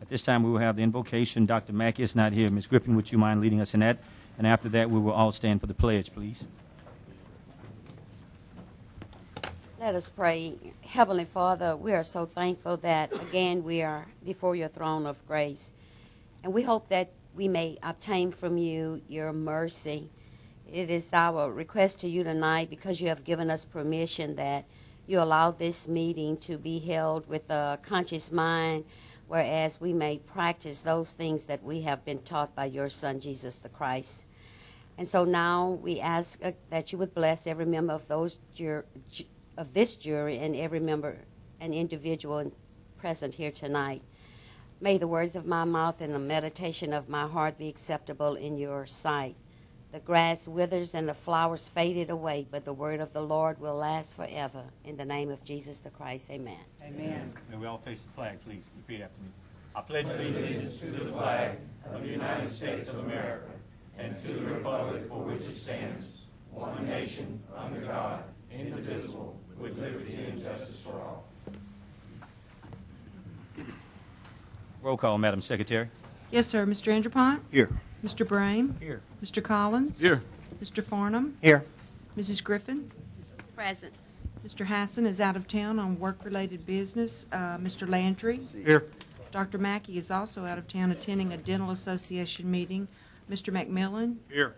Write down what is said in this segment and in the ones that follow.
At this time, we will have the invocation. Dr. Mackey is not here. Ms. Griffin, would you mind leading us in that? And after that, we will all stand for the pledge, please. Let us pray. Heavenly Father, we are so thankful that, again, we are before your throne of grace. And we hope that we may obtain from you your mercy. It is our request to you tonight, because you have given us permission, that you allow this meeting to be held with a conscious mind, whereas we may practice those things that we have been taught by your Son, Jesus the Christ. And so now we ask that you would bless every member of of this jury and every member and individual present here tonight. May the words of my mouth and the meditation of my heart be acceptable in your sight. The grass withers and the flowers faded away, but the word of the Lord will last forever. In the name of Jesus the Christ, amen. Amen. May we all face the flag, please. Repeat after me. I pledge allegiance to the flag of the United States of America and to the republic for which it stands, one nation, under God, indivisible, with liberty and justice for all. Roll call, Madam Secretary. Yes, sir. Mr. Andrepont? Here. Mr. Brame? Here. Mr. Collins? Here. Mr. Farnham? Here. Mrs. Griffin? Present. Mr. Hassan is out of town on work-related business. Mr. Landry? Here. Dr. Mackey is also out of town attending a dental association meeting. Mr. McMillan? Here.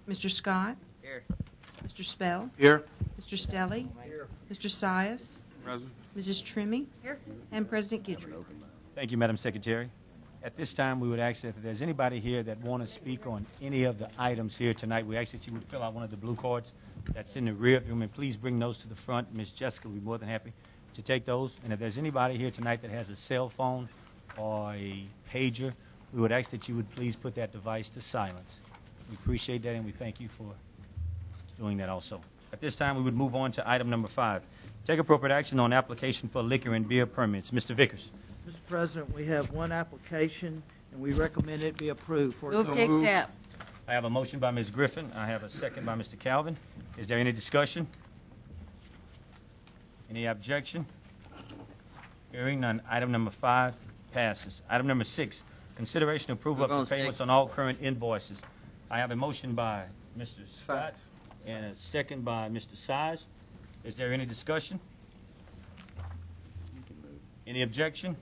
Mr. Scott? Here. Mr. Spell? Here. Mr. Stelly? Here. Mr. Sias? Present. Mrs. Trimmy? Here. And President Guidry. Thank you, Madam Secretary. At this time, we would ask that if there's anybody here that want to speak on any of the items here tonight, we ask that you would fill out one of the blue cards that's in the rear room, and please bring those to the front. Ms. Jessica will be more than happy to take those. And if there's anybody here tonight that has a cell phone or a pager, we would ask that you would please put that device to silence. We appreciate that, and we thank you for doing that also. At this time, we would move on to item number 5. Take appropriate action on application for liquor and beer permits. Mr. Vickers. Mr. President, we have one application, and we recommend it be approved. For Move to accept. I have a motion by Ms. Griffin. I have a second by Mr. Calvin. Is there any discussion? Any objection? Hearing none. Item number 5 passes. Item number 6, consideration approval of the payments on all current invoices. I have a motion by Mr. Scott and a second by Mr. Size. Is there any discussion? Any objection?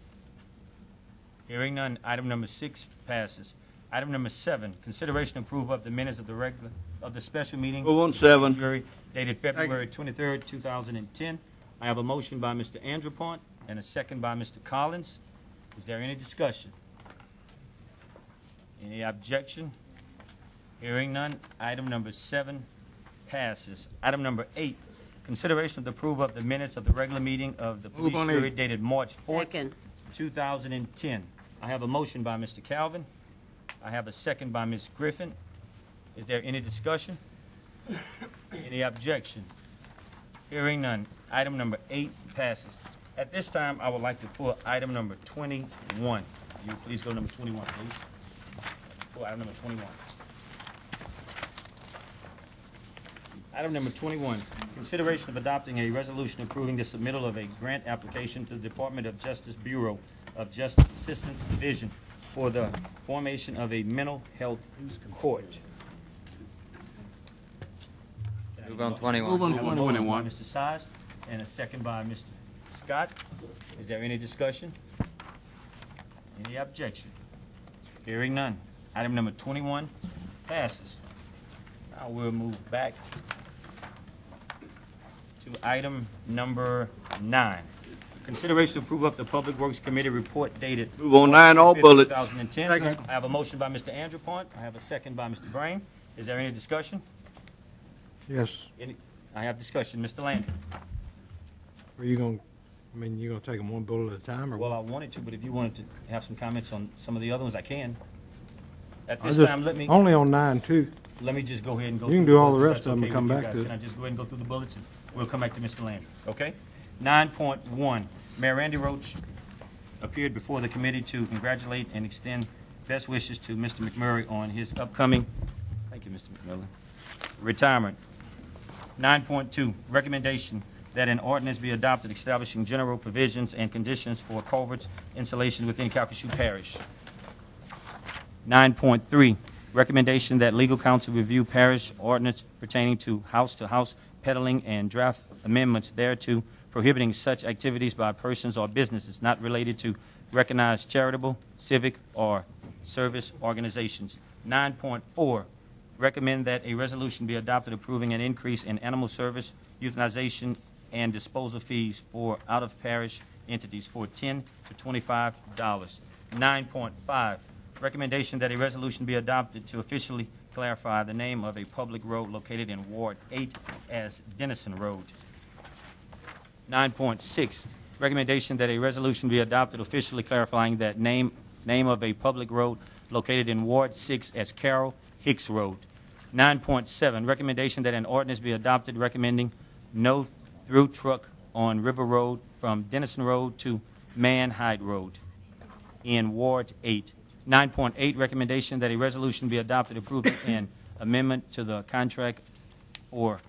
Hearing none. Item number 6 passes. Item number 7, consideration approval of the minutes of the special meeting. Move on 7. Jury dated February 23rd, 2010. I have a motion by Mr. Andrepont and a second by Mr. Collins. Is there any discussion? Any objection? Hearing none. Item number 7 passes. Item number 8, consideration of the approval of the minutes of the regular meeting of the police jury dated March 4th, Second. 2010. I have a motion by Mr. Calvin. I have a second by Ms. Griffin. Is there any discussion? Any objection? Hearing none. Item number 8 passes. At this time, I would like to pull item number 21. You please go number 21, please. Pull item number 21. Item number 21, consideration of adopting a resolution approving the submittal of a grant application to the Department of Justice Bureau of Justice Assistance Division for the formation of a mental health court. Move on 21. Move on 21. Mr. Size and a second by Mr. Scott. Is there any discussion? Any objection? Hearing none. Item number 21 passes. Now we'll move back to item number 9. Consideration to approve up the Public Works Committee report dated Move on 9, all bullets. 2010. I have a motion by Mr. Andrepont. I have a second by Mr. Brame. Is there any discussion? Yes. I have discussion. Mr. Landry. Are you going to, you're going to take them one bullet at a time? Or Well, I wanted to, but if you wanted to have some comments on some of the other ones, I can. At I this just- time, let me Only on 9, too. just go ahead and go. You can through do all the bullets, rest if of them that's and come okay with back you to guys. it. Can I just go ahead and go through the bullets, and we'll come back to Mr. Landry, okay? 9.1, Mayor Randy Roach appeared before the committee to congratulate and extend best wishes to Mr. McMurray on his upcoming, thank you, Mr. McMillan, retirement. 9.2, recommendation that an ordinance be adopted establishing general provisions and conditions for culverts installation within Calcasieu Parish. 9.3, recommendation that legal counsel review parish ordinance pertaining to house-to-house peddling and draft amendments thereto prohibiting such activities by persons or businesses not related to recognized charitable, civic, or service organizations. 9.4, recommend that a resolution be adopted approving an increase in animal service, euthanization, and disposal fees for out-of-parish entities for $10 to $25. 9.5, recommendation that a resolution be adopted to officially clarify the name of a public road located in Ward 8 as Dennison Road. 9.6, recommendation that a resolution be adopted officially clarifying that name of a public road located in Ward 6 as Carroll Hicks Road. 9.7, recommendation that an ordinance be adopted recommending no through truck on River Road from Dennison Road to Manhide Road in Ward 8. 9.8, recommendation that a resolution be adopted approving an amendment to the contract for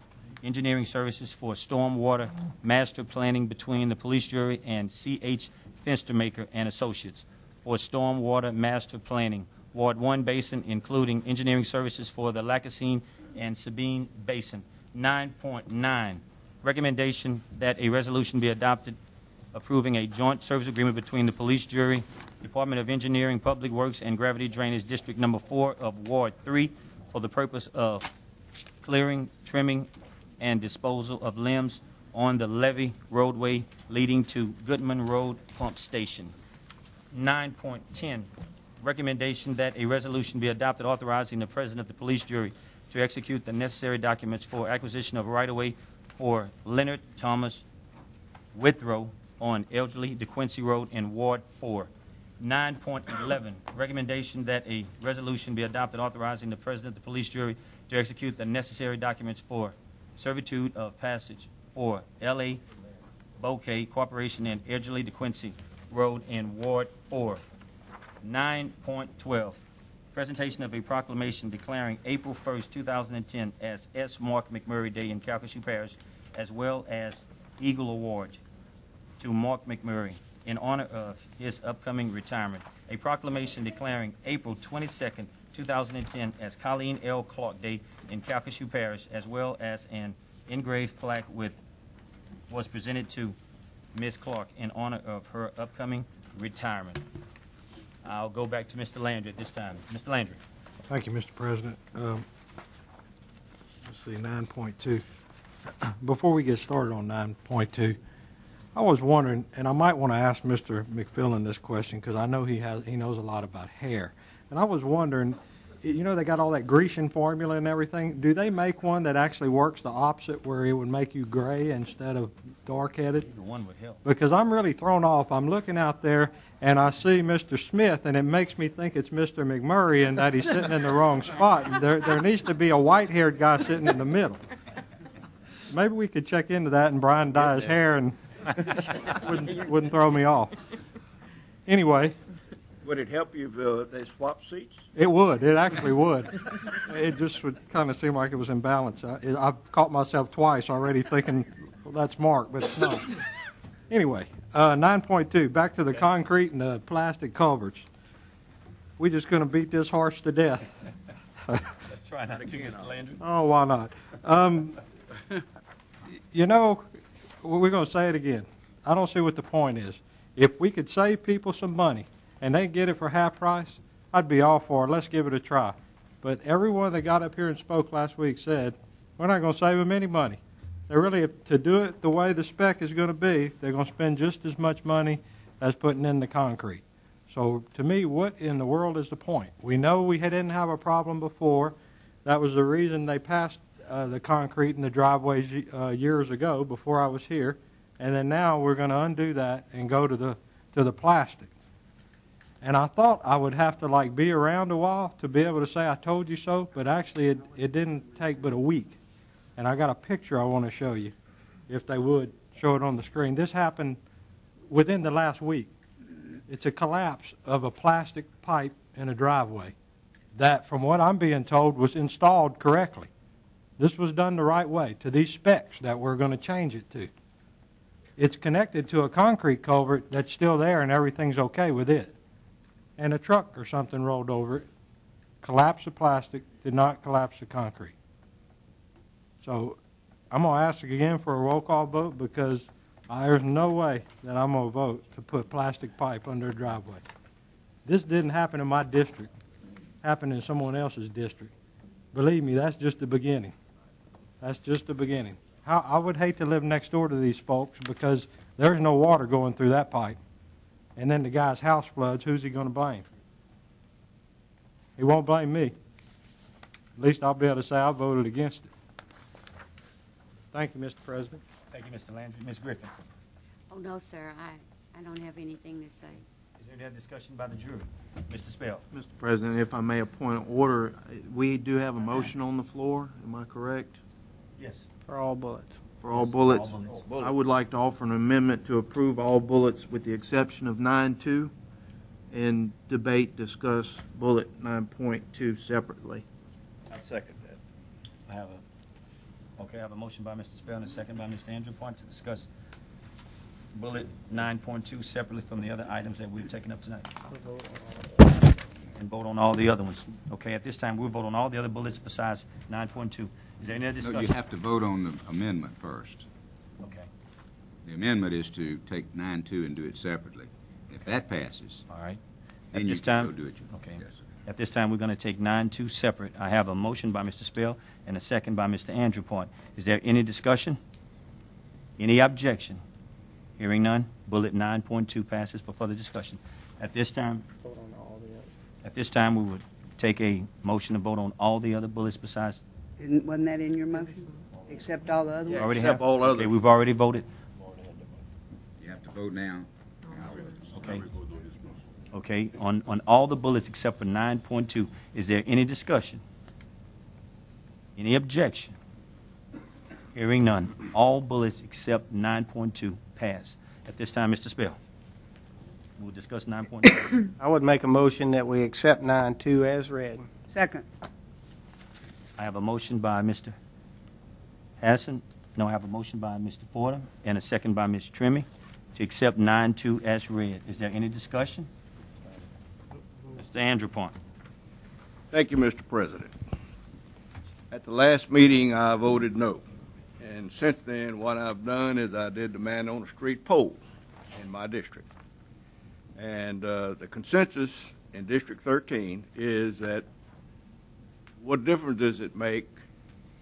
engineering services for stormwater master planning between the police jury and C.H. Fenstermaker and Associates for stormwater master planning, Ward 1 Basin, including engineering services for the Lacassine and Sabine Basin. 9.9, recommendation that a resolution be adopted approving a joint service agreement between the police jury, Department of Engineering, Public Works, and Gravity Drainage District Number 4 of Ward 3 for the purpose of clearing, trimming, and disposal of limbs on the levee roadway leading to Goodman Road Pump Station. 9.10, recommendation that a resolution be adopted authorizing the president of the police jury to execute the necessary documents for acquisition of right-of-way for Leonard Thomas Withrow on Elderly DeQuincy Road in Ward 4. 9.11, recommendation that a resolution be adopted authorizing the president of the police jury to execute the necessary documents for servitude of passage for L.A. Bouquet Corporation and Elderly DeQuincy Road in Ward 4. 9.12, presentation of a proclamation declaring April 1st, 2010 as S. Mark McMurray Day in Calcasieu Parish, as well as Eagle Award to Mark McMurray in honor of his upcoming retirement. A proclamation declaring April 22nd, 2010 as Colleen L. Clark Day in Calcasieu Parish, as well as an engraved plaque was presented to Ms. Clark in honor of her upcoming retirement. I'll go back to Mr. Landry at this time. Mr. Landry. Thank you, Mr. President. Let's see, 9.2. Before we get started on 9.2, I was wondering, and I might want to ask Mr. McFillan this question because I know he knows a lot about hair. And I was wondering, you know, they got all that Grecian formula and everything. Do they make one that actually works the opposite, where it would make you gray instead of dark-headed? Either one would help. Because I'm really thrown off. I'm looking out there, and I see Mr. Smith, and it makes me think it's Mr. McMurray and that he's sitting in the wrong spot. And there needs to be a white-haired guy sitting in the middle. Maybe we could check into that, and Brian dye his hair, and wouldn't throw me off. Anyway. Would it help you if they swap seats? It would. It actually would. It just would kind of seem like it was imbalanced. I've caught myself twice already thinking, well, that's Mark, but it's not. Anyway, 9.2, back to the concrete and the plastic culverts. We're just going to beat this horse to death. Let's try not to, Mr. Landry. Oh, why not? You know, we're going to say it again. I don't see what the point is. If we could save people some money and they get it for half price, I'd be all for it. Let's give it a try. But everyone that got up here and spoke last week said, we're not going to save them any money. They're really, to do it the way the spec is going to be, they're going to spend just as much money as putting in the concrete. So to me, what in the world is the point? We know we didn't have a problem before. That was the reason they passed the concrete in the driveways years ago, before I was here. And then now we're going to undo that and go to the plastic. And I thought I would have to be around a while to be able to say I told you so, but actually it didn't take but a week. And I got a picture I want to show you, if they would show it on the screen. This happened within the last week. It's a collapse of a plastic pipe in a driveway that, from what I'm being told, was installed correctly. This was done the right way, to these specs that we're going to change it to. it's connected to a concrete culvert that's still there and everything's okay with it. And a truck or something rolled over it, collapsed the plastic, did not collapse the concrete. So I'm going to ask again for a roll call vote because there's no way that I'm going to vote to put plastic pipe under a driveway. This didn't happen in my district. It happened in someone else's district. Believe me, that's just the beginning. That's just the beginning. I would hate to live next door to these folks because there's no water going through that pipe. And then the guy's house floods, who's he going to blame? He won't blame me. At least I'll be able to say I voted against it. Thank you, Mr. President. Thank you, Mr. Landry. Ms. Griffin, Oh, no, sir, I don't have anything to say. is there any other discussion by the jury? Mr. Spell. Mr. President, if I may appoint an order, we do have a motion on the floor, am I correct? Yes. For all bullets. For all bullets? All bullets. I would like to offer an amendment to approve all bullets with the exception of 9.2 and discuss bullet 9.2 separately. I second that. I have a motion by Mr. Spell and a second by Mr. Andrew Point to discuss bullet 9.2 separately from the other items that we've taken up tonight. And vote on all the other ones. Okay, at this time, we'll vote on all the other bullets besides 9.2. Is there any other No, discussion? you have to vote on the amendment first. Okay, The amendment is to take 9.2 and do it separately. If that passes, all right. then At you this can go time, do it. okay. Yes, sir. At this time, we're going to take 9.2 separate. I have a motion by Mr. Spell and a second by Mr. Andrew Point. Is there any discussion? Any objection? Hearing none, bullet 9.2 passes for further discussion. At this time, we would take a motion to vote on all the other bullets besides. Wasn't that in your motion? Except all the other We ones? already except have. all Okay, others. we've already voted. You have to vote now. Okay. Okay, on all the bullets except for 9.2, is there any discussion? Any objection? Hearing none. All bullets except 9.2 pass. At this time, Mr. Spell, we'll discuss 9.2. I would make a motion that we accept 9.2 as read. Second. I have a motion by Mr. Hassan. No, I have a motion by Mr. Porter and a second by Ms. Trimmy to accept 9.2 as read. Is there any discussion? Mr. Andrew Point. Thank you, Mr. President. At the last meeting, I voted no. And since then, what I've done is I did the man on the street poll in my district. And the consensus in District 13 is that what difference does it make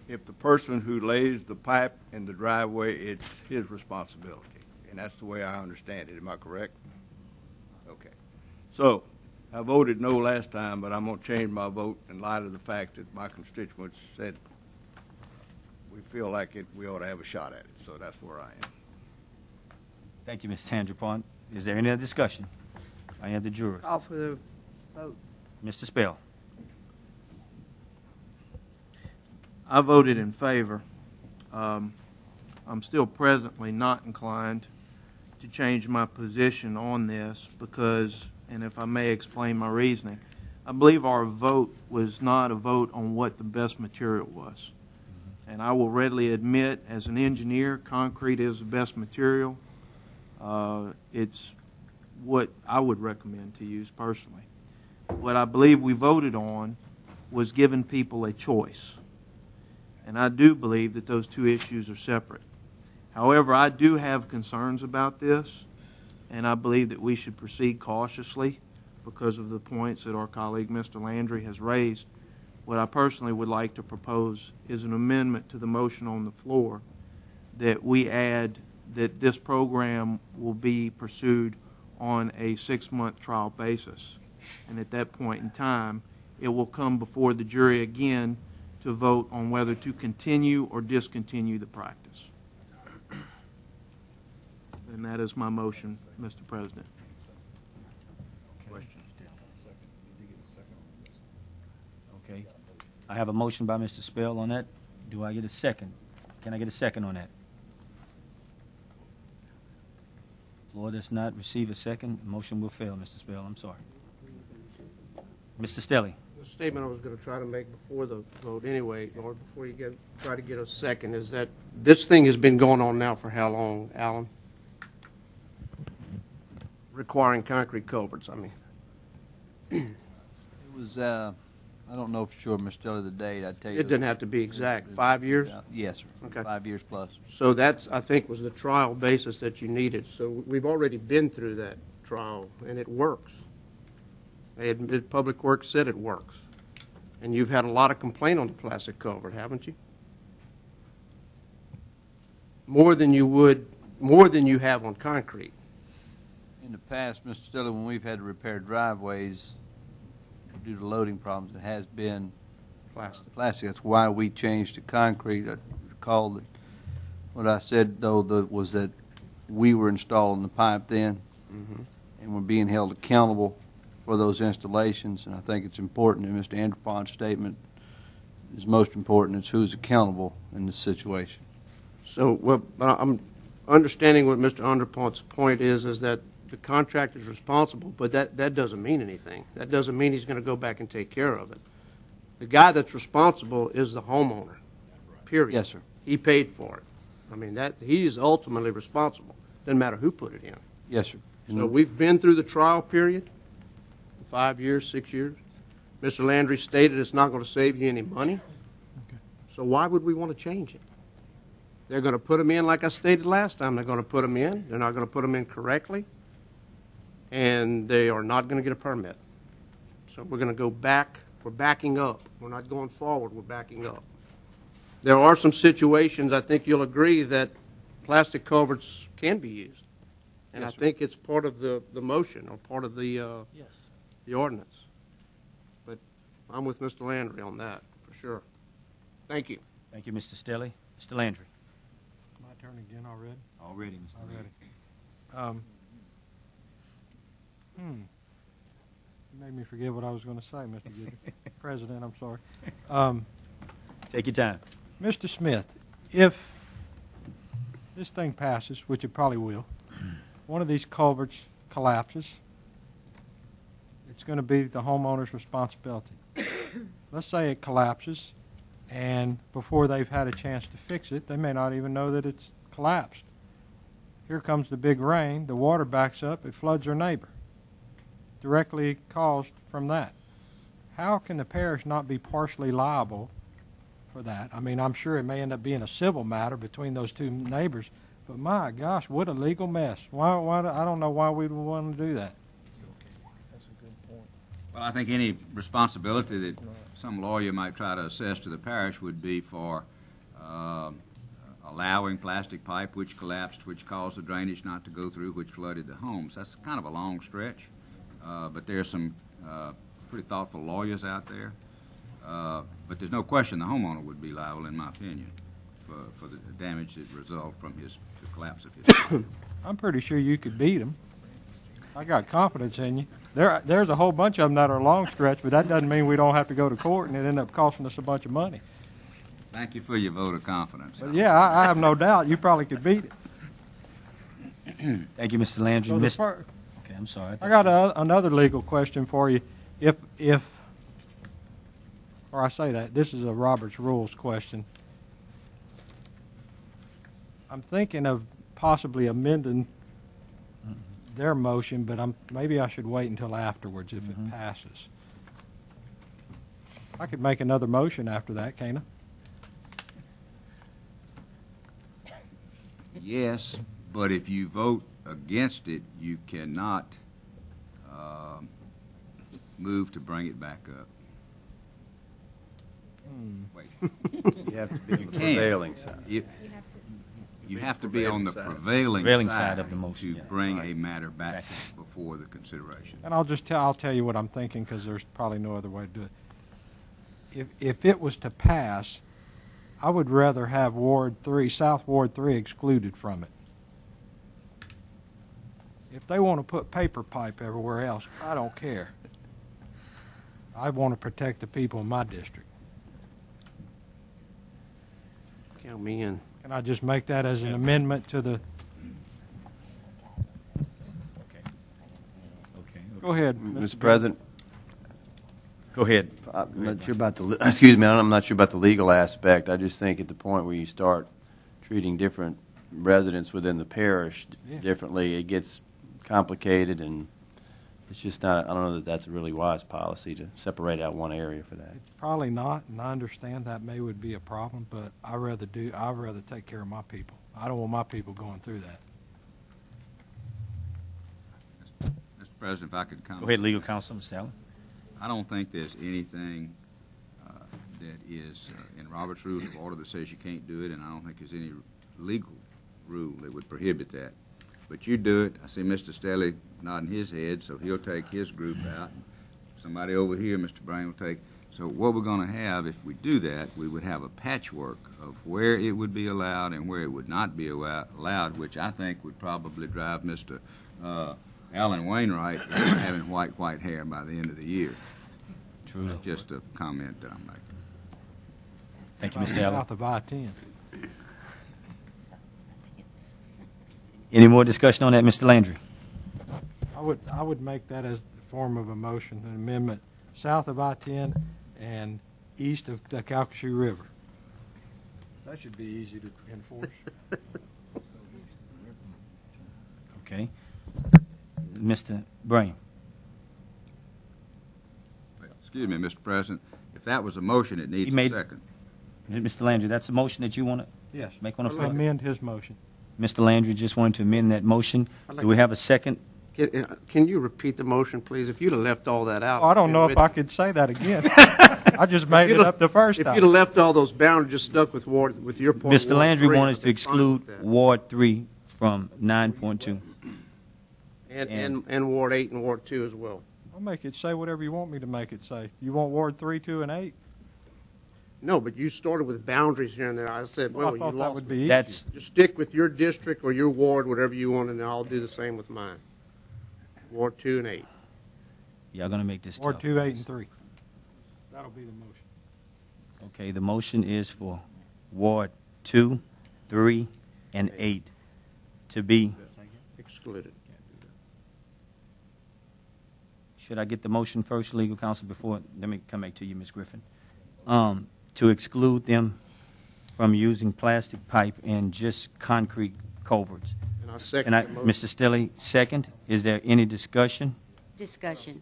if the person who lays the pipe in the driveway, it's his responsibility? And that's the way I understand it. Am I correct? Okay. So I voted no last time, but I'm going to change my vote in light of the fact that my constituents said we feel like we ought to have a shot at it. So that's where I am. Thank you, Mr. Andrew Point. Is there any other discussion? I have the jurors. Call for the vote. Mr. Spell. I voted in favor. I'm still presently not inclined to change my position on this because, and if I may explain my reasoning, I believe our vote was not a vote on what the best material was. And I will readily admit, as an engineer, concrete is the best material. It's what I would recommend to use personally. What I believe we voted on was giving people a choice. And I do believe that those two issues are separate. However, I do have concerns about this, and I believe that we should proceed cautiously because of the points that our colleague Mr. Landry has raised. What I personally would like to propose is an amendment to the motion on the floor that we add that this program will be pursued on a 6-month trial basis. And at that point in time, it will come before the jury again to vote on whether to continue or discontinue the practice. And that is my motion, Mr. President. Questions? Okay. I have a motion by Mr. Spell on that. Do I get a second? Can I get a second on that? Floor does not receive a second. Motion will fail, Mr. Spell. I'm sorry. Mr. Stelly. The statement I was going to try to make before the vote anyway, or before you try to get a second, is that this thing has been going on now for how long, Alan? requiring concrete culverts? I mean, It was, I don't know for sure, Mr. Dilley, the date. I'd tell you. it didn't have to be exact. 5 years? Yes, sir. Okay. 5 years plus. So that's, I think, was the trial basis that you needed. So we've already been through that trial, and it works. Public Works said it works. And you've had a lot of complaint on the plastic culvert, haven't you? More than you have on concrete. In the past, Mr. Dilley, when we've had to repair driveways due to loading problems, it has been plastic. That's why we changed to concrete. I recall that what I said, though, was that we were installing the pipe then, and we're being held accountable for those installations. And I think it's important, and Mr. Anderpont's statement is most important. It's who's accountable in this situation. So I'm understanding what Mr. Underpont's point is that the contractor's responsible, but that doesn't mean anything. That doesn't mean he's going to go back and take care of it. The guy that's responsible is the homeowner, period. Yes, sir. He paid for it. I mean, he is ultimately responsible. Doesn't matter who put it in. Yes, sir. So we've been through the trial period, 5 years, 6 years. Mr. Landry stated it's not going to save you any money. So why would we want to change it? They're going to put them in, like I stated last time, they're going to put them in. They're not going to put them in correctly. And they are not going to get a permit. So we're going to go back. We're backing up. We're not going forward. We're backing up. There are some situations, I think you'll agree, that plastic culverts can be used. And Yes, I sir. think it's part of the motion or part of the ordinance. But I'm with Mr. Landry on that, for sure. Thank you. Thank you, Mr. Stelly. Mr. Landry. My turn again already? Already, Mr. Landry. You made me forget what I was going to say, Mr. Goodry. President, I'm sorry. Take your time. Mr. Smith, if this thing passes, which it probably will, one of these culverts collapses, it's going to be the homeowner's responsibility. Let's say it collapses, and before they've had a chance to fix it, they may not even know that it's collapsed. Here comes the big rain, the water backs up, it floods their neighbor, directly caused from that. How can the parish not be partially liable for that? I mean, I'm sure it may end up being a civil matter between those two neighbors, but my gosh, what a legal mess. Why, I don't know why we would want to do that. Well, I think any responsibility that some lawyer might try to assess to the parish would be for allowing plastic pipe which collapsed, which caused the drainage not to go through, which flooded the homes. That's kind of a long stretch, but there's some pretty thoughtful lawyers out there. But there's no question the homeowner would be liable, in my opinion, for the damage that result from the collapse of his home. I'm pretty sure you could beat them. I got confidence in you. There's a whole bunch of them that are a long stretch, but that doesn't mean we don't have to go to court and it end up costing us a bunch of money. Thank you for your vote of confidence. But yeah, I have no doubt you probably could beat it. Thank you, Mr. Landry. So Okay, I'm sorry. I got another legal question for you. Or I say that, this is a Robert's Rules question. I'm thinking of possibly amending their motion, but maybe I should wait until afterwards if it passes. I could make another motion after that, can't I? Yes, but if you vote against it, you cannot move to bring it back up. Wait. You have to be on the prevailing side. You have to be on the prevailing side of the motion to bring a matter back before the consideration. And I'll tell you what I'm thinking, because there's probably no other way to do it. If it was to pass, I would rather have South Ward 3 excluded from it. If they want to put paper pipe everywhere else, I don't care. I want to protect the people in my district. Count me in. Can I just make that as an amendment to the... Okay. Go ahead, Mr. President. Go ahead. I'm not sure about the, excuse me, I'm not sure about the legal aspect. I just think at the point where you start treating different residents within the parish differently, it gets complicated, and it's just not, I don't know that that's a really wise policy to separate out one area for that. Probably not, and I understand that would be a problem, but I'd rather take care of my people. I don't want my people going through that. Mr. President, if I could comment. Go ahead, legal counsel, Mr. Allen. I don't think there's anything that is in Robert's Rules of Order that says you can't do it, and I don't think there's any legal rule that would prohibit that. But you do it. I see Mr. Stelly nodding his head, so he'll take his group out. Somebody over here, Mr. Brain, will take. So what we're going to have, if we do that, we would have a patchwork of where it would be allowed and where it would not be allowed, which I think would probably drive Mr. Alan Wainwright into having white hair by the end of the year. Truly. Just a comment that I'm making. Thank you, Mr. Allen. South of I-10. Any more discussion on that, Mr. Landry? I would make that as a form of a motion, an amendment, south of I-10 and east of the Calcasieu River. That should be easy to enforce. Okay. Mr. Brain. Excuse me, Mr. President. If that was a motion, it needs a second. Mr. Landry, that's a motion that you want to Yes. make on the floor? Amend his motion. Mr. Landry just wanted to amend that motion. Do we have a second? Can you repeat the motion, please? If you'd have left all that out. I don't know if I could say that again. I just made it up the first time. If you'd have left all those boundaries, just stuck with your point. Mr. Landry wanted to exclude Ward 3 from 9.2. And Ward 8 and Ward 2 as well. I'll make it say whatever you want me to make it say. You want Ward 3, 2, and 8? No, but you started with boundaries here and there. I said, well, I thought you that lost would me. be easy. That's Just stick with your district or your ward, whatever you want, and I'll do the same with mine. Ward 2 and 8. y'all going to make this Ward tough. 2, 8, and 3. That'll be the motion. Okay, the motion is for Ward 2, 3, and 8 to be. Excluded. Should I get the motion first, legal counsel, before? Let me come back to you, Ms. Griffin. To exclude them from using plastic pipe and just concrete culverts. And I second And the motion. Mr. Stilley, second. Is there any discussion? Discussion.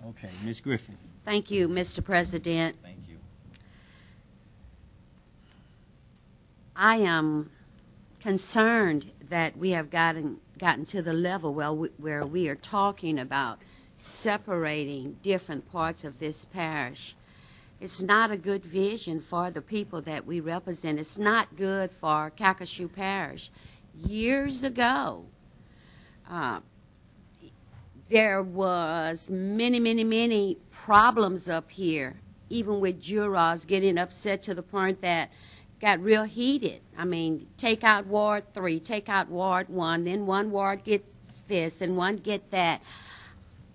Okay, Ms. Griffin. Thank you, Mr. President. Thank you. I am concerned that we have gotten to the level where we are talking about separating different parts of this parish. It's not a good vision for the people that we represent. It's not good for Calcasieu Parish. Years ago, there was many problems up here, even with jurors getting upset to the point that got real heated. I mean, take out Ward 3, take out Ward 1, then one ward gets this and one get that.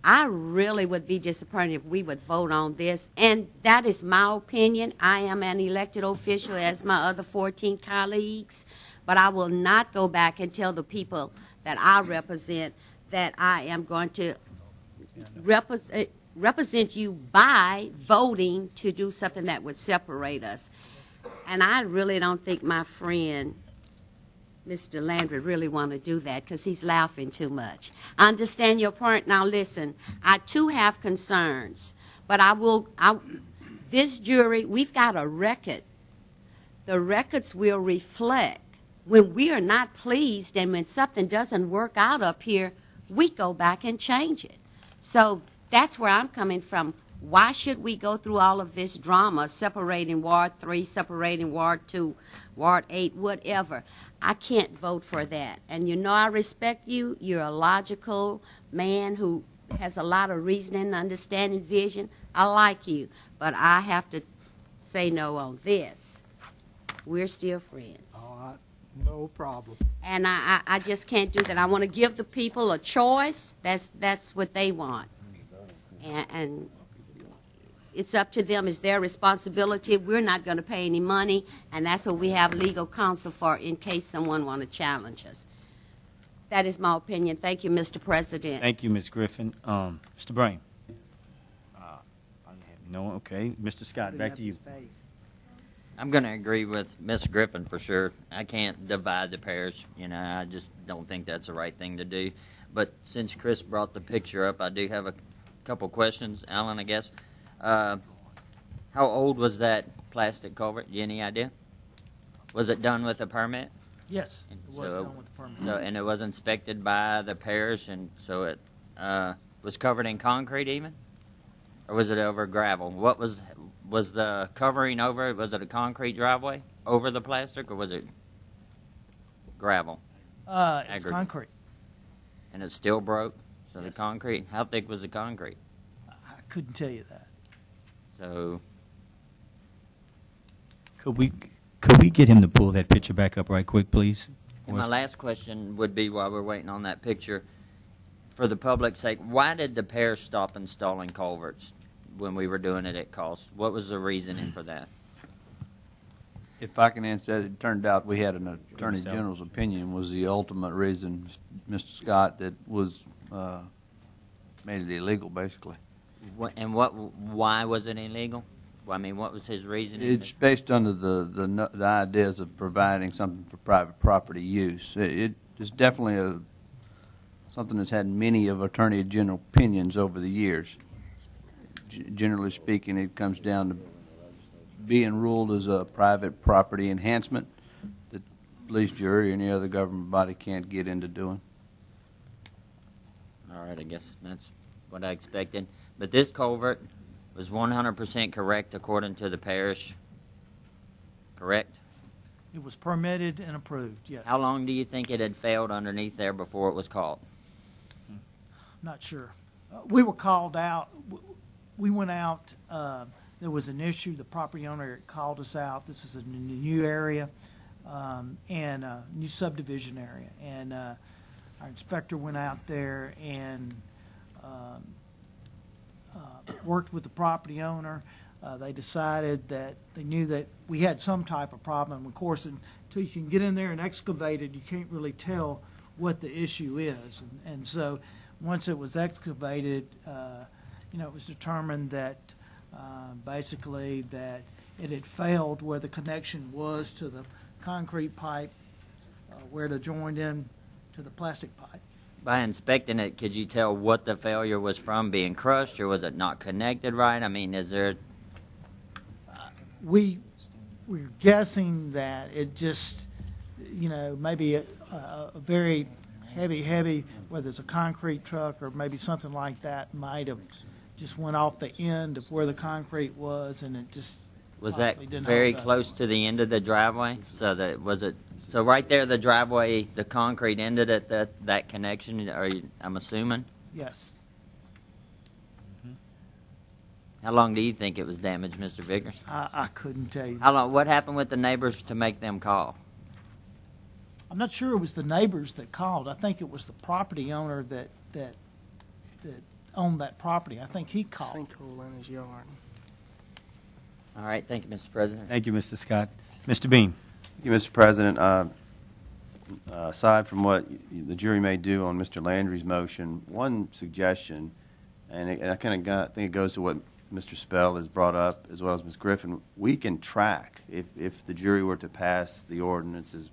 I really would be disappointed if we would vote on this, and that is my opinion. I am an elected official as my other 14 colleagues, but I will not go back and tell the people that I represent that I am going to represent you by voting to do something that would separate us. And I really don't think my friend Mr. Landry really want to do that because he's laughing too much. I understand your point. Now listen, I too have concerns, but this jury, we've got a record. The records will reflect when we are not pleased and when something doesn't work out up here, we go back and change it. So that's where I'm coming from. Why should we go through all of this drama, separating Ward 3, separating Ward 2, Ward 8, whatever? I can't vote for that. And you know I respect you. You're a logical man who has a lot of reasoning, understanding, vision. I like you. But I have to say no on this. We're still friends. No problem. And I just can't do that. I want to give the people a choice. That's what they want. And it's up to them. It's their responsibility. We're not going to pay any money, and that's what we have legal counsel for in case someone want to challenge us. That is my opinion. Thank you, Mr. President. Thank you, Ms. Griffin. Mr. Brain? No, okay. Mr. Scott, back to you. I'm going to agree with Ms. Griffin for sure. I can't divide the parish. I just don't think that's the right thing to do. but since Chris brought the picture up, I do have a couple questions. Alan, I guess. How old was that plastic culvert? You any idea? Was it done with a permit? Yes, it was So- done with the permit. So, and it was inspected by the parish, and so it was covered in concrete even? Or was it over gravel? What was the covering over? Was it a concrete driveway over the plastic, or was it gravel? It's Aggregate. concrete. And it still broke? So Yes. the concrete, how thick was the concrete? I couldn't tell you that. So, Could we get him to pull that picture back up right quick, please? and my last question would be, while we're waiting on that picture, for the public's sake, why did the parish stop installing culverts when we were doing it at cost? What was the reasoning for that? If I can answer that, it turned out we had an Attorney Mr. General's opinion was the ultimate reason, Mr. Scott, that was, made it illegal, basically. Why was it illegal? Well, I mean, what was his reasoning? It's based under the ideas of providing something for private property use. It is definitely something that's had many of Attorney General opinions over the years. Generally speaking, it comes down to being ruled as a private property enhancement that police, jury, or any other government body can't get into doing. All right, I guess that's what I expected. But this culvert was 100% correct according to the parish, correct? It was permitted and approved, yes. How long do you think it had failed underneath there before it was caught? Not sure. We were called out. We went out. There was an issue. The property owner called us out. This is a new area and a new subdivision area. And our inspector went out there and worked with the property owner. They decided that they knew that we had some type of problem. Of course, until you can get in there and excavate it, you can't really tell what the issue is. And so once it was excavated, it was determined that basically that it had failed where the connection was to the concrete pipe, where it joined in to the plastic pipe. By inspecting it, could you tell what the failure was from, being crushed, or was it not connected right? I mean, is there... We're guessing that it just, maybe a very heavy, whether it's a concrete truck or maybe something like that, might have just went off the end of where the concrete was, and it just Was that possibly didn't very hold up. close to the end of the driveway? So right there, the driveway, the concrete ended at that connection, I'm assuming? Yes. How long do you think it was damaged, Mr. Vickers? I couldn't tell you. How long? What happened with the neighbors to make them call? I'm not sure it was the neighbors that called. I think it was the property owner that owned that property. I think he called. Sinkhole in his yard. All right, thank you, Mr. President. Thank you, Mr. Scott. Mr. Beam. Thank you, Mr. President. Aside from what the jury may do on Mr. Landry's motion, one suggestion, and I think it goes to what Mr. Spell has brought up, as well as Ms. Griffin. We can track, if the jury were to pass the ordinances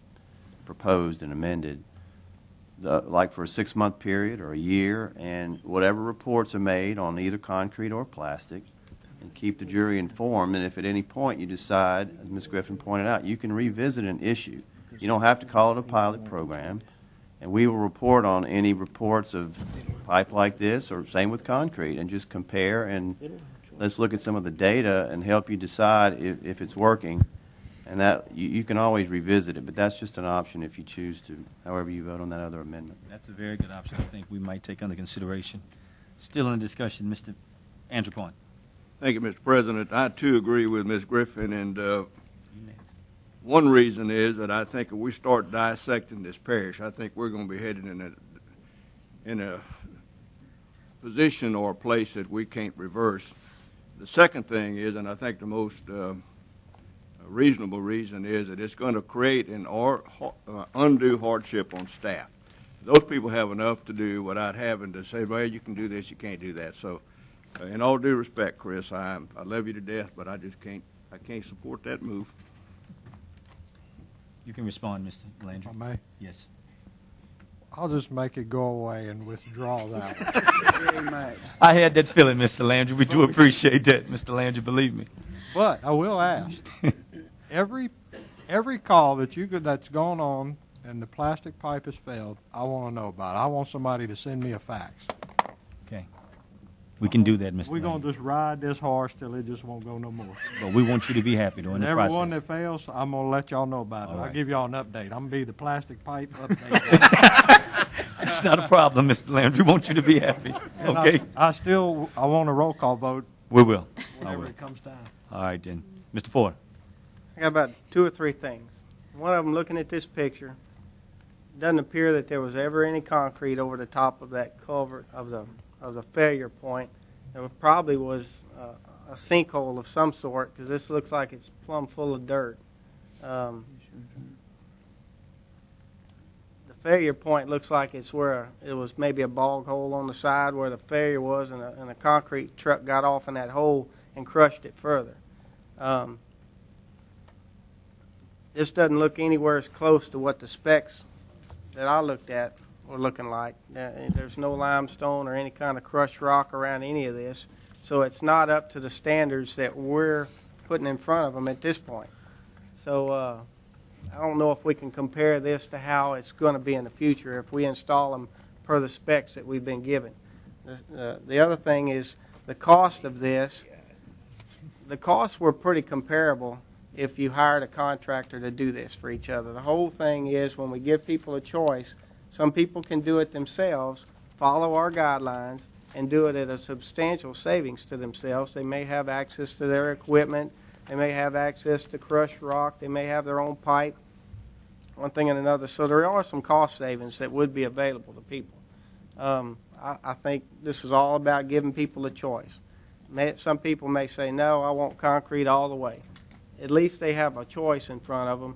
proposed and amended, like for a 6-month period or a year, and whatever reports are made on either concrete or plastic, and keep the jury informed. And if at any point you decide, as Ms. Griffin pointed out, you can revisit an issue. You don't have to call it a pilot program, and we will report on any reports of pipe like this, or same with concrete, and just compare, and let's look at some of the data and help you decide if it's working. And that you can always revisit it, but that's just an option if you choose to, however you vote on that other amendment. That's a very good option I think we might take under consideration. Still in discussion, Mr. Andrew Point. Thank you, Mr. President. I, too, agree with Ms. Griffin, and one reason is that I think if we start dissecting this parish, I think we're going to be headed in a position or a place that we can't reverse. The second thing is, and I think the most reasonable reason is, that it's going to create an undue hardship on staff. Those people have enough to do without having to say, well, you can do this, you can't do that. So in all due respect, Chris, I love you to death, but I can't support that move. You can respond, Mr. Landry. If I may. Yes. I'll just make it go away and withdraw that. Very much. I had that feeling, Mr. Landry. We do appreciate that, Mr. Landry, believe me. But I will ask, every call that's gone on and the plastic pipe has failed, I want to know about it. I want somebody to send me a fax. Okay. We can do that, Mr. We're going Landry. to just ride this horse till it just won't go no more. But we want you to be happy during And the every process. one that fails, I'm going to let y'all know about it. All I'll right. give y'all an update. I'm going to be the plastic pipe update. It's not a problem, Mr. Landry. We want you to be happy. And Okay? I want a roll call vote We will. I Whenever will. it comes time. All right, then. Mr. Ford. I got about 2 or 3 things. One of them, looking at this picture, doesn't appear that there was ever any concrete over the top of that culvert of the failure point. There probably was a sinkhole of some sort, because this looks like it's plumb full of dirt. The failure point looks like it's where it was maybe a bog hole on the side where the failure was, and a concrete truck got off in that hole and crushed it further. This doesn't look anywhere as close to what the specs that I looked at were looking like. There's no limestone or any kind of crushed rock around any of this, so it's not up to the standards that we're putting in front of them at this point. So I don't know if we can compare this to how it's going to be in the future if we install them per the specs that we've been given. The other thing is the cost of this. The costs were pretty comparable if you hired a contractor to do this for each other. The whole thing is, when we give people a choice, some people can do it themselves, follow our guidelines, and do it at a substantial savings to themselves. They may have access to their equipment. They may have access to crushed rock. They may have their own pipe, one thing and another. So there are some cost savings that would be available to people. I think this is all about giving people a choice. Some people may say, no, I want concrete all the way. At least they have a choice in front of them.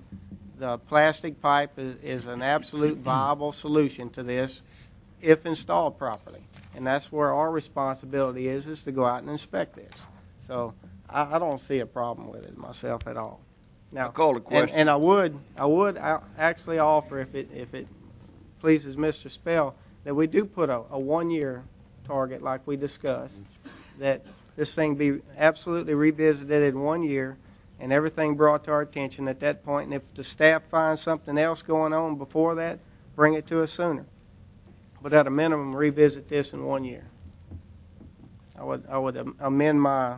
The plastic pipe is an absolute viable solution to this if installed properly. And that's where our responsibility is to go out and inspect this. So I don't see a problem with it myself at all. Now, I call the question. and I would actually offer, if it pleases Mr. Spell, that we do put a 1-year target like we discussed, that this thing be absolutely revisited in 1 year, and everything brought to our attention at that point. And if the staff finds something else going on before that, bring it to us sooner. But at a minimum, revisit this in 1 year. I would amend my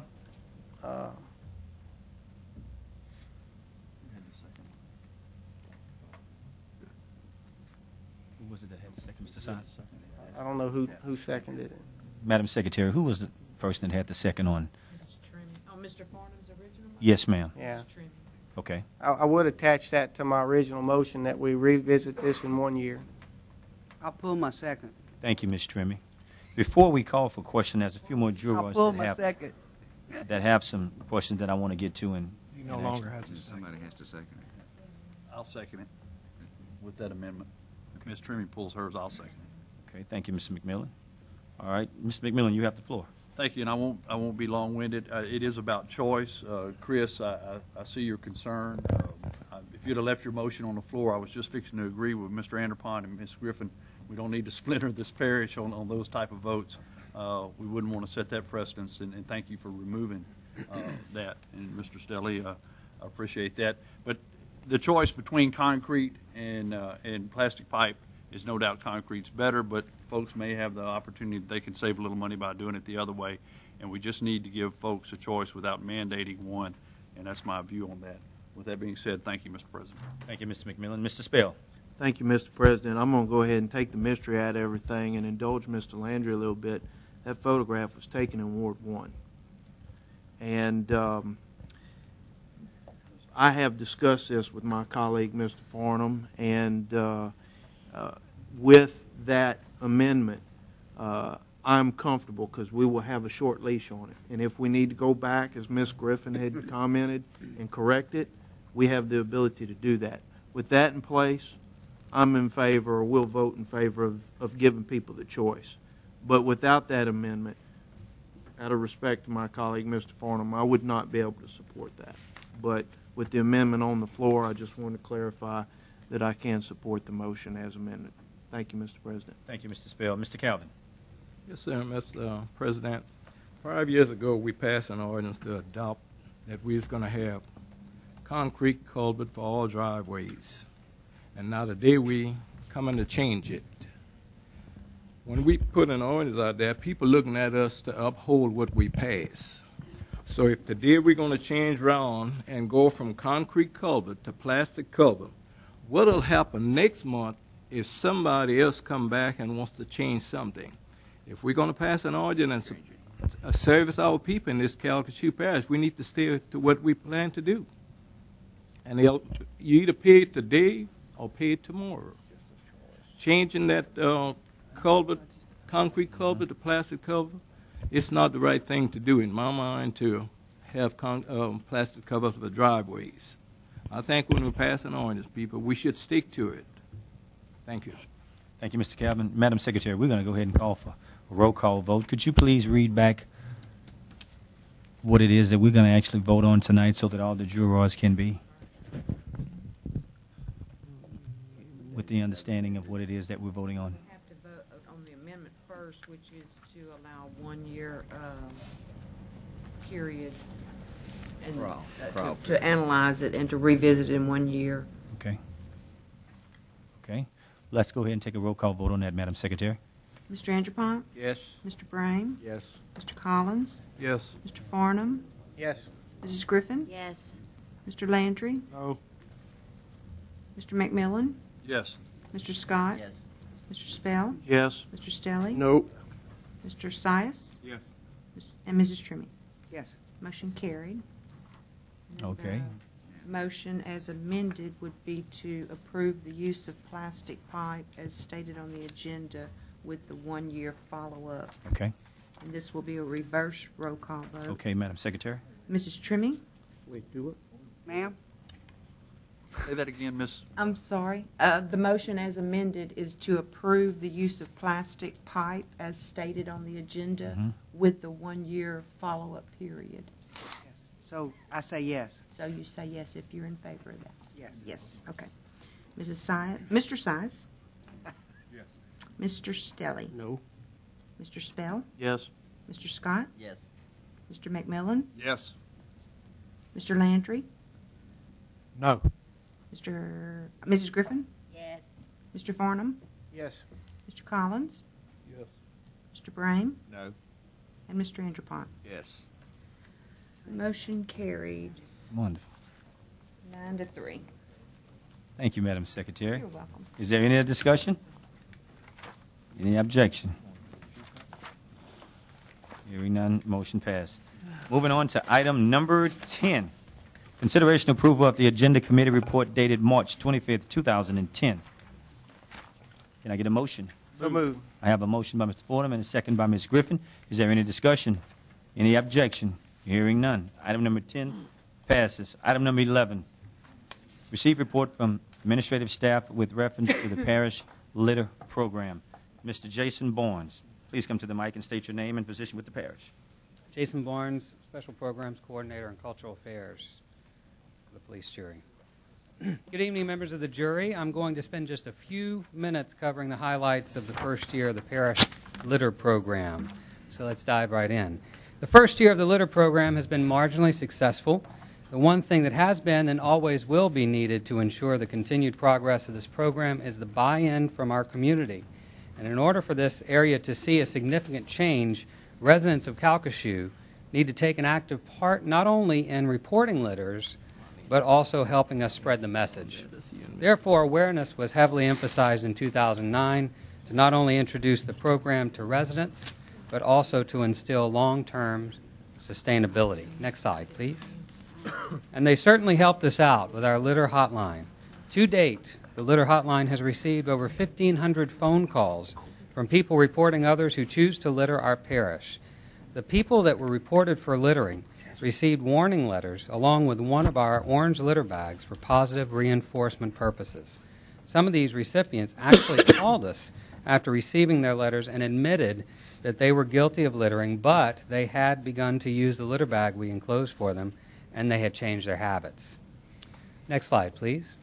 Who was it that had the second, Mr. Sines? I don't know who seconded it. Madam Secretary, who was the person that had the second on? Mr. Farnham's original? Yes, ma'am. Yeah. Okay. I would attach that to my original motion that we revisit this in 1 year. I'll pull my second. Thank you, Ms. Trimmy. Before we call for question, there's a few more I'll jurors pull my second. that have some questions that I want to get to. And He no longer has a second. Somebody has to second it. I'll second it with that amendment. If Ms. Trimmy pulls hers, I'll second it. Okay, thank you, Mr. McMillan. All right, Mr. McMillan, you have the floor. Thank you, and I won't be long-winded. It is about choice. Chris, I see your concern. If you'd have left your motion on the floor, I was just fixing to agree with Mr. Anderpont and Ms. Griffin. We don't need to splinter this parish on those type of votes. We wouldn't want to set that precedence, and thank you for removing that. And Mr. Stelly, I appreciate that. But the choice between concrete and plastic pipe is no doubt concrete's better, but folks may have the opportunity that they can save a little money by doing it the other way, and we just need to give folks a choice without mandating one, and that's my view on that. With that being said, thank you, Mr. President. Thank you, Mr. McMillan. Mr. Spell. Thank you, Mr. President. I'm going to go ahead and take the mystery out of everything and indulge Mr. Landry a little bit. That photograph was taken in Ward 1. And I have discussed this with my colleague, Mr. Farnham, and with that amendment, I'm comfortable because we will have a short leash on it. And if we need to go back, as Ms. Griffin had commented, and correct it, we have the ability to do that. With that in place, I'm in favor, or will vote in favor of giving people the choice. But without that amendment, out of respect to my colleague, Mr. Farnham, I would not be able to support that. But with the amendment on the floor, I just want to clarify that I can support the motion as amended. Thank you, Mr. President. Thank you, Mr. Spell. Mr. Calvin. Yes, sir, Mr. President. 5 years ago, we passed an ordinance to adopt that we was going to have concrete culvert for all driveways. And now today we coming to change it. When we put an ordinance out there, people looking at us to uphold what we pass. So if today we're going to change around and go from concrete culvert to plastic culvert, what'll happen next month if somebody else come back and wants to change something? If we're going to pass an ordinance to service our people in this Calcasieu Parish, we need to stay to what we plan to do. And you either pay it today or pay it tomorrow. Changing that culvert, concrete culvert to plastic culvert, it's not the right thing to do in my mind to have plastic covers for driveways. I think when we pass an ordinance, people, we should stick to it. Thank you. Thank you, Mr. Calvin. Madam Secretary, we're going to go ahead and call for a roll call vote. Could you please read back what it is that we're going to actually vote on tonight so that all the jurors can be with the understanding of what it is that we're voting on? We have to vote on the amendment first, which is to allow 1 year period and to analyze it and to revisit it in 1 year. Okay. Okay. Let's go ahead and take a roll call vote on that, Madam Secretary. Mr. Andrepont? Yes. Mr. Brame? Yes. Mr. Collins? Yes. Mr. Farnham? Yes. Mrs. Griffin? Yes. Mr. Landry? No. Mr. McMillan? Yes. Mr. Scott? Yes. Mr. Spell? Yes. Mr. Stelly? No. Mr. Sias? Yes. And Mrs. Trimmie? Yes. Motion carried. Okay. Motion as amended would be to approve the use of plastic pipe as stated on the agenda with the 1 year follow-up. Okay. And this will be a reverse roll call vote. Okay, Madam Secretary. Mrs. Trimmie? Wait, do it. Ma'am? Say that again, Miss. I'm sorry. The motion as amended is to approve the use of plastic pipe as stated on the agenda with the 1 year follow-up period. Yes. So I say yes. So you say yes if you're in favor of that? Yes. Yes, okay. Mrs. Sias, Mr. Sias? Yes. Mr. Stelly? No. Mr. Spell? Yes. Mr. Scott? Yes. Mr. McMillan? Yes. Mr. Landry? No. Mrs. Griffin? Yes. Mr. Farnham? Yes. Mr. Collins? Yes. Mr. Brame? No. And Mr. Andrepont? Yes. Motion carried Wonderful. 9-3. Thank you, Madam Secretary. You're welcome. Is there any other discussion? Any objection? Hearing none, motion passed. Moving on to item number 10. Consideration approval of the Agenda Committee report dated March 25th, 2010. Can I get a motion? So moved. I have a motion by Mr. Fordham and a second by Ms. Griffin. Is there any discussion? Any objection? Hearing none. Item number 10 passes. Item number 11. Receive report from administrative staff with reference to the parish litter program. Mr. Jason Barnes, please come to the mic and state your name and position with the parish. Jason Barnes, Special Programs Coordinator in Cultural Affairs for the police jury. Good evening, members of the jury. I'm going to spend just a few minutes covering the highlights of the first year of the parish litter program. So let's dive right in. The first year of the litter program has been marginally successful. The one thing that has been and always will be needed to ensure the continued progress of this program is the buy-in from our community. And in order for this area to see a significant change, residents of Calcasieu need to take an active part not only in reporting litters, but also helping us spread the message. Therefore, awareness was heavily emphasized in 2009 to not only introduce the program to residents, but also to instill long-term sustainability. Next slide, please. And they certainly helped us out with our litter hotline. To date, the litter hotline has received over 1,500 phone calls from people reporting others who choose to litter our parish. The people that were reported for littering received warning letters along with one of our orange litter bags for positive reinforcement purposes. Some of these recipients actually called us after receiving their letters and admitted that they were guilty of littering, but they had begun to use the litter bag we enclosed for them, and they had changed their habits. Next slide, please.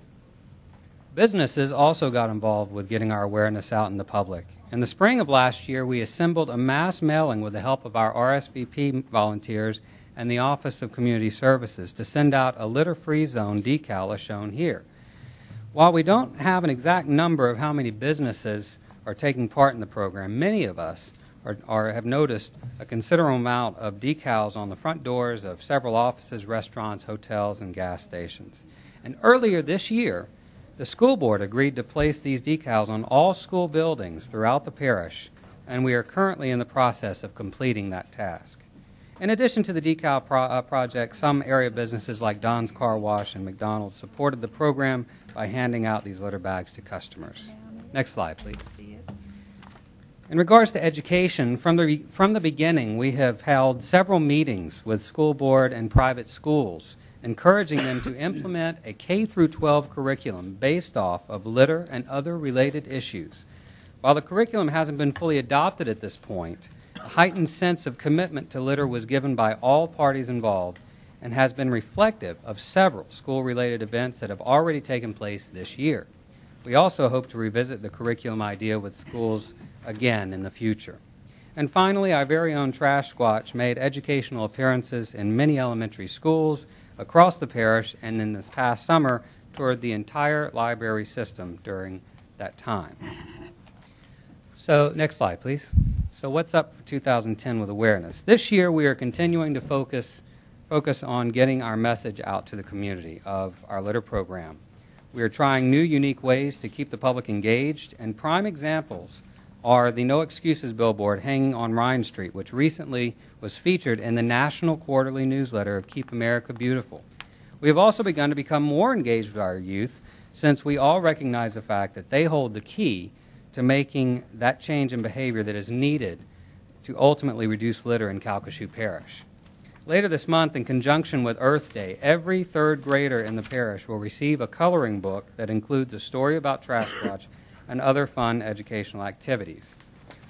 Businesses also got involved with getting our awareness out in the public. In the spring of last year, we assembled a mass mailing with the help of our RSVP volunteers and the Office of Community Services to send out a litter-free zone decal as shown here. While we don't have an exact number of how many businesses are taking part in the program, many of us have noticed a considerable amount of decals on the front doors of several offices, restaurants, hotels, and gas stations. And earlier this year, the school board agreed to place these decals on all school buildings throughout the parish, and we are currently in the process of completing that task. In addition to the decal project, some area businesses like Don's Car Wash and McDonald's supported the program by handing out these litter bags to customers. Next slide, please. In regards to education, from the beginning, we have held several meetings with school board and private schools, encouraging them to implement a K-12 curriculum based off of litter and other related issues. While the curriculum hasn't been fully adopted at this point, a heightened sense of commitment to litter was given by all parties involved and has been reflective of several school-related events that have already taken place this year. We also hope to revisit the curriculum idea with schools again in the future. And finally, our very own Trash Squatch made educational appearances in many elementary schools across the parish, and in this past summer toured the entire library system during that time. So next slide, please. So what's up for 2010 with awareness? This year we are continuing to focus on getting our message out to the community of our litter program. We are trying new, unique ways to keep the public engaged, and prime examples are the No Excuses billboard hanging on Ryan Street, which recently was featured in the national quarterly newsletter of Keep America Beautiful. We have also begun to become more engaged with our youth, since we all recognize the fact that they hold the key to making that change in behavior that is needed to ultimately reduce litter in Calcasieu Parish. Later this month, in conjunction with Earth Day, every third grader in the parish will receive a coloring book that includes a story about Trash Watch and other fun educational activities.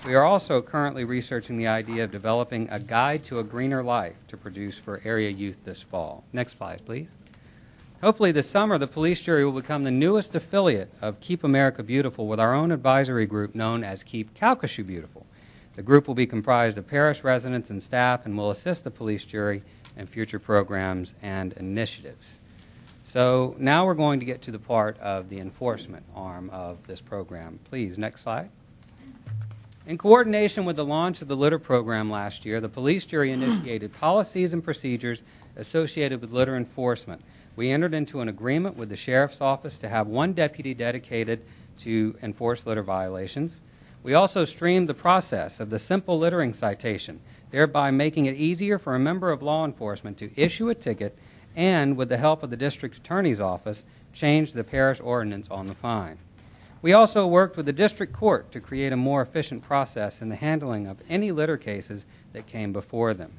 We are also currently researching the idea of developing a guide to a greener life to produce for area youth this fall. Next slide, please. Hopefully this summer, the police jury will become the newest affiliate of Keep America Beautiful with our own advisory group known as Keep Calcasieu Beautiful. The group will be comprised of parish residents and staff and will assist the police jury in future programs and initiatives. So now we're going to get to the part of the enforcement arm of this program. Please, next slide. In coordination with the launch of the litter program last year, the police jury initiated policies and procedures associated with litter enforcement. We entered into an agreement with the sheriff's office to have one deputy dedicated to enforce litter violations. We also streamed the process of the simple littering citation, thereby making it easier for a member of law enforcement to issue a ticket and, with the help of the district attorney's office, change the parish ordinance on the fine. We also worked with the district court to create a more efficient process in the handling of any litter cases that came before them.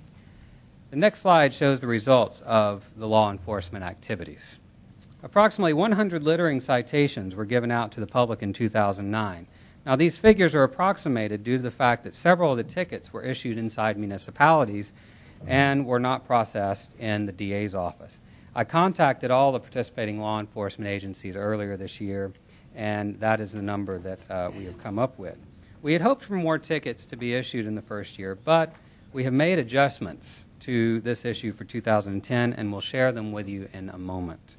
The next slide shows the results of the law enforcement activities. Approximately 100 littering citations were given out to the public in 2009. Now, these figures are approximated due to the fact that several of the tickets were issued inside municipalities and were not processed in the DA's office. I contacted all the participating law enforcement agencies earlier this year, and that is the number that we have come up with. We had hoped for more tickets to be issued in the first year, but we have made adjustments to this issue for 2010, and we'll share them with you in a moment.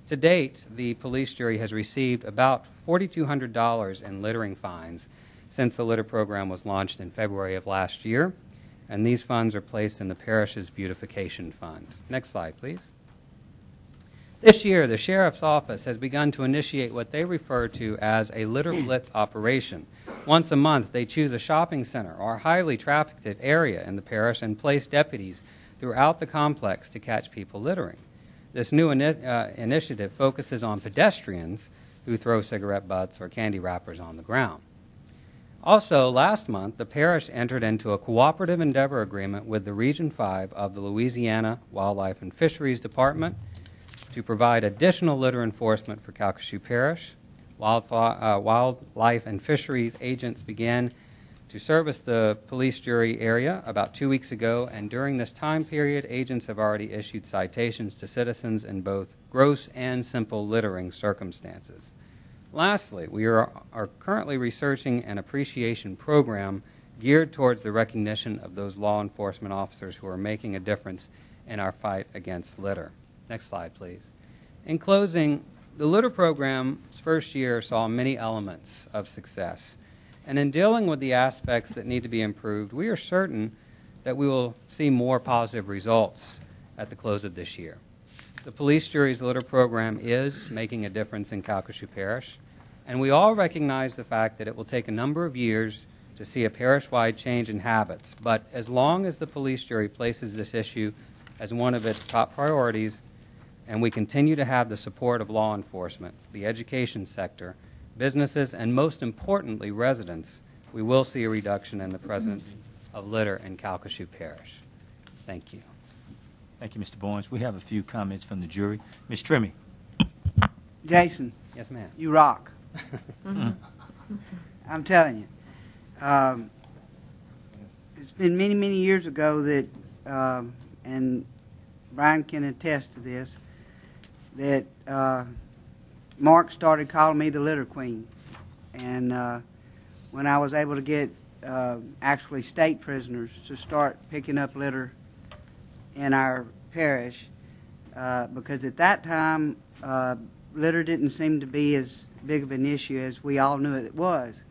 To date, the police jury has received about $4,200 in littering fines since the litter program was launched in February of last year, and these funds are placed in the parish's beautification fund. Next slide, please. This year, the sheriff's office has begun to initiate what they refer to as a litter blitz operation. Once a month, they choose a shopping center or a highly trafficked area in the parish and place deputies throughout the complex to catch people littering. This new initiative focuses on pedestrians who throw cigarette butts or candy wrappers on the ground. Also, last month, the parish entered into a cooperative endeavor agreement with the Region 5 of the Louisiana Wildlife and Fisheries Department to provide additional litter enforcement for Calcasieu Parish. Wildlife and Fisheries agents began to service the police jury area about 2 weeks ago, and during this time period, agents have already issued citations to citizens in both gross and simple littering circumstances. Lastly, we are currently researching an appreciation program geared towards the recognition of those law enforcement officers who are making a difference in our fight against litter. Next slide, please. In closing, the litter program's first year saw many elements of success. And in dealing with the aspects that need to be improved, we are certain that we will see more positive results at the close of this year. The police jury's litter program is making a difference in Calcasieu Parish, and we all recognize the fact that it will take a number of years to see a parish-wide change in habits. But as long as the police jury places this issue as one of its top priorities, and we continue to have the support of law enforcement, the education sector, businesses, and most importantly, residents, we will see a reduction in the presence of litter in Calcasieu Parish. Thank you. Thank you, Mr. Barnes. We have a few comments from the jury. Ms. Trimmy. Jason. Yes, ma'am. You rock. I'm telling you. It's been many, many years ago that, and Brian can attest to this, that Mark started calling me the litter queen. And when I was able to get actually state prisoners to start picking up litter in our parish, because at that time, litter didn't seem to be as big of an issue as we all knew it was.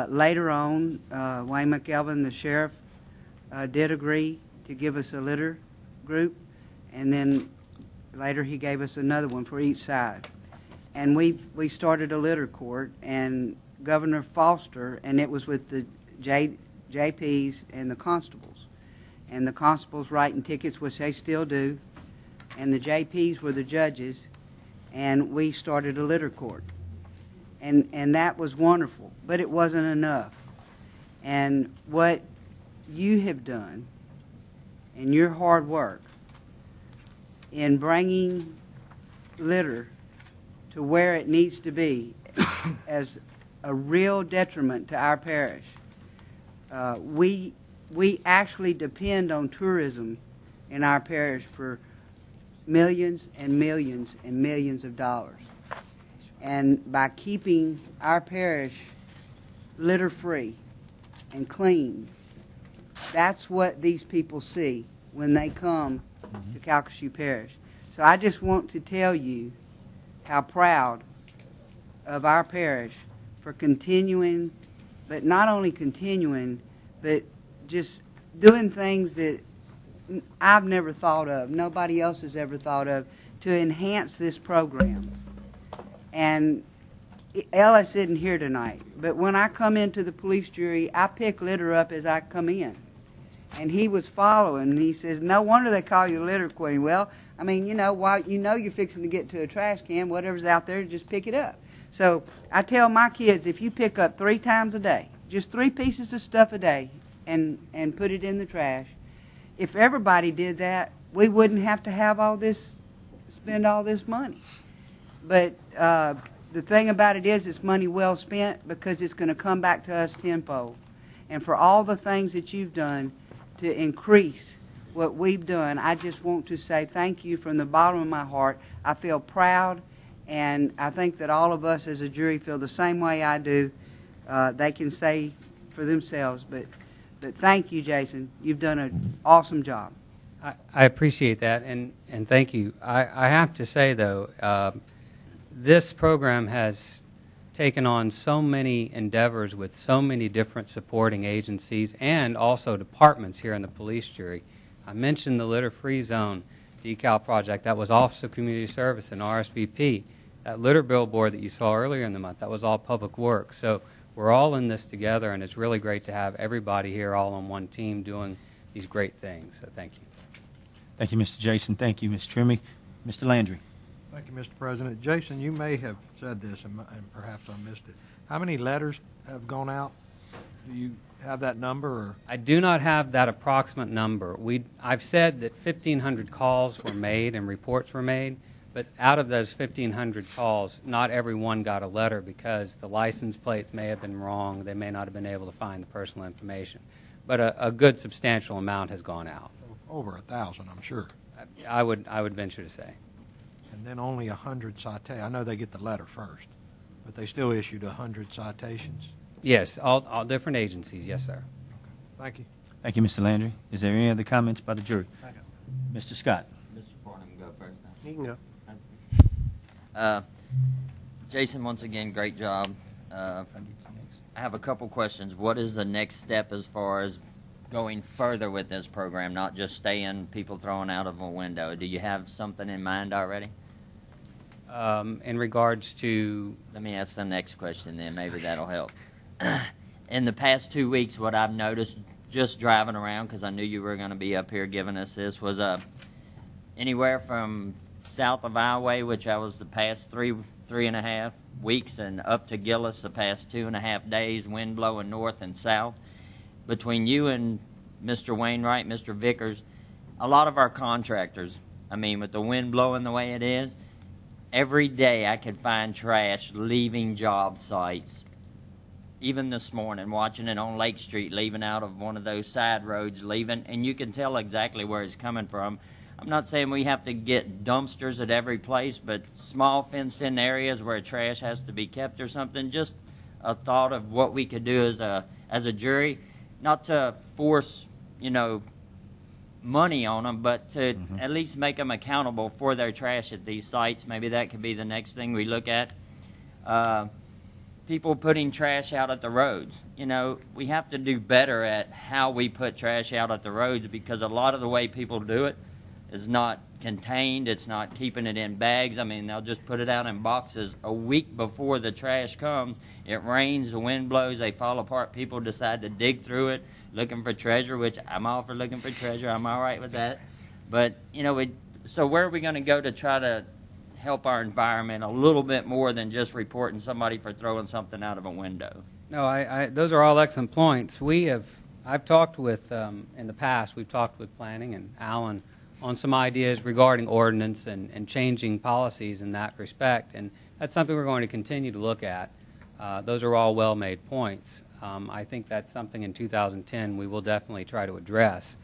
Later on, Wayne McElvin, the sheriff, did agree to give us a litter group, and then later he gave us another one for each side. And we started a litter court, and Governor Foster, and it was with the JPs and the constables. And the constables writing tickets, which they still do, and the JPs were the judges, and we started a litter court. And that was wonderful, but it wasn't enough. And what you have done and your hard work in bringing litter to where it needs to be as a real detriment to our parish. We actually depend on tourism in our parish for millions and millions and millions of dollars. And by keeping our parish litter-free and clean, that's what these people see when they come to Calcasieu Parish. So I just want to tell you how proud of our parish for continuing, but not only continuing, but just doing things that I've never thought of, nobody else has ever thought of, to enhance this program. And Ellis isn't here tonight, but when I come into the police jury, I pick litter up as I come in. And he was following, and he says, no wonder they call you the litter queen. Well, I mean, you know, while you know you're fixing to get to a trash can, whatever's out there, just pick it up. So I tell my kids, if you pick up 3 times a day, just 3 pieces of stuff a day, and put it in the trash, if everybody did that, we wouldn't have to have all this, spend all this money. But the thing about it is it's money well spent because it's going to come back to us tenfold. And for all the things that you've done to increase what we've done, I just want to say thank you from the bottom of my heart. I feel proud, and I think that all of us as a jury feel the same way I do. They can say for themselves, but thank you, Jason. You've done an awesome job. I appreciate that, and thank you. I have to say, though, this program has taken on so many endeavors with so many different supporting agencies and also departments here in the police jury. I mentioned the litter-free zone decal project. That was Office of Community Service and RSVP. That litter billboard that you saw earlier in the month, that was all public works. So we're all in this together, and it's really great to have everybody here all on one team doing these great things. So thank you. Thank you, Mr. Jason. Thank you, Ms. Trimmy. Mr. Landry. Thank you, Mr. President. Jason, you may have said this, and perhaps I missed it. How many letters have gone out? Do you have that number? Or? I do not have that approximate number. I've said that 1,500 calls were made and reports were made, but out of those 1,500 calls, not everyone got a letter because the license plates may have been wrong. They may not have been able to find the personal information. But a good substantial amount has gone out. Over 1,000, I'm sure. I would venture to say. And then only 100 citations. I know they get the letter first. but they still issued 100 citations. Yes, all different agencies, yes, sir. Thank you. Thank you, Mr. Landry. Is there any other comments by the jury? Mr. Scott. Mr. Farnham, go first. You can go. Jason, once again, great job. I have a couple questions. What is the next step as far as going further with this program, not just staying people throwing out of a window? Do you have something in mind already? In regards to, Let me ask the next question then. Maybe that'll help. In the past 2 weeks, what I've noticed just driving around, because I knew you were going to be up here giving us this, was anywhere from south of Highway, which I was the past three and a half weeks, and up to Gillis the past 2.5 days, wind blowing north and south. Between you and Mr. Wainwright, Mr. Vickers, a lot of our contractors, I mean, with the wind blowing the way it is, every day I could find trash leaving job sites. Even this morning, watching it on Lake Street, leaving out of one of those side roads, leaving, and you can tell exactly where it's coming from. I'm not saying we have to get dumpsters at every place, but small fenced-in areas where trash has to be kept or something. Just a thought of what we could do as a jury, not to force, money on them, but to at least make them accountable for their trash at these sites. Maybe that could be the next thing we look at. People putting trash out at the roads. We have to do better at how we put trash out at the roads, because a lot of the way people do it is not contained. It's not keeping it in bags. I mean, they'll just put it out in boxes a week before the trash comes. It rains, the wind blows, they fall apart. People decide to dig through it looking for treasure, which I'm all for looking for treasure. I'm all right with that. But, so where are we going to go to try to help our environment a little bit more than just reporting somebody for throwing something out of a window? No, those are all excellent points. I've talked with, in the past, we've talked with planning and Alan on some ideas regarding ordinance and changing policies in that respect, and that's something we're going to continue to look at. Those are all well-made points. I think that's something in 2010 we will definitely try to address,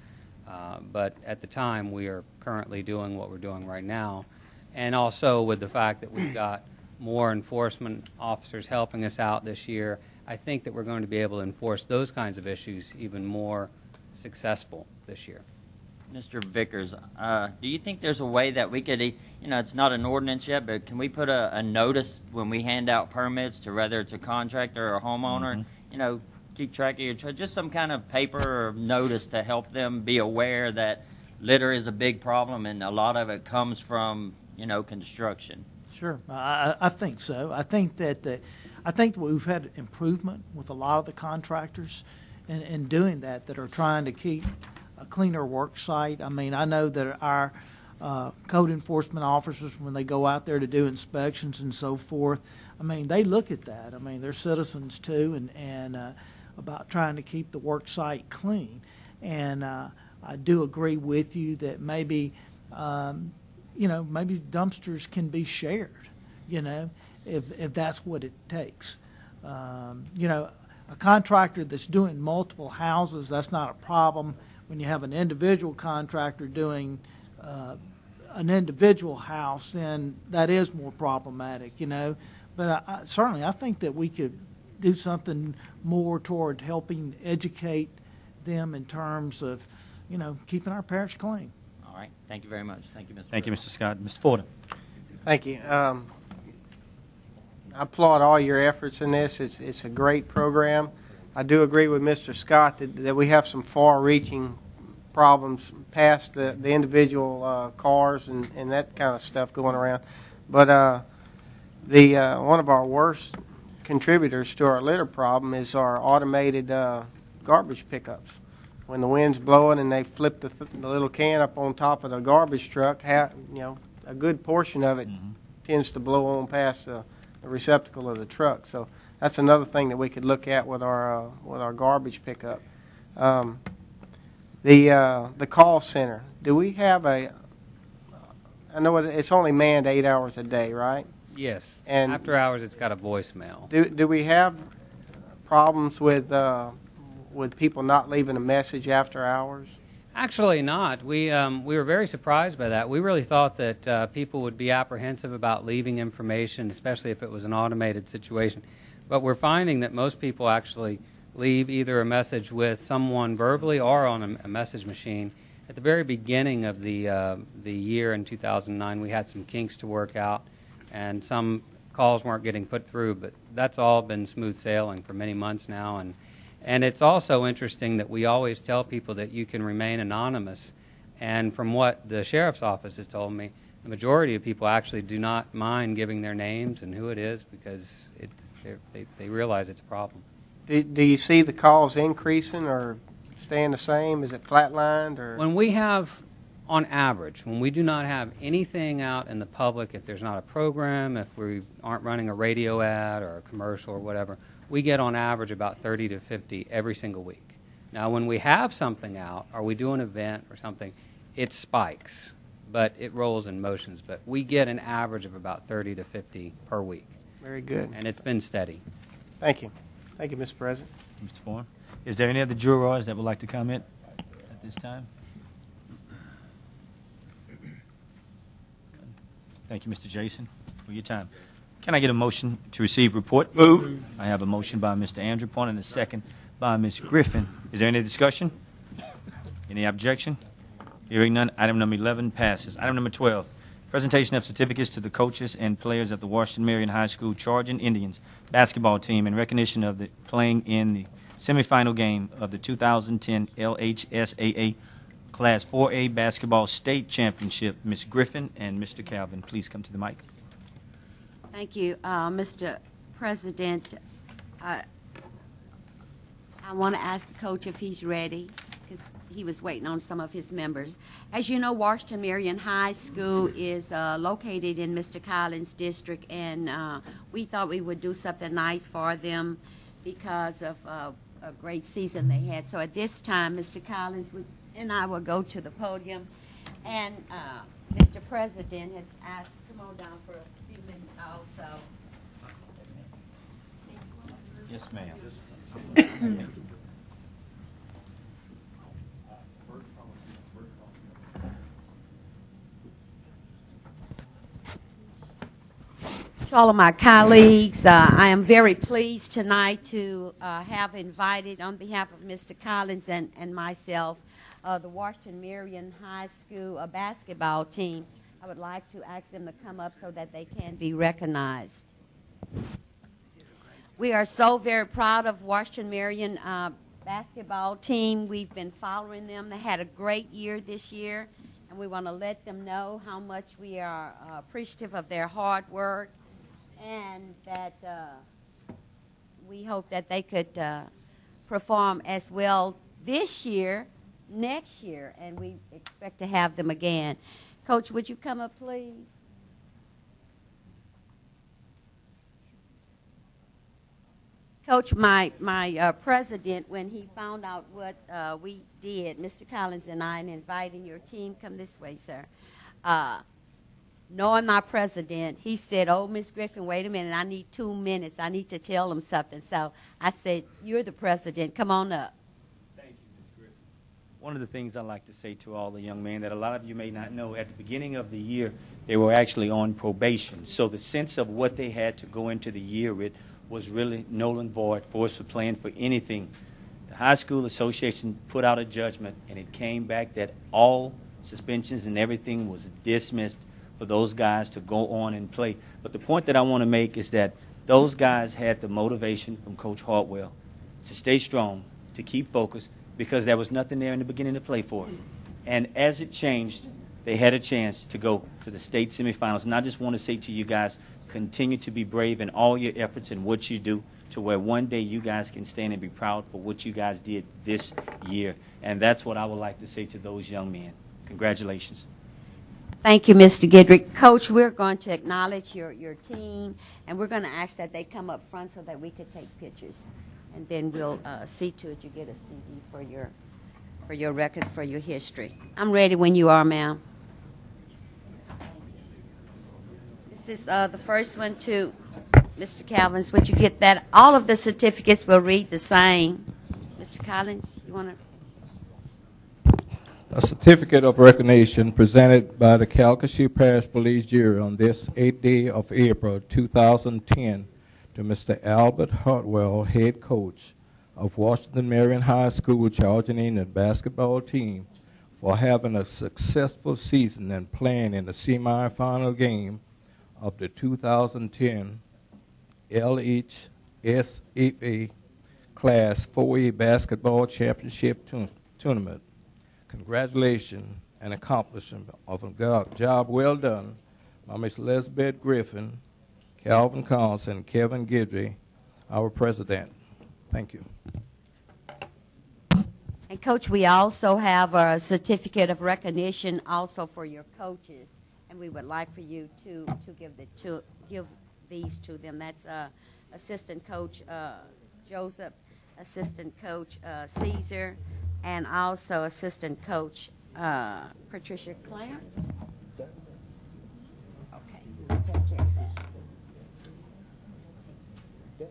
but at the time we are currently doing what we're doing right now, and also with the fact that we've got more enforcement officers helping us out this year, I think that we're going to be able to enforce those kinds of issues even more successful this year. Mr. Vickers, do you think there's a way that we could, it's not an ordinance yet, but can we put a notice when we hand out permits to whether it's a contractor or a homeowner, keep track of your, just some kind of paper or notice to help them be aware that litter is a big problem and a lot of it comes from, construction? Sure, I think so. I think that we've had improvement with a lot of the contractors in doing that are trying to keep a cleaner work site. I mean, I know that our code enforcement officers, when they go out there to do inspections and so forth, I mean, they look at that. I mean, they're citizens too, and about trying to keep the work site clean. And I do agree with you that maybe, maybe dumpsters can be shared, if that's what it takes. A contractor that's doing multiple houses, that's not a problem. When you have an individual contractor doing an individual house, then that is more problematic, But certainly, I think that we could do something more toward helping educate them in terms of, keeping our parish clean. All right. Thank you very much. Thank you, Mr. Thank you, Mr. Scott. Mr. Fordham. Thank you. I applaud all your efforts in this. It's a great program. I do agree with Mr. Scott that we have some far-reaching problems past the individual cars and that kind of stuff going around. But one of our worst contributors to our litter problem is our automated garbage pickups. When the wind's blowing and they flip the little can up on top of the garbage truck, a good portion of it tends to blow on past the receptacle of the truck. So that's another thing that we could look at with our garbage pickup. The call center. Do we have I know it's only manned 8 hours a day, right? Yes. And after hours, it's got a voicemail. Do we have problems with people not leaving a message after hours? Actually not. We were very surprised by that. We really thought that people would be apprehensive about leaving information, especially if it was an automated situation. But we're finding that most people actually leave either a message with someone verbally or on a message machine. At the very beginning of the year in 2009, we had some kinks to work out, and some calls weren't getting put through, but that's all been smooth sailing for many months now. And it's also interesting that we always tell people that you can remain anonymous. And from what the sheriff's office has told me, the majority of people actually do not mind giving their names and who it is because they realize it's a problem. Do you see the calls increasing or staying the same? Is it flatlined or? When we have, on average, when we do not have anything out in the public, if there's not a program, if we aren't running a radio ad or a commercial or whatever, we get on average about 30 to 50 every single week. Now, when we have something out or we do an event or something, it spikes, but it rolls in motions. But we get an average of about 30 to 50 per week. Very good. And it's been steady. Thank you. Thank you, Mr. President. Mr. Form, is there any other jurors that would like to comment at this time? Thank you, Mr. Jason, for your time. Can I get a motion to receive report? Move. I have a motion by Mr. Andrew Point and a second by Ms. Griffin. Is there any discussion? Any objection? Hearing none, item number 11 passes. Item number 12, presentation of certificates to the coaches and players of the Washington Marion High School Charging Indians basketball team in recognition of the playing in the semifinal game of the 2010 LHSAA Class 4A Basketball State Championship. Ms. Griffin and Mr. Calvin, please come to the mic. Thank you, Mr. President. I want to ask the coach if he's ready, because he was waiting on some of his members. As you know, Washington Marion High School is located in Mr. Collins' district, and we thought we would do something nice for them because of a great season they had. So at this time, Mr. Collins and I will go to the podium, and Mr. President has asked, come on down for a few minutes also. Yes, ma'am. To all of my colleagues, I am very pleased tonight to have invited, on behalf of Mr. Collins and myself, the Washington Marion High School basketball team. I would like to ask them to come up so that they can be recognized. We are so very proud of Washington Marion basketball team. We've been following them. They had a great year this year, and we want to let them know how much we are appreciative of their hard work, and that we hope that they could perform as well this year, next year, and we expect to have them again. Coach, would you come up, please? Coach, my president, when he found out what we did, Mr. Collins and I, in inviting your team, come this way, sir. Knowing my president, he said, oh, Ms. Griffin, wait a minute, I need 2 minutes. I need to tell him something. So I said, you're the president. Come on up. Thank you, Ms. Griffin. One of the things I like to say to all the young men that a lot of you may not know, at the beginning of the year, they were actually on probation. So the sense of what they had to go into the year with was really null and void for us for playing for anything. The High School Association put out a judgment, and it came back that all suspensions and everything was dismissed for those guys to go on and play. But the point that I want to make is that those guys had the motivation from Coach Hartwell to stay strong, to keep focused, because there was nothing there in the beginning to play for. And as it changed, they had a chance to go to the state semifinals. And I just want to say to you guys, continue to be brave in all your efforts and what you do, to where one day you guys can stand and be proud for what you guys did this year. And that's what I would like to say to those young men. Congratulations. Thank you, Mr. Gidrick. Coach, we're going to acknowledge your team, and we're going to ask that they come up front so that we could take pictures. And then we'll see to it you get a CD for your records, for your history. I'm ready when you are, ma'am. This is the first one to Mr. Calvin's. Would you get that? All of the certificates will read the same. Mr. Collins, you want to? A certificate of recognition presented by the Calcasieu Parish Police Jury on this 8th day of April 2010 to Mr. Albert Hartwell, head coach of Washington Marion High School Charging Indian basketball team, for having a successful season and playing in the semifinal game of the 2010 LHSFA Class 4A Basketball Championship Tournament. Congratulations and accomplishment of a job well done by Ms. Elizabeth Griffin, Calvin Collins, and Kevin Guidry, our president. Thank you. And Coach, we also have a certificate of recognition also for your coaches, and we would like for you to give these to them. That's Assistant Coach Joseph, Assistant Coach Caesar, and also Assistant Coach Patricia Clarence. Okay, check that.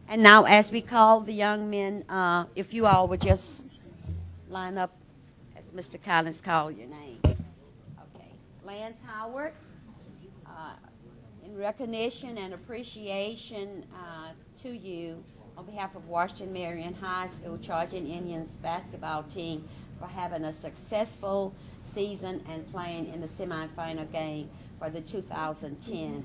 And now, as we call the young men, if you all would just line up as Mr. Collins called your name. Okay. Lance Howard, in recognition and appreciation to you on behalf of Washington Marion High School Charging Indians basketball team for having a successful season and playing in the semifinal game for the 2010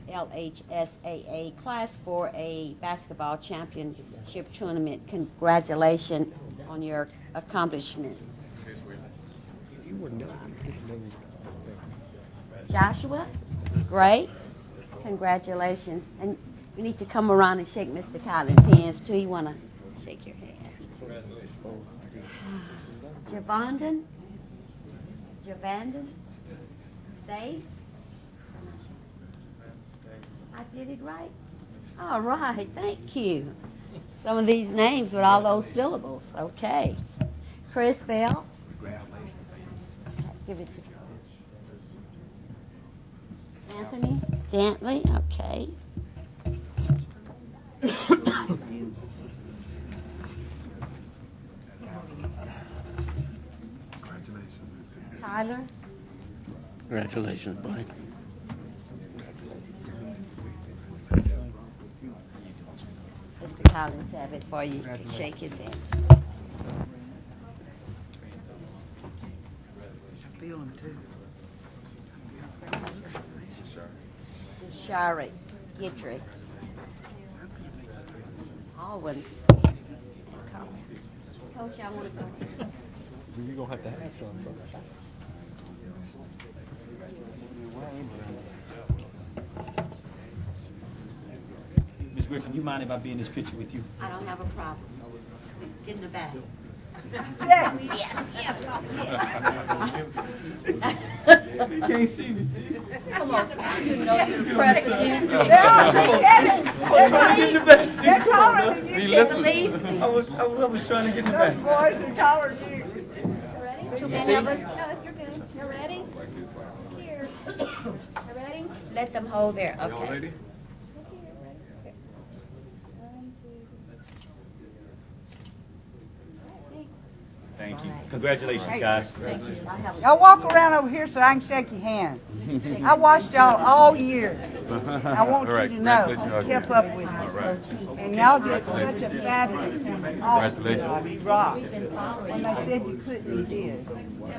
LHSAA Class 4A Basketball Championship Tournament. Congratulations on your accomplishments. Joshua, great. Congratulations. And you need to come around and shake Mr. Collins' hands, too. You want to shake your hand. Javandon? Staves? I did it right? All right, thank you. Some of these names with all those syllables. Okay. Chris Bell? Give it to Anthony Dantley, okay. Tyler? Congratulations, buddy. Mr. Collins have it for you. You can shake his hand. Feel him too. Shari Gittrick. Alwins. Coach, I want to go. You're going to have to have some. Ms. Griffin, you mind if I be in this picture with you? I don't have a problem. Get in the back. Yes. You can't see me. Come on. You know you're the president. They're taller than you. Believe me. I was trying to get in the back. Boys are taller than you. Ready? Too many of us. No, you're good. You're ready? Here. You ready? Let them hold their, okay. Thank you. Congratulations, guys. Thank you. Y'all walk around over here so I can shake your hand. I watched y'all all year. I want you to know I kept up with you. And y'all did such a fabulous, awesome job. You rocked. When they said you couldn't, you did.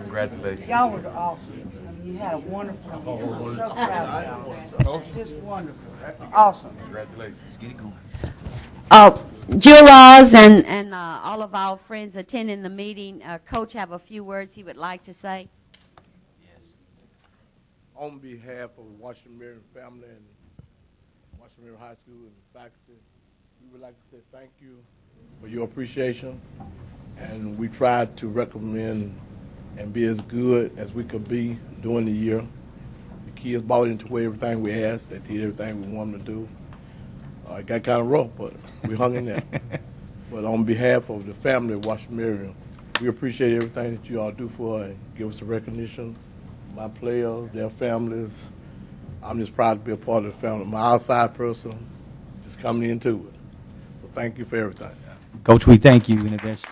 Congratulations. Y'all were awesome. I mean, you had a wonderful year. I'm so proud of y'all. Just wonderful. Awesome. Congratulations. Let's get it going. Jurors and all of our friends attending the meeting, Coach have a few words he would like to say. Yes. On behalf of the Washington Marion family and Washington Marion High School and the faculty, we would like to say thank you for your appreciation. And we tried to recommend and be as good as we could be during the year. The kids bought into everything we asked. They did everything we wanted to do. It got kind of rough, but we hung in there. But on behalf of the family of Washington Marion, we appreciate everything that you all do for us and give us the recognition. My players, their families, I'm just proud to be a part of the family. I'm an outside person just coming into it. So thank you for everything. Coach, we thank you in advance.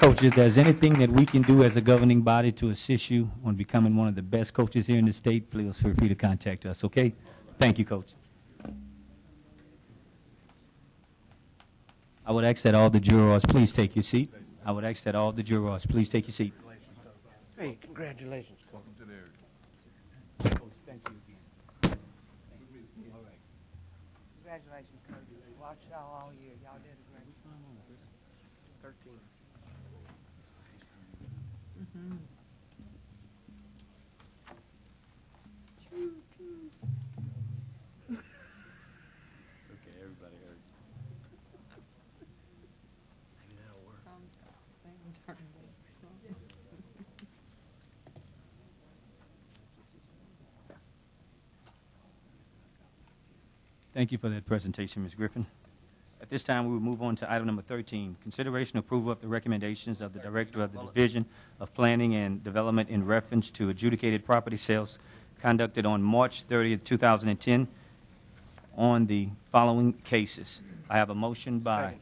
Coach, if there's anything that we can do as a governing body to assist you on becoming one of the best coaches here in the state, please feel free to contact us, okay? Thank you, Coach. I would ask that all the jurors please take your seat. I would ask that all the jurors please take your seat. Hey, congratulations, Coach. Coach, thank you again. All right. Congratulations, Coach. Watched y'all all year. Y'all did a great job. 13. It's okay, everybody heard. Maybe that'll work. Thank you for that presentation, Ms. Griffin. At this time, we will move on to item number 13, consideration approval of the recommendations of the Director of the Division of Planning and Development in reference to adjudicated property sales conducted on March 30th, 2010 on the following cases. I have a motion by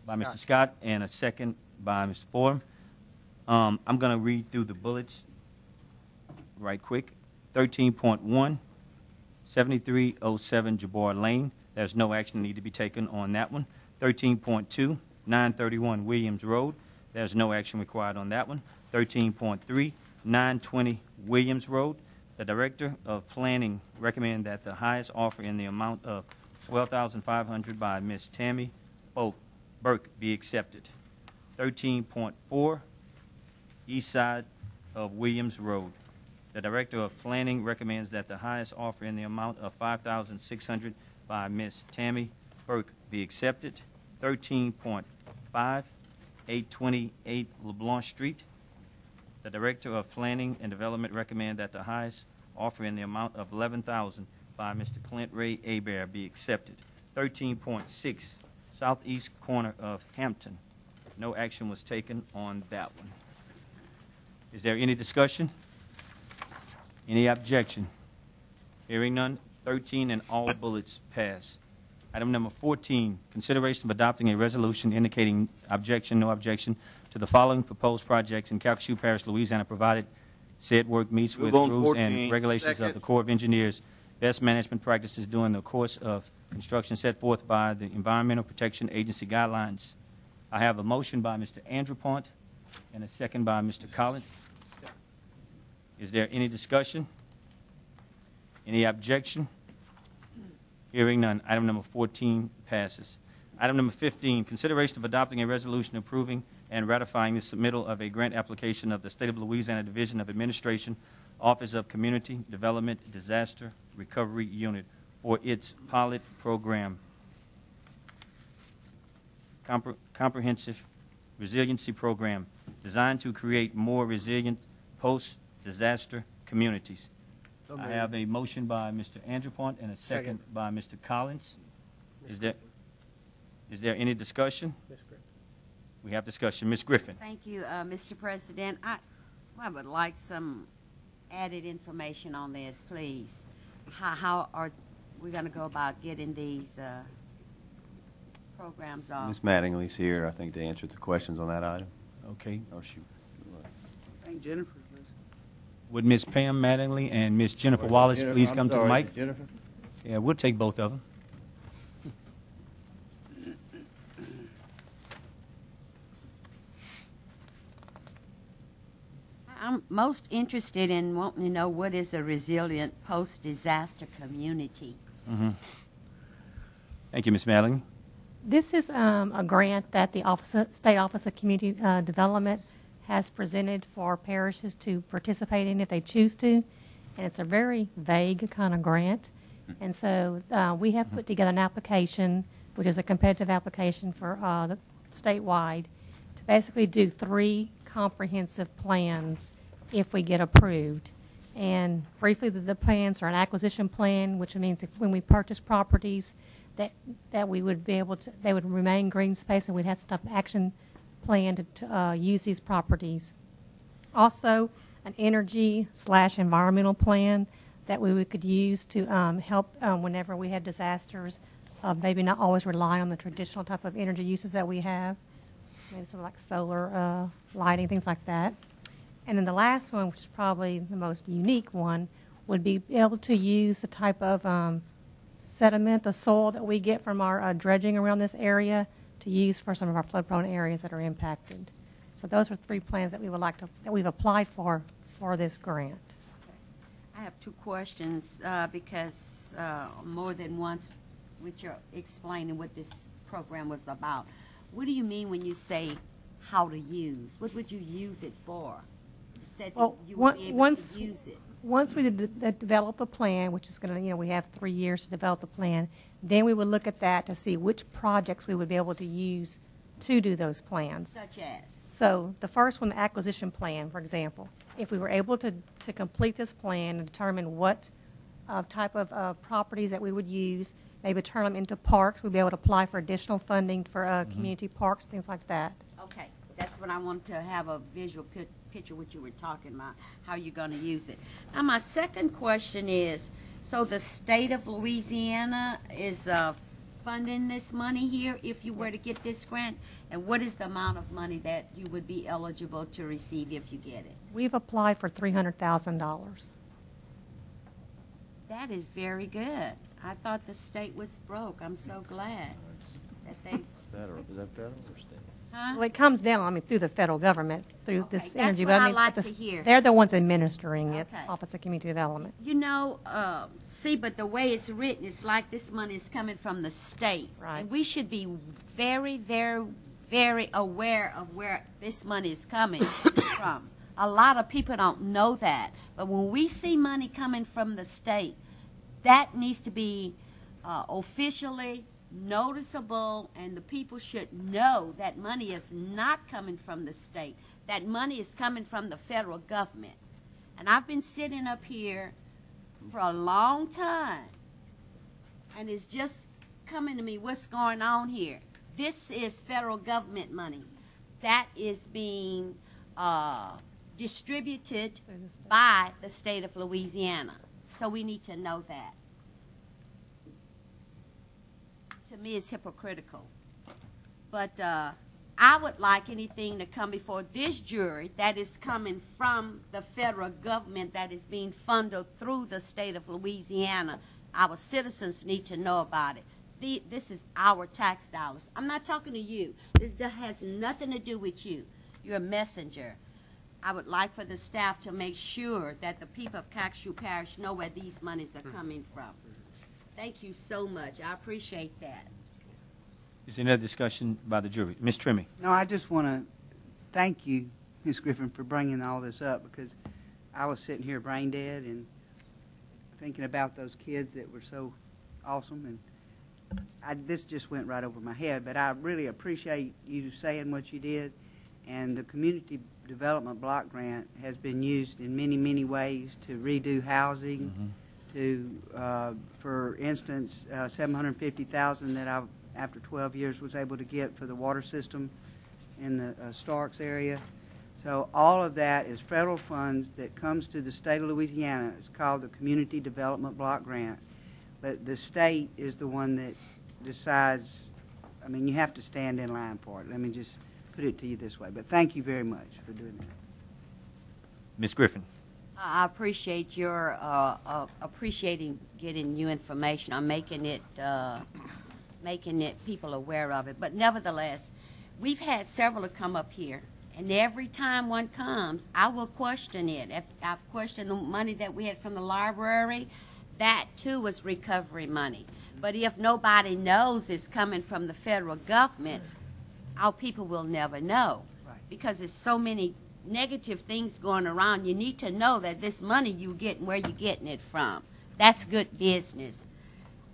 Mr. Scott and a second by Mr. Fordham. I'm going to read through the bullets right quick. 13.1, 7307 Jabbar Lane. There's no action need to be taken on that one. 13.2, 931 Williams Road. There's no action required on that one. 13.3, 920 Williams Road. The Director of Planning recommend that the highest offer in the amount of $12,500 by Ms. Tammy Burke be accepted. 13.4, east side of Williams Road. The Director of Planning recommends that the highest offer in the amount of $5,600 by Ms. Tammy Burke be accepted. 13.5, 828 LeBlanc Street. The Director of Planning and Development recommend that the highest offer in the amount of $11,000 by Mr. Clint Ray Abear be accepted. 13.6, southeast corner of Hampton. No action was taken on that one. Is there any discussion? Any objection? Hearing none, 13 and all bullets pass. Item number 14, consideration of adopting a resolution indicating no objection to the following proposed projects in Calcasieu Parish, Louisiana, provided said work meets with Move on, rules 14. and regulations of the Corps of Engineers, best management practices during the course of construction set forth by the Environmental Protection Agency guidelines. I have a motion by Mr. Andrew Pont and a second by Mr. Collins. Is there any discussion? Any objection? Hearing none, item number 14 passes. Item number 15, consideration of adopting a resolution approving and ratifying the submittal of a grant application of the State of Louisiana Division of Administration, Office of Community Development Disaster Recovery Unit for its pilot program, comprehensive resiliency program designed to create more resilient post-disaster communities. I have a motion by Mr. Andrew Pont and a second by Mr. Collins. Is there any discussion? We have discussion. Ms. Griffin. Thank you, Mr. President. I would like some added information on this, please. How are we going to go about getting these programs off? Ms. Mattingly's here, I think, to answer the questions on that item. Okay. Or she. I think Jennifer's listening. Would Ms. Pam Mattingly and Ms. Jennifer Wallace please come to the mic? Jennifer? Yeah, we'll take both of them. I'm most interested in wanting to know what is a resilient post-disaster community. Mm-hmm. Thank you, Ms. Mattingly. This is a grant that the State Office of Community Development has presented for parishes to participate in if they choose to, and it's a very vague kind of grant. And so we have put together an application, which is a competitive application for the statewide, to basically do 3 comprehensive plans if we get approved. And briefly, the plans are an acquisition plan, which means if, when we purchase properties, that we would be able to, they would remain green space, and we'd have some action plan to use these properties. Also, an energy/environmental plan that we could use to help whenever we have disasters, maybe not always rely on the traditional type of energy uses that we have. maybe some like solar lighting, things like that. And then the last one, which is probably the most unique one, would be able to use the type of sediment, the soil that we get from our dredging around this area to use for some of our flood-prone areas that are impacted. So those are 3 plans that we would like to, that we've applied for this grant. I have 2 questions because more than once, with your explaining what this program was about. What do you mean when you say how to use? What would you use it for? You said Well, you would be able to use it. Once we develop a plan, which is going to, we have 3 years to develop the plan, then we would look at that to see which projects we would be able to use to do those plans. Such as? So the first one, the acquisition plan, for example, if we were able to complete this plan and determine what type of properties that we would use, maybe turn them into parks, we'd be able to apply for additional funding for community parks, things like that. Okay, that's what I want to have a visual picture what you were talking about, how you're going to use it. Now, my second question is, so the state of Louisiana is funding this money here if you were to get this grant? And what is the amount of money that you would be eligible to receive if you get it? We've applied for $300,000. That is very good. I thought the state was broke. I'm so glad that they... Federal, is that federal or state? Huh? Well, it comes down, through the federal government, through this that's energy. what But I like the to hear. They're the ones administering it, Okay. Office of Community Development. You know, see, but the way it's written, it's like this money is coming from the state. Right. And we should be very, very, very aware of where this money is coming from. A lot of people don't know that. But when we see money coming from the state, that needs to be officially noticeable, and the people should know that money is not coming from the state. That money is coming from the federal government. And I've been sitting up here for a long time, and it's just coming to me what's going on here. This is federal government money that is being distributed by the state of Louisiana. So we need to know that. To me, it's hypocritical. But I would like anything to come before this jury that is coming from the federal government that is being funded through the state of Louisiana. Our citizens need to know about it. This is our tax dollars. I'm not talking to you. This has nothing to do with you. You're a messenger. I would like for the staff to make sure that the people of Calcasieu Parish know where these monies are coming from. Thank you so much. I appreciate that. Is there any other discussion by the jury? Ms. Trimmie? No, I just want to thank you, Ms. Griffin, for bringing all this up, because I was sitting here brain dead and thinking about those kids that were so awesome, and this just went right over my head. But I really appreciate you saying what you did, and the Community Development Block Grant has been used in many, many ways to redo housing, for instance, $750,000 that I, after 12 years, was able to get for the water system in the Starks area. So all of that is federal funds that comes to the state of Louisiana. It's called the Community Development Block Grant. But the state is the one that decides. I mean, you have to stand in line for it. Let me just put it to you this way. But thank you very much for doing that. Ms. Griffin? I appreciate your appreciating getting new information. I'm making it people aware of it. But nevertheless, we've had several to come up here, and every time one comes, I will question it. If I've questioned the money that we had from the library, that too was recovery money. But if nobody knows it's coming from the federal government, our people will never know, because there's so many negative things going around. You need to know that this money you get and where you're getting it from. That's good business.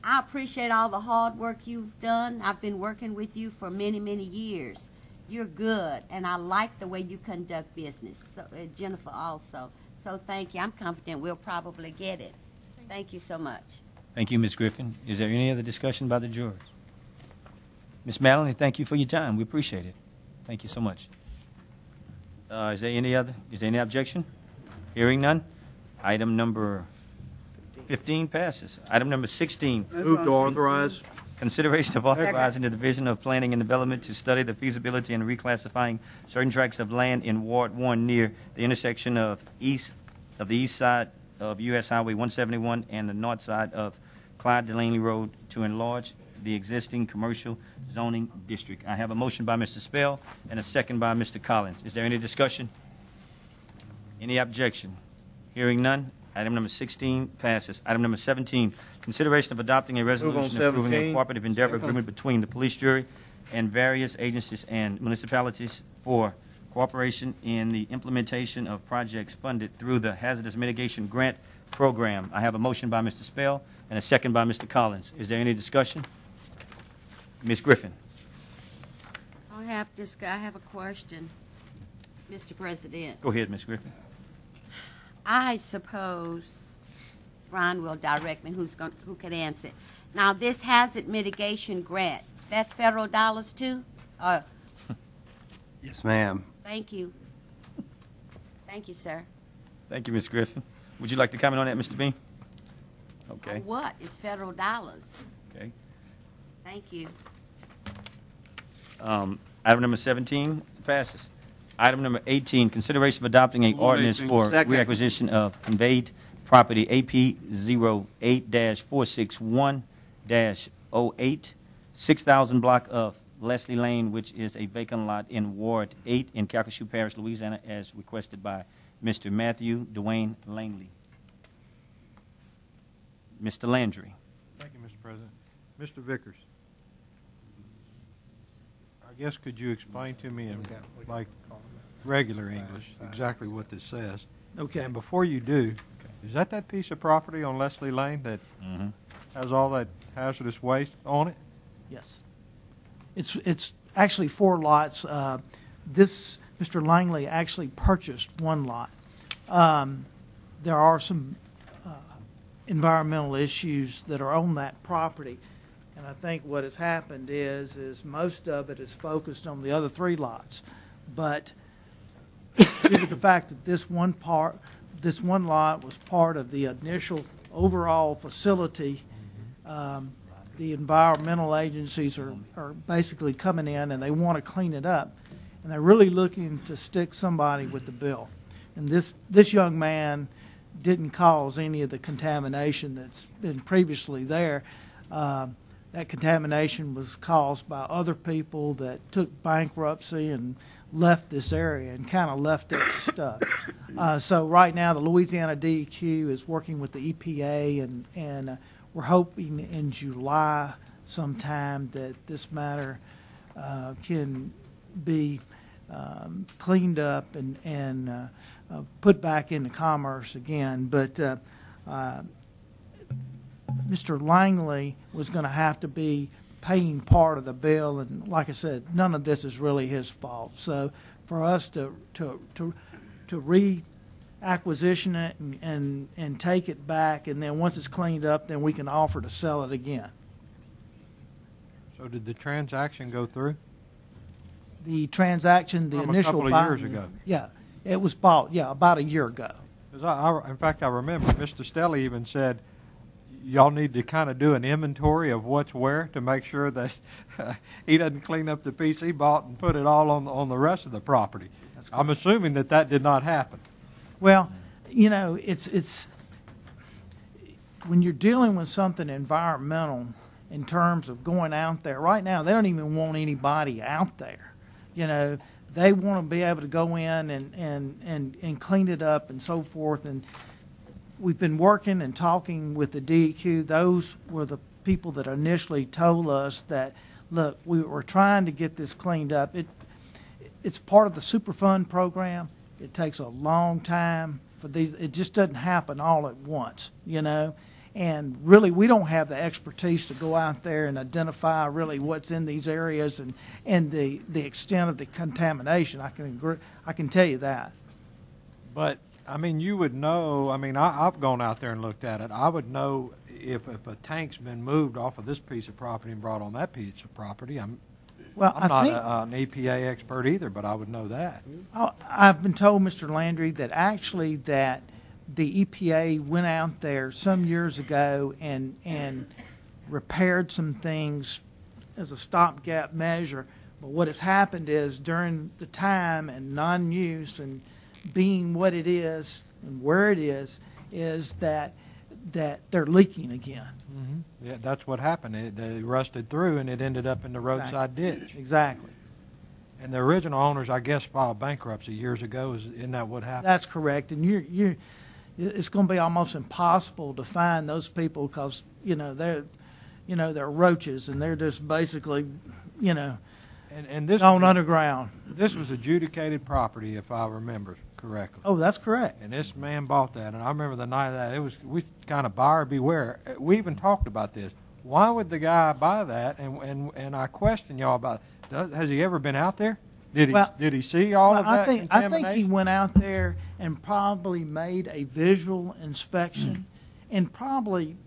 I appreciate all the hard work you've done. I've been working with you for many, many years. You're good, and I like the way you conduct business. So, Jennifer also. So thank you. I'm confident we'll probably get it. Thank you so much. Thank you, Ms. Griffin. Is there any other discussion by the jurors? Ms. Madeline, thank you for your time. We appreciate it. Thank you so much. Is there any objection? Hearing none. Item number 15 passes. Item number 16. Move to authorize. Consideration of authorizing the Division of Planning and Development to study the feasibility and reclassifying certain tracts of land in Ward 1 near the intersection of the east side of U.S. Highway 171 and the north side of Clyde Delaney Road to enlarge the existing commercial zoning district. I have a motion by Mr. Spell and a second by Mr. Collins. Is there any discussion? Any objection? Hearing none, item number 16 passes. Item number 17, consideration of adopting a resolution approving a 17. cooperative endeavor agreement between the police jury and various agencies and municipalities for cooperation in the implementation of projects funded through the Hazardous Mitigation Grant Program. I have a motion by Mr. Spell and a second by Mr. Collins. Is there any discussion? Ms. Griffin. I have a question, Mr. President. Go ahead, Ms. Griffin. I suppose Ron will direct me who can answer. Now, this hazard mitigation grant, that federal dollars too? Yes, ma'am. Thank you. Thank you, sir. Thank you, Ms. Griffin. Would you like to comment on that, Mr. Bean? Okay. What is federal dollars? Okay. Thank you. Item number 17 passes. Item number 18, consideration of adopting an ordinance for Second. reacquisition of conveyed property AP 08-461-08, 6,000 block of Leslie Lane, which is a vacant lot in Ward 8 in Calcasieu Parish, Louisiana, as requested by Mr. Matthew Dwayne Langley. Mr. Landry. Thank you, Mr. President. Mr. Vickers, I guess could you explain to me in like regular English exactly what this says? Okay. And before you do, is that piece of property on Leslie Lane that has all that hazardous waste on it? Yes. It's actually 4 lots. This, Mr. Langley actually purchased 1 lot. There are some environmental issues that are on that property. And I think what has happened is most of it is focused on the other 3 lots. But due to the fact that this one lot was part of the initial overall facility, the environmental agencies are basically coming in and they want to clean it up. And they're really looking to stick somebody with the bill. And this young man didn't cause any of the contamination that's been previously there. That contamination was caused by other people that took bankruptcy and left this area and kind of left it stuck. So right now the Louisiana DEQ is working with the EPA and we're hoping in July sometime that this matter can be cleaned up and put back into commerce again. But Mr. Langley was going to have to be paying part of the bill, and like I said, none of this is really his fault. So for us to reacquisition it and take it back, and then once it's cleaned up, then we can offer to sell it again. So did the transaction go through? The transaction, the From initial a couple of years ago. Yeah, it was bought. Yeah, about a year ago. 'Cause in fact, I remember Mr. Stelly even said, y'all need to kind of do an inventory of what's where to make sure that he doesn't clean up the piece he bought and put it all on the rest of the property. I'm assuming that did not happen. Well, you know, it's when you're dealing with something environmental in terms of going out there. Right now, they don't even want anybody out there. You know, they want to be able to go in and clean it up and so forth. And we've been working and talking with the DEQ. Those were the people that initially told us that, look, we were trying to get this cleaned up. It's part of the Superfund program. It takes a long time for these. It just doesn't happen all at once, you know. And really, we don't have the expertise to go out there and identify really what's in these areas and the extent of the contamination. I can tell you that. But I mean, you would know. I mean, I've gone out there and looked at it. I would know if a tank's been moved off of this piece of property and brought on that piece of property. I'm not an EPA expert either, but I would know that. I've been told, Mr. Landry, that actually that the EPA went out there some years ago and repaired some things as a stopgap measure. But what has happened is during the time and non-use and being what it is and where it is that they're leaking again. Mm-hmm. Yeah, that's what happened. They rusted through, and it ended up in the roadside ditch. Exactly. And the original owners, I guess, filed bankruptcy years ago. Isn't that what happened? That's correct. And it's going to be almost impossible to find those people because they're roaches and they're just basically and this gone underground. This was adjudicated property, if I remember correctly. Oh, that's correct. And this man bought that, and I remember the night of that. We kind of buyer beware. We even talked about this. Why would the guy buy that? And I question y'all about it. Has he ever been out there? Did he see all of that contamination? I think he went out there and probably made a visual inspection, and probably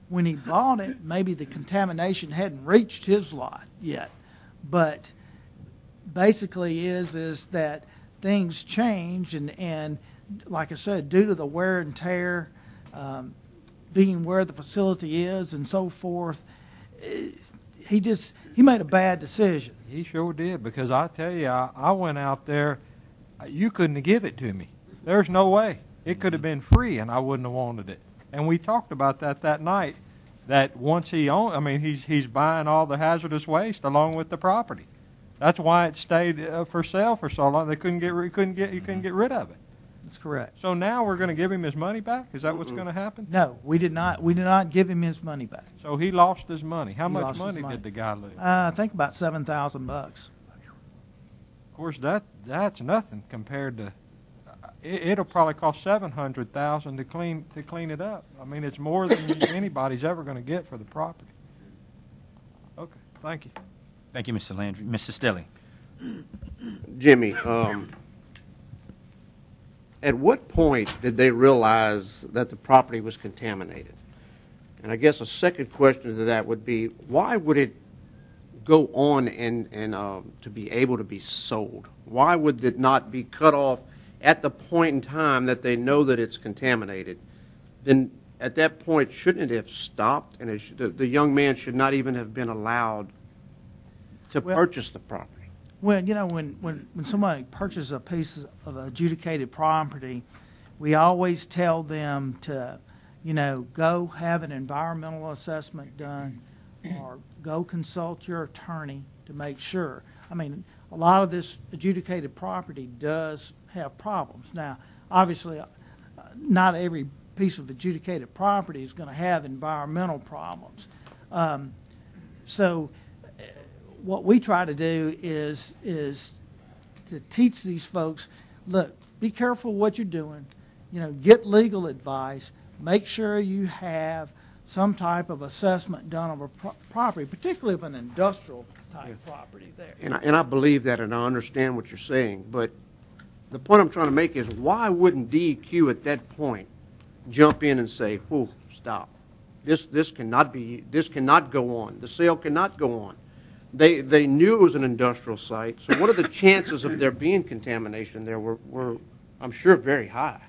when he bought it, maybe the contamination hadn't reached his lot yet. But basically is that things change, and like I said, due to the wear and tear, being where the facility is and so forth, he made a bad decision. He sure did, because I tell you, I went out there, you couldn't give it to me. There's no way. It could have been free, and I wouldn't have wanted it. And we talked about that night, that once he's buying all the hazardous waste along with the property. That's why it stayed for sale for so long. You couldn't get rid of it. That's correct. So now we're going to give him his money back? Is that what's going to happen? No, we did not. We did not give him his money back. So he lost his money. How He much lost his money money. did the guy lose? I think about $7,000. Of course, that's nothing compared to. It'll probably cost $700,000 to clean it up. I mean, it's more than anybody's ever going to get for the property. Okay, thank you. Thank you, Mr. Landry. Mr. Stelly. Jimmy, at what point did they realize that the property was contaminated? And I guess a second question to that would be, why would it go on and to be able to be sold? Why would it not be cut off at the point in time that they know that it's contaminated? Then at that point, shouldn't it have stopped, and the young man should not even have been allowed to purchase the property? Well, when somebody purchases a piece of adjudicated property, we always tell them to, go have an environmental assessment done or go consult your attorney to make sure. I mean, a lot of this adjudicated property does have problems. Now, obviously, not every piece of adjudicated property is going to have environmental problems. So what we try to do is to teach these folks, look, be careful what you're doing. Get legal advice. Make sure you have some type of assessment done of a property, particularly of an industrial type property there. And I believe that, and I understand what you're saying, but the point I'm trying to make is, why wouldn't DEQ at that point jump in and say, whoa, stop. This cannot go on. The sale cannot go on. They knew it was an industrial site, so what are the chances of there being contamination there were I'm sure, very high.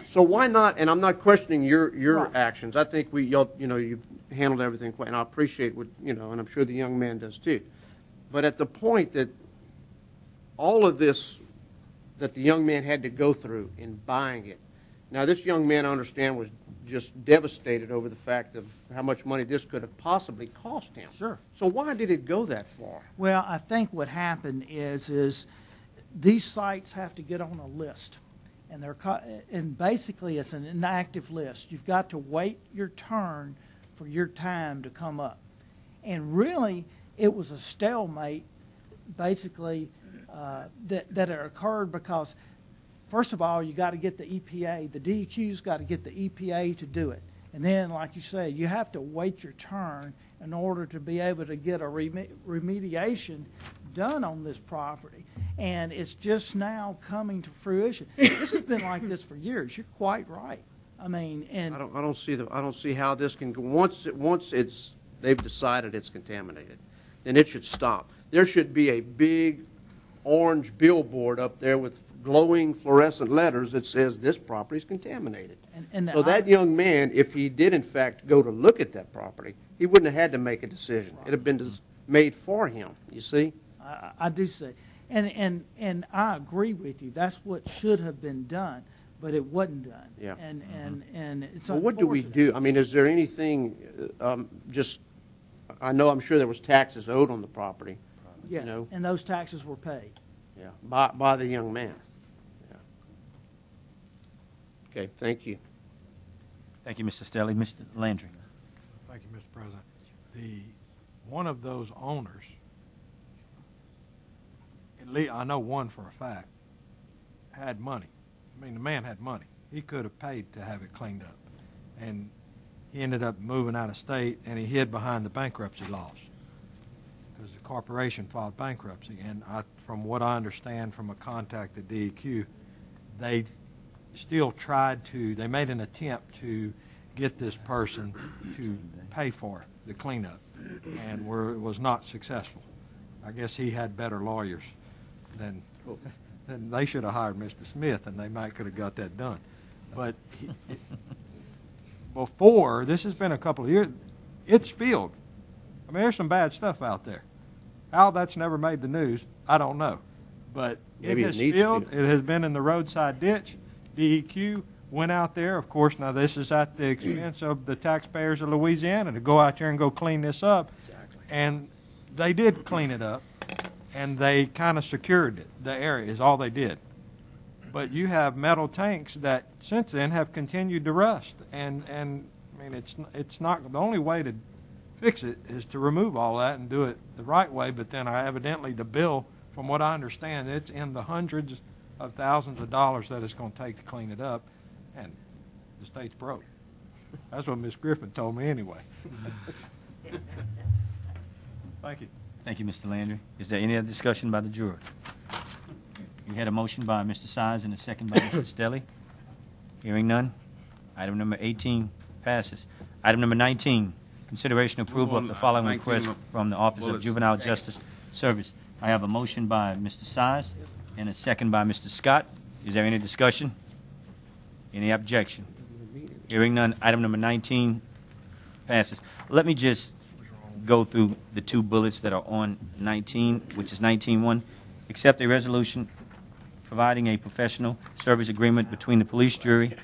So why not, and I'm not questioning your actions. I think you've handled everything quite, and I appreciate what, and I'm sure the young man does too. But at the point that all of this that the young man had to go through in buying it, now this young man, I understand, was just devastated over the fact of how much money this could have possibly cost him. Sure. So why did it go that far? Well, I think what happened is these sites have to get on a list, and basically it's an inactive list. You've got to wait your turn for your time to come up, and really it was a stalemate, basically that occurred because, first of all, you got to get the EPA. The DEQ's got to get the EPA to do it. And then, like you say, you have to wait your turn in order to be able to get a remediation done on this property. And it's just now coming to fruition. This has been like this for years. You're quite right. I mean, and I don't see how this can go. Once they've decided it's contaminated, then it should stop. There should be a big orange billboard up there with glowing fluorescent letters that says this property is contaminated. And So that young man, if he did in fact go to look at that property, he wouldn't have had to make a decision. It'd have been made for him, you see? I do see. And I agree with you. That's what should have been done, but it wasn't done. Yeah. And it's So what do we unfortunate. do? I mean, is there anything, I'm sure there was taxes owed on the property. Yes, know. and those taxes were paid. Yeah, by the young man. Yeah. Okay, thank you. Thank you, Mr. Stelly. Mr. Landry. Thank you, Mr. President. One of those owners, at least I know one for a fact, had money. I mean, the man had money. He could have paid to have it cleaned up. And he ended up moving out of state, and he hid behind the bankruptcy laws because the corporation filed bankruptcy. And from what I understand from a contact at DEQ, they still they made an attempt to get this person to pay for the cleanup, and was not successful. I guess he had better lawyers than they should have hired Mr. Smith, and they might could have got that done. But before, this has been a couple of years, it's spilled. I mean, there's some bad stuff out there. How that's never made the news, I don't know. But Maybe it has it needs spilled. to. It has been in the roadside ditch. DEQ went out there. Of course, now this is at the expense of the taxpayers of Louisiana to go out there and go clean this up. Exactly. And they did clean it up, and they kind of secured it. The area is all they did. But you have metal tanks that since then have continued to rust, and I mean it's not the only way to fix it is to remove all that and do it the right way. But then evidently the bill, from what I understand, it's in the hundreds of thousands of dollars that it's going to take to clean it up, and the state's broke. That's what Ms. Griffin told me anyway. Thank you. Thank you, Mr. Landry. Is there any other discussion by the jurors? You had a motion by Mr. Sines and a second by Mr. Stelly. Hearing none. Item number 18 passes. Item number 19, consideration approval of the following request from the Office of Juvenile Justice Service. I have a motion by Mr. Sines and a second by Mr. Scott. Is there any discussion? Any objection? Hearing none. Item number 19 passes. Let me just go through the two bullets that are on 19, which is 19.1. Accept a resolution providing a professional service agreement between the police jury,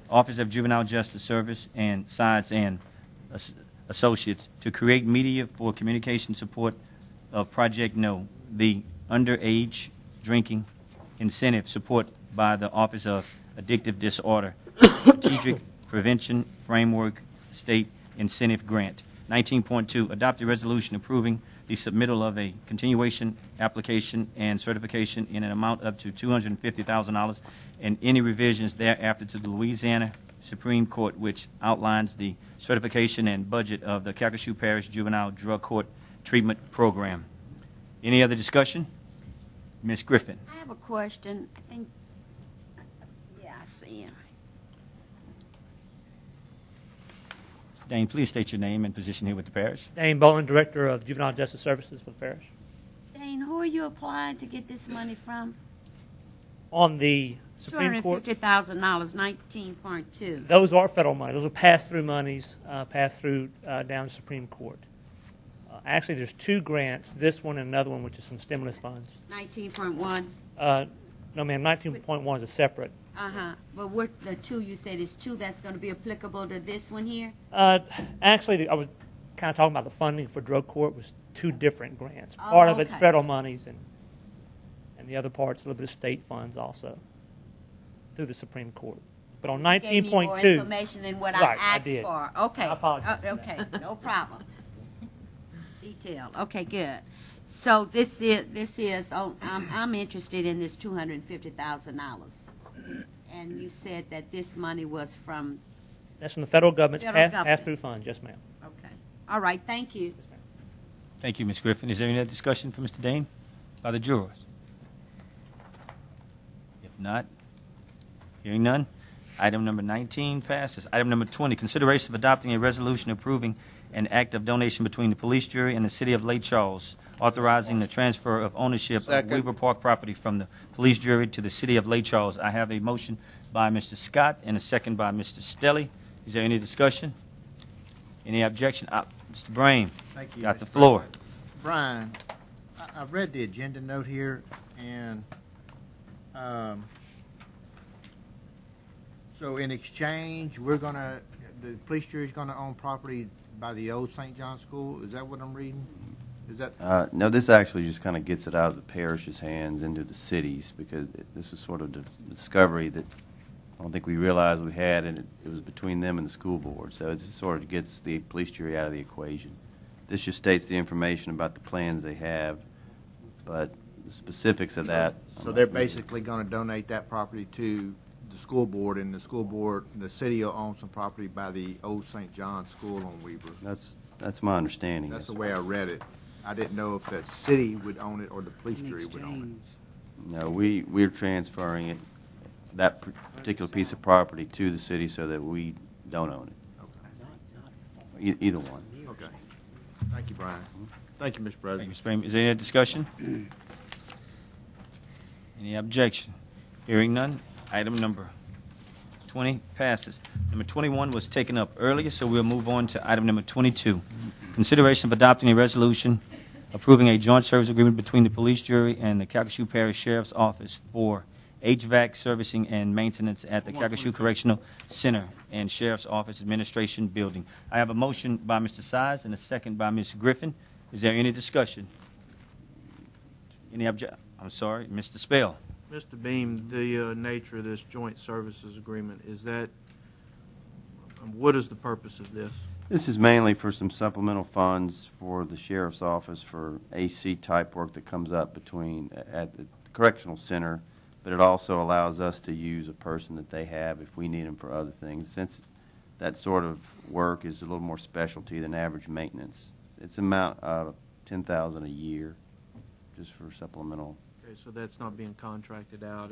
Office of Juvenile Justice Service, and Sides and Associates to create media for communication support of Project No, the underage drinking incentive support by the Office of Addictive Disorder Strategic Prevention Framework State Incentive Grant. 19.2, adopt a resolution approving the submittal of a continuation application and certification in an amount up to $250,000 and any revisions thereafter to the Louisiana Supreme Court, which outlines the certification and budget of the Calcasieu Parish Juvenile Drug Court Treatment Program. Any other discussion? Ms. Griffin. I have a question. I think, yeah, I see him. Dane, please state your name and position here with the parish. Dane Boland, Director of Juvenile Justice Services for the parish. Dane, who are you applying to get this money from? On the Supreme Court, $250,000, 19.2. those are federal money. Those are pass-through monies, pass-through down the Supreme Court. Actually, there's two grants, this one and another one, which is some stimulus funds. 19.1. No, ma'am, 19.1 is a separate. But what the two you said is two that's going to be applicable to this one here? Actually, I was kind of talking about the funding for drug court was two different grants. Part of it's federal monies, and the other part's a little bit of state funds also through the Supreme Court. But on 19.2, gave me more information than what right, I asked did. for. Okay. I apologize. Okay, no problem. Detail. Okay, good. So this is. I'm interested in this $250,000. And you said that this money was from. That's from the federal government's government. pass-through fund. Yes, ma'am. Okay. All right. Thank you. Thank you, Ms. Griffin. Is there any other discussion for Mr. Dane by the jurors? If not, hearing none, item number 19 passes. Item number 20, consideration of adopting a resolution approving an act of donation between the police jury and the city of Lake Charles, authorizing the transfer of ownership Second. of Weaver Park property from the police jury to the city of Lake Charles. I have a motion by Mr. Scott and a second by Mr. Stelly. Is there any discussion? Any objection? Mr. Brame, Thank you, got the Mr. floor. Brian, I've read the agenda note here, and so in exchange, the police jury's gonna own property by the old St. John School. Is that what I'm reading? Is that? No, this actually just kind of gets it out of the parish's hands into the cities, because this was sort of the discovery that I don't think we realized we had, and it was between them and the school board. So it just sort of gets the police jury out of the equation. This just states the information about the plans they have, but the specifics of that. So they're basically gonna donate that property to the school board, and the city will own some property by the old St. John School on Weaver. That's my understanding. That's the way I read it. I didn't know if the city would own it or the police jury would own No, we're transferring it, that particular piece of property, to the city so that we don't own it. Either one. it. Okay. Thank you, Brian. Thank you, Mr. President. Thank you, Mr. Brame. Is there any discussion? Any objection? Hearing none, item number 20 passes. Number 21 was taken up earlier, so we'll move on to item number 22. Consideration of adopting a resolution approving a joint service agreement between the police jury and the Calcasieu Parish Sheriff's Office for HVAC servicing and maintenance at the Calcasieu Correctional Center and Sheriff's Office Administration Building. I have a motion by Mr. Size and a second by Ms. Griffin. Is there any discussion? Any I'm sorry, Mr. Spell. Mr. Beam, the nature of this joint services agreement, what is the purpose of this? This is mainly for some supplemental funds for the sheriff's office for AC type work that comes up at the correctional center, but it also allows us to use a person that they have if we need them for other things. Since that sort of work is a little more specialty than average maintenance, it's amount of $10,000 a year just for supplemental. Okay, so that's not being contracted out.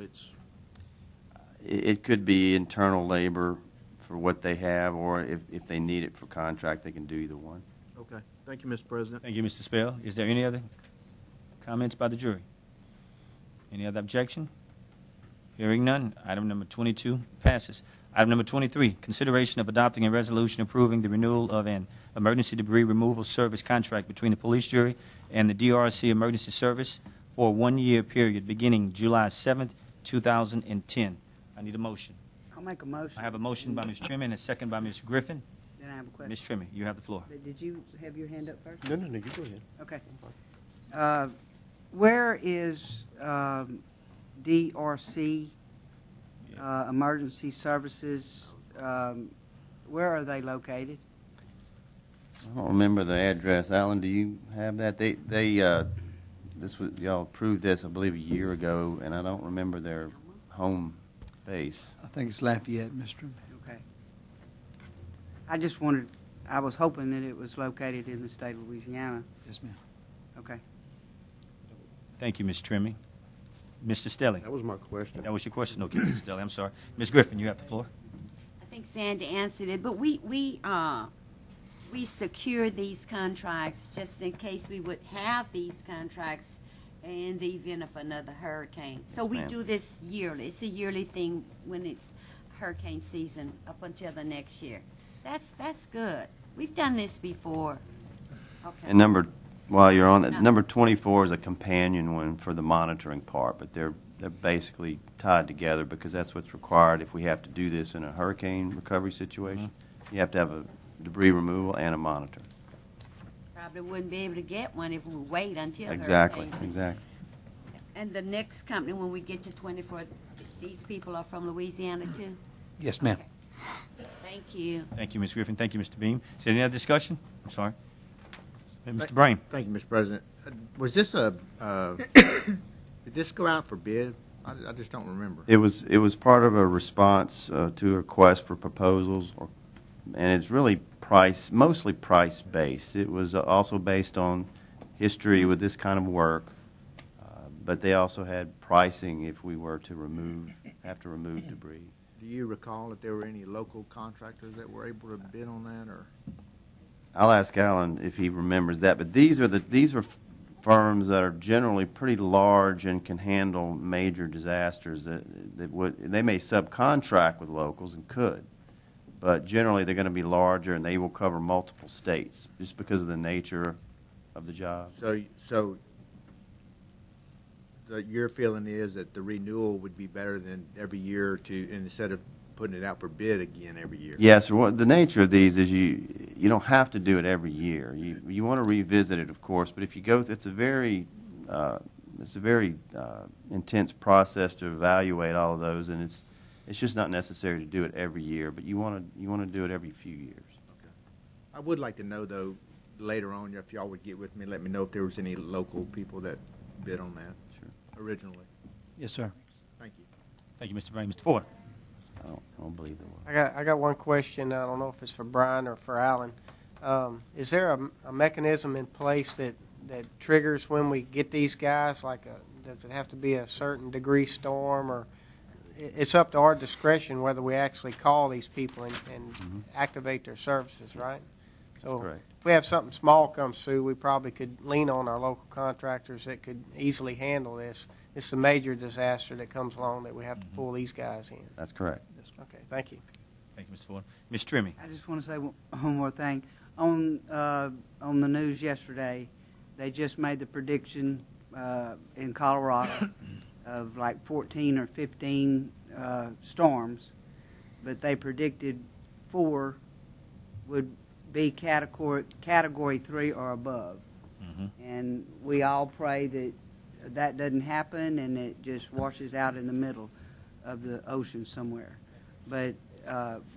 It could be internal labor for what they have, or if they need it for contract, they can do either one. Okay. Thank you, Mr. President. Thank you, Mr. Spell. Is there any other comments by the jury? Any other objection? Hearing none, item number 22 passes. Item number 23, consideration of adopting a resolution approving the renewal of an emergency debris removal service contract between the police jury and the DRC Emergency Service for a one-year period beginning July 7th, 2010. I need a motion. I'll make a motion. I have a motion by Ms. Trimmy and a second by Ms. Griffin. Then I have a question. Ms. Trimmy, you have the floor. But did you have your hand up first? No, you go ahead. Okay. Where is DRC Emergency Services? Where are they located? I don't remember the address. Alan, do you have that? Y'all approved this, I believe, a year ago, and I don't remember their home base. I think it's Lafayette, Mr. Okay. I was hoping that it was located in the state of Louisiana. Yes, ma'am. Okay. Thank you, Ms. Trimmy. Mr. Stelly. That was my question. That was your question? Okay, Mr. Stelly, I'm sorry. Ms. Griffin, you have the floor. I think Sandy answered it, but we secure these contracts just in case we would have these contracts in the event of another hurricane. So we do this yearly. It's a yearly thing when it's hurricane season up until the next year. That's good. We've done this before. Okay. And while you're on that, number 24 is a companion one for the monitoring part, but they're basically tied together because that's what's required if we have to do this in a hurricane recovery situation. You have to have a debris removal and a monitor. Probably wouldn't be able to get one if we wait until Exactly. hurricanes. And the next company, when we get to 24, these people are from Louisiana too? Yes, ma'am. Okay. Thank you. Thank you, Ms. Griffin. Thank you, Mr. Beam. Is there any other discussion? I'm sorry. Mr. Brame. Thank you, Mr. President. Was this did this go out for bid? I just don't remember. It was part of a response to a request for proposals, and it's really mostly price based. It was also based on history with this kind of work, but they also had pricing if we were to have to remove debris. Do you recall if there were any local contractors that were able to bid on that, or? I'll ask Alan if he remembers that, but these are firms that are generally pretty large and can handle major disasters. They may subcontract with locals and could, but generally they're going to be larger and they will cover multiple states just because of the nature of the job. So your feeling is that the renewal would be better than every year instead of putting it out for bid again every year? Yes, sir. The nature of these is you don't have to do it every year. You want to revisit it, of course, but if you go, it's a very intense process to evaluate all of those, and it's just not necessary to do it every year. But you want to do it every few years. Okay. I would like to know though later on if y'all would get with me, let me know if there was any local people that bid on that. Sure. Originally. Yes, sir. Thank you. Thank you, Mr. Brady. Mr. Ford. I don't believe there was. I got one question. I don't know if it's for Brian or for Alan. Is there a mechanism in place that triggers when we get these guys? Does it have to be a certain degree storm, or it's up to our discretion whether we actually call these people and activate their services, right? So if we have something small come through, we probably could lean on our local contractors that could easily handle this. It's a major disaster that comes along that we have to pull these guys in. That's correct. Okay, thank you. Thank you, Mr. Ford. Ms. Trimmy. I just want to say one more thing. On the news yesterday, they just made the prediction in Colorado of like 14 or 15 storms, but they predicted 4 would be category 3 or above. And we all pray that doesn't happen and it just washes out in the middle of the ocean somewhere. But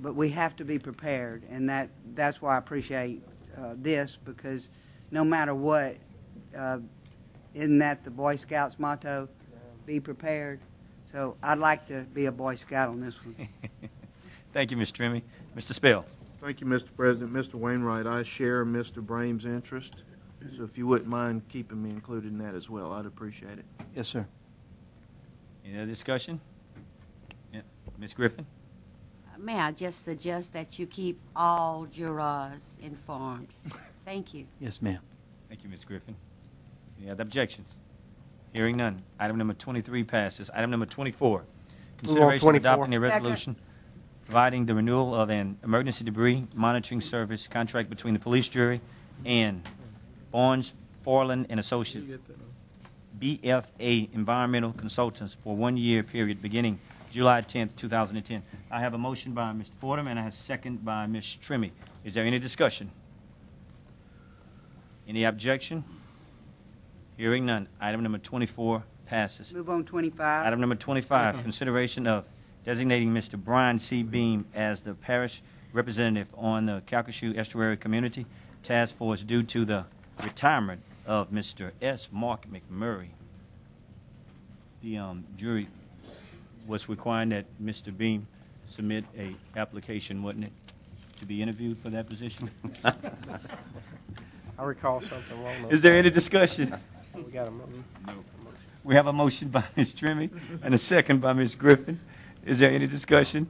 we have to be prepared, and that's why I appreciate this, because no matter what, isn't that the Boy Scouts motto? Be prepared. So I'd like to be a Boy Scout on this one. Thank you, Ms. Trimmy. Mr. Spell. Thank you, Mr. President. Mr. Wainwright, I share Mr. Brame's interest, so if you wouldn't mind keeping me included in that as well, I'd appreciate it. Yes, sir. Any other discussion? Yeah. Ms. Griffin? May I just suggest that you keep all jurors informed? Thank you. Yes, ma'am. Thank you, Ms. Griffin. Any other objections? Hearing none. Item number 23 passes. Item number 24. Consideration of adopting a resolution providing the renewal of an emergency debris monitoring service contract between the police jury and Barnes, Forland and Associates, BFA Environmental Consultants, for 1 year period beginning July 10th, 2010. I have a motion by Mr. Fordham and I have a second by Ms. Trimmy. Is there any discussion? Any objection? Hearing none. Item number 24 passes. Move on 25. Item number 25, consideration of designating Mr. Brian C. Beam as the parish representative on the Calcasieu Estuary Community Task Force due to the retirement of Mr. S. Mark McMurray. The jury was requiring that Mr. Beam submit a application, wasn't it, to be interviewed for that position? I recall something along those Is there any discussion? We got a motion. No. We have a motion by Ms. Trimmy and a second by Ms. Griffin. Is there any discussion?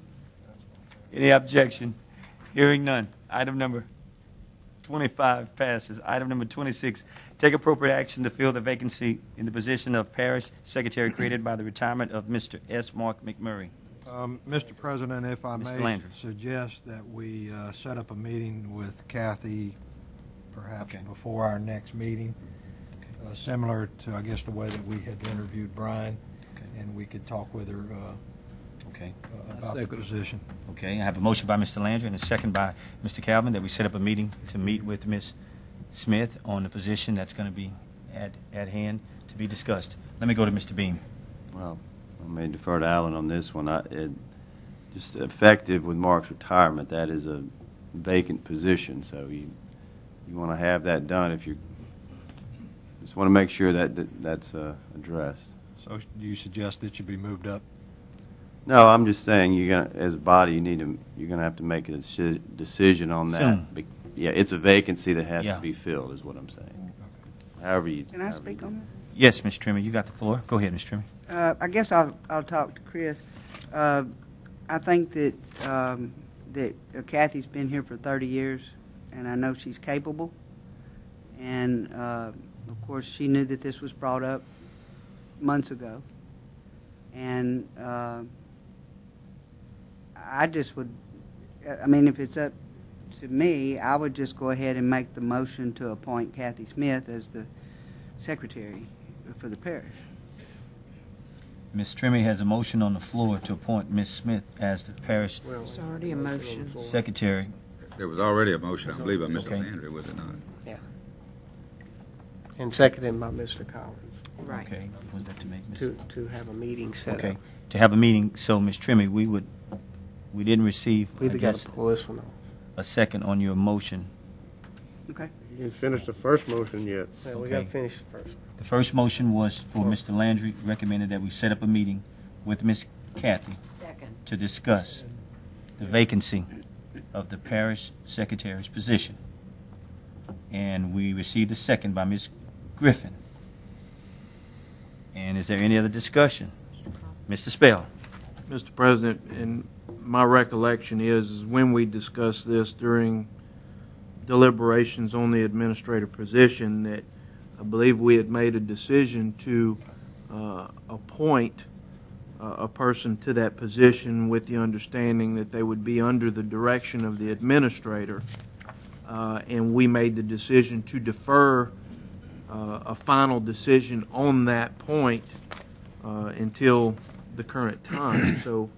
Any objection? Hearing none. Item number 25 passes. Item number 26, take appropriate action to fill the vacancy in the position of parish secretary created by the retirement of Mr. S. Mark McMurray. Mr. President, if I Mr. may Landry. suggest that we set up a meeting with Kathy perhaps before our next meeting, similar to, I guess, the way that we had interviewed Brian, and we could talk with her about the position. Okay, I have a motion by Mr. Landry and a second by Mr. Calvin that we set up a meeting to meet with Ms. Smith on the position that's going to be at hand to be discussed. Let me go to Mr. Beam. Well, I may defer to Alan on this one. Just effective with Mark's retirement, that is a vacant position, so you want to have that done if you just want to make sure that's addressed. So do you suggest it should be moved up? No, I'm just saying as a body, you're gonna have to make a decision on that. Soon. Yeah, it's a vacancy that has Yeah. to be filled, is what I'm saying. However you. Can I speak on that? Yes, Ms. Trimmy, you got the floor. Go ahead, Ms. Trimmy. I guess I'll talk to Chris. I think that Kathy's been here for 30 years, and I know she's capable. And, of course, she knew that this was brought up months ago. And I just would, I mean, if it's up to me, I would just go ahead and make the motion to appoint Kathy Smith as the secretary for the parish. Ms. Trimmy has a motion on the floor to appoint Ms. Smith as the parish It's already a motion. secretary. There was already a motion, I believe, by Mr. Okay. Landry, was it not? Yeah. And seconded by Mr. Collins. Right. Okay, was that to make Ms. To have a meeting set Okay, up. to have a meeting, so Ms. Trimmy, we didn't receive, We I either got guess, to pull this one off. a second on your motion. Okay. You didn't finish the first motion yet. Yeah, we Okay. got to finish first. The first motion was for Mr. Landry, recommended that we set up a meeting with Ms. Kathy Second. to discuss the vacancy of the parish secretary's position. And we received a second by Ms. Griffin. And is there any other discussion? Mr. Spell? Mr. President, and my recollection is when we discussed this during deliberations on the administrator position, that I believe we had made a decision to appoint a person to that position with the understanding that they would be under the direction of the administrator. And we made the decision to defer a final decision on that point until the current time. So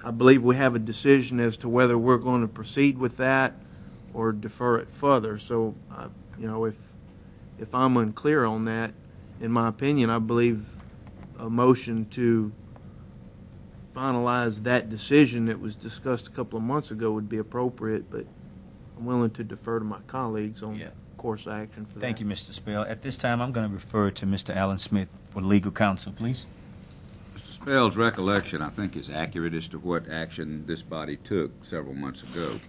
I believe we have a decision as to whether we're going to proceed with that or defer it further. So, if I'm unclear on that, in my opinion, I believe a motion to finalize that decision that was discussed a couple of months ago would be appropriate, but I'm willing to defer to my colleagues on course of action for that. Thank you, Mr. Spell. At this time, I'm going to refer to Mr. Alan Smith for legal counsel, please. Mr. Spell's recollection, I think, is accurate as to what action this body took several months ago.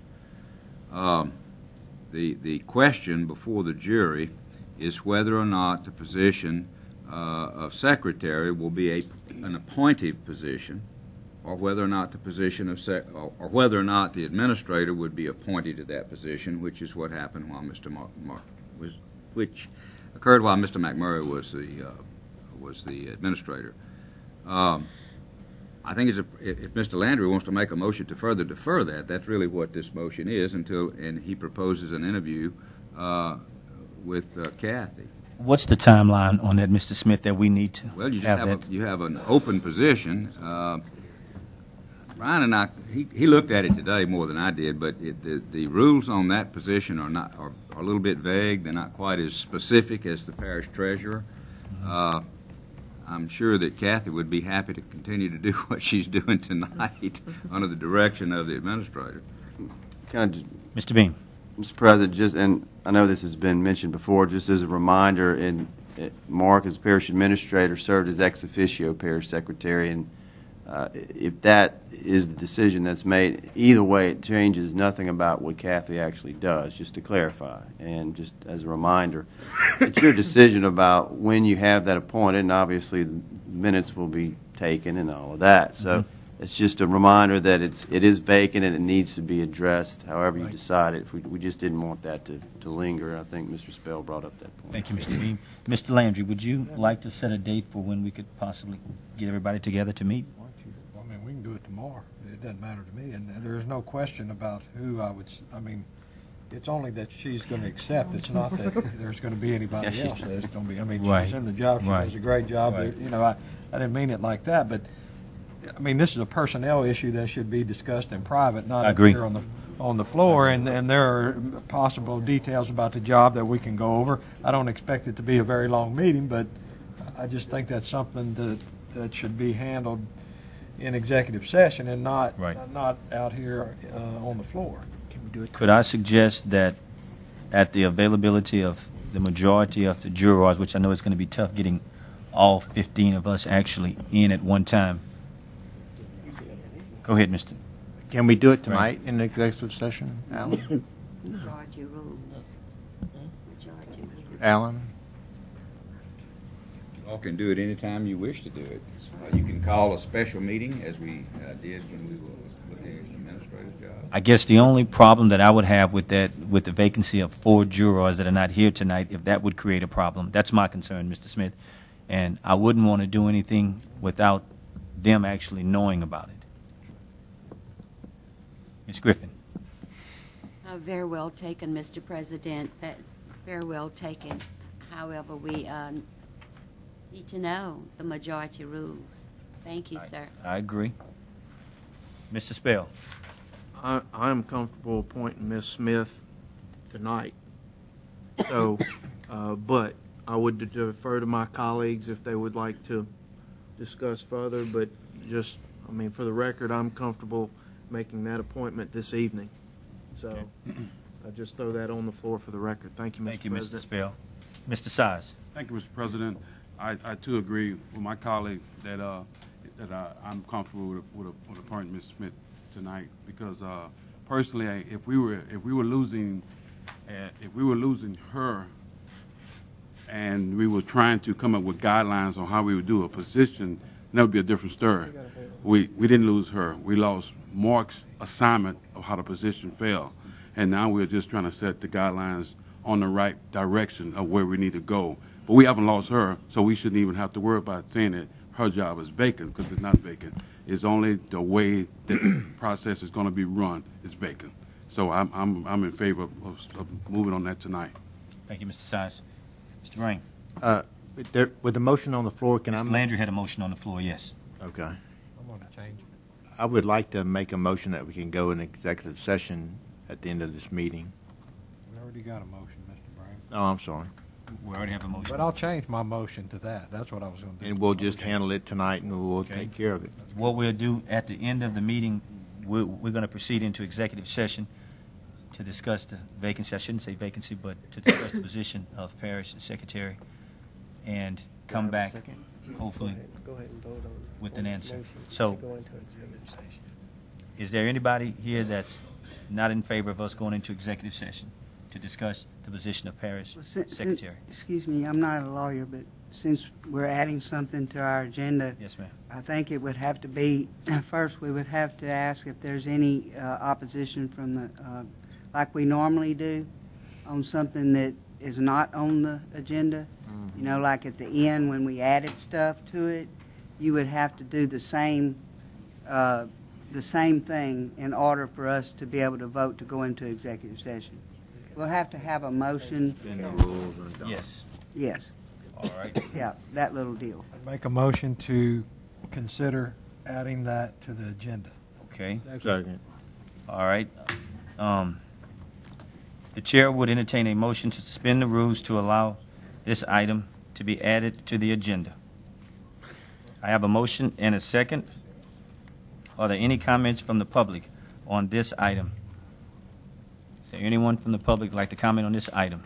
The question before the jury is whether or not the position of secretary will be an appointive position, or whether or not the position of or whether or not the administrator would be appointed to that position, which is what happened while which occurred while Mr. McMurray was the administrator. I think if Mr. Landry wants to make a motion to further defer that, that's really what this motion is and he proposes an interview with Kathy. What's the timeline on that, Mr. Smith, that we need to Well, you have just that? you have an open position. Ryan and I, he looked at it today more than I did, but the rules on that position are a little bit vague. They're not quite as specific as the parish treasurer. I'm sure that Kathy would be happy to continue to do what she's doing tonight under the direction of the administrator. Mr. Beam. Mr. President, and I know this has been mentioned before, just as a reminder, Mark, as parish administrator, served as ex officio parish secretary, and if that is the decision that's made, either way, it changes nothing about what Kathy actually does, just to clarify. And just as a reminder, it's your decision about when you have that appointed, and obviously the minutes will be taken and all of that. So it's just a reminder that it is vacant and it needs to be addressed however you decide it. We just didn't want that to linger. I think Mr. Spell brought up that point. Thank you, Mr. Beam. Mr. Landry, would you like to set a date for when we could possibly get everybody together to meet? I mean, we can do it tomorrow. It doesn't matter to me. And there is no question about who it's only that she's going to accept. It's not that there's going to be anybody else that's going to be. I mean, she's in the job. She does a great job. Right. I didn't mean it like that, but I mean, this is a personnel issue that should be discussed in private, not up here on the floor. And there are possible details about the job that we can go over. I don't expect it to be a very long meeting, but I just think that's something that should be handled in executive session and not out here on the floor. Can we do it? Could I suggest that at the availability of the majority of the jurors, which I know is going to be tough getting all 15 of us actually in at one time. Go ahead, Mr. Can we do it tonight in the executive session, Alan? Majority rules. Majority rules. Alan? You all can do it anytime you wish to do it. You can call a special meeting, as we did when we were looking at the administrator. I guess the only problem that I would have with that, with the vacancy of 4 jurors that are not here tonight, if that would create a problem, that's my concern, Mr. Smith. And I wouldn't want to do anything without them actually knowing about it. Ms. Griffin. Very well taken, Mr. President. Very well taken. However, we need to know the majority rules. Thank you, sir. I agree. Mr. Spell. I am comfortable appointing Ms. Smith tonight. So, but I would defer to my colleagues if they would like to discuss further, but just, I mean, for the record, I'm comfortable making that appointment this evening. So, I just throw that on the floor for the record. Thank you, Mr. Thank you, President. Mr. Spell. Mr. Size. Thank you, Mr. President. I too agree with my colleague that I'm comfortable with appointing Ms. Smith tonight because personally, if we were losing her, and we were trying to come up with guidelines on how we would do a position, that would be a different story. We didn't lose her. We lost Mark's assignment of how the position fell, and now we're just trying to set the guidelines on the right direction of where we need to go. But we haven't lost her, so we shouldn't even have to worry about saying that her job is vacant, because it's not vacant. It's only the way that the process is going to be run is vacant. So I'm in favor of moving on that tonight. Thank you, Mr. Size. Mr. Rain. With the motion on the floor, can I? Mr. Landry had a motion on the floor, yes. Okay. I'm going to change it. I would like to make a motion that we can go in executive session at the end of this meeting. We already got a motion, Mr. Brown. Oh, I'm sorry. We already have a motion. But I'll change my motion to that. That's what I was going to do. And we'll just handle it tonight, and we'll take care of it. What we'll do at the end of the meeting, we're going to proceed into executive session to discuss the vacancy. I shouldn't say vacancy, but to discuss the position of parish secretary, and come back, hopefully, Go ahead and vote on with an answer. motion to So, go into executive session. is there anybody here that's not in favor of us going into executive session to discuss the position of parish secretary? Excuse me, I'm not a lawyer, but since we're adding something to our agenda, Yes, ma'am. I think it would have to be, first, we would have to ask if there's any opposition from the, like we normally do, on something that is not on the agenda. You know, like at the end, when we added stuff to it, you would have to do the same thing in order for us to be able to vote to go into executive session. We'll have to have a motion. Yes. Yes. All right. Yeah, that little deal. Make a motion to consider adding that to the agenda. Okay. Second. All right. The chair would entertain a motion to suspend the rules to allow this item to be added to the agenda. I have a motion and a second. Are there any comments from the public on this item? Is there anyone from the public like to comment on this item?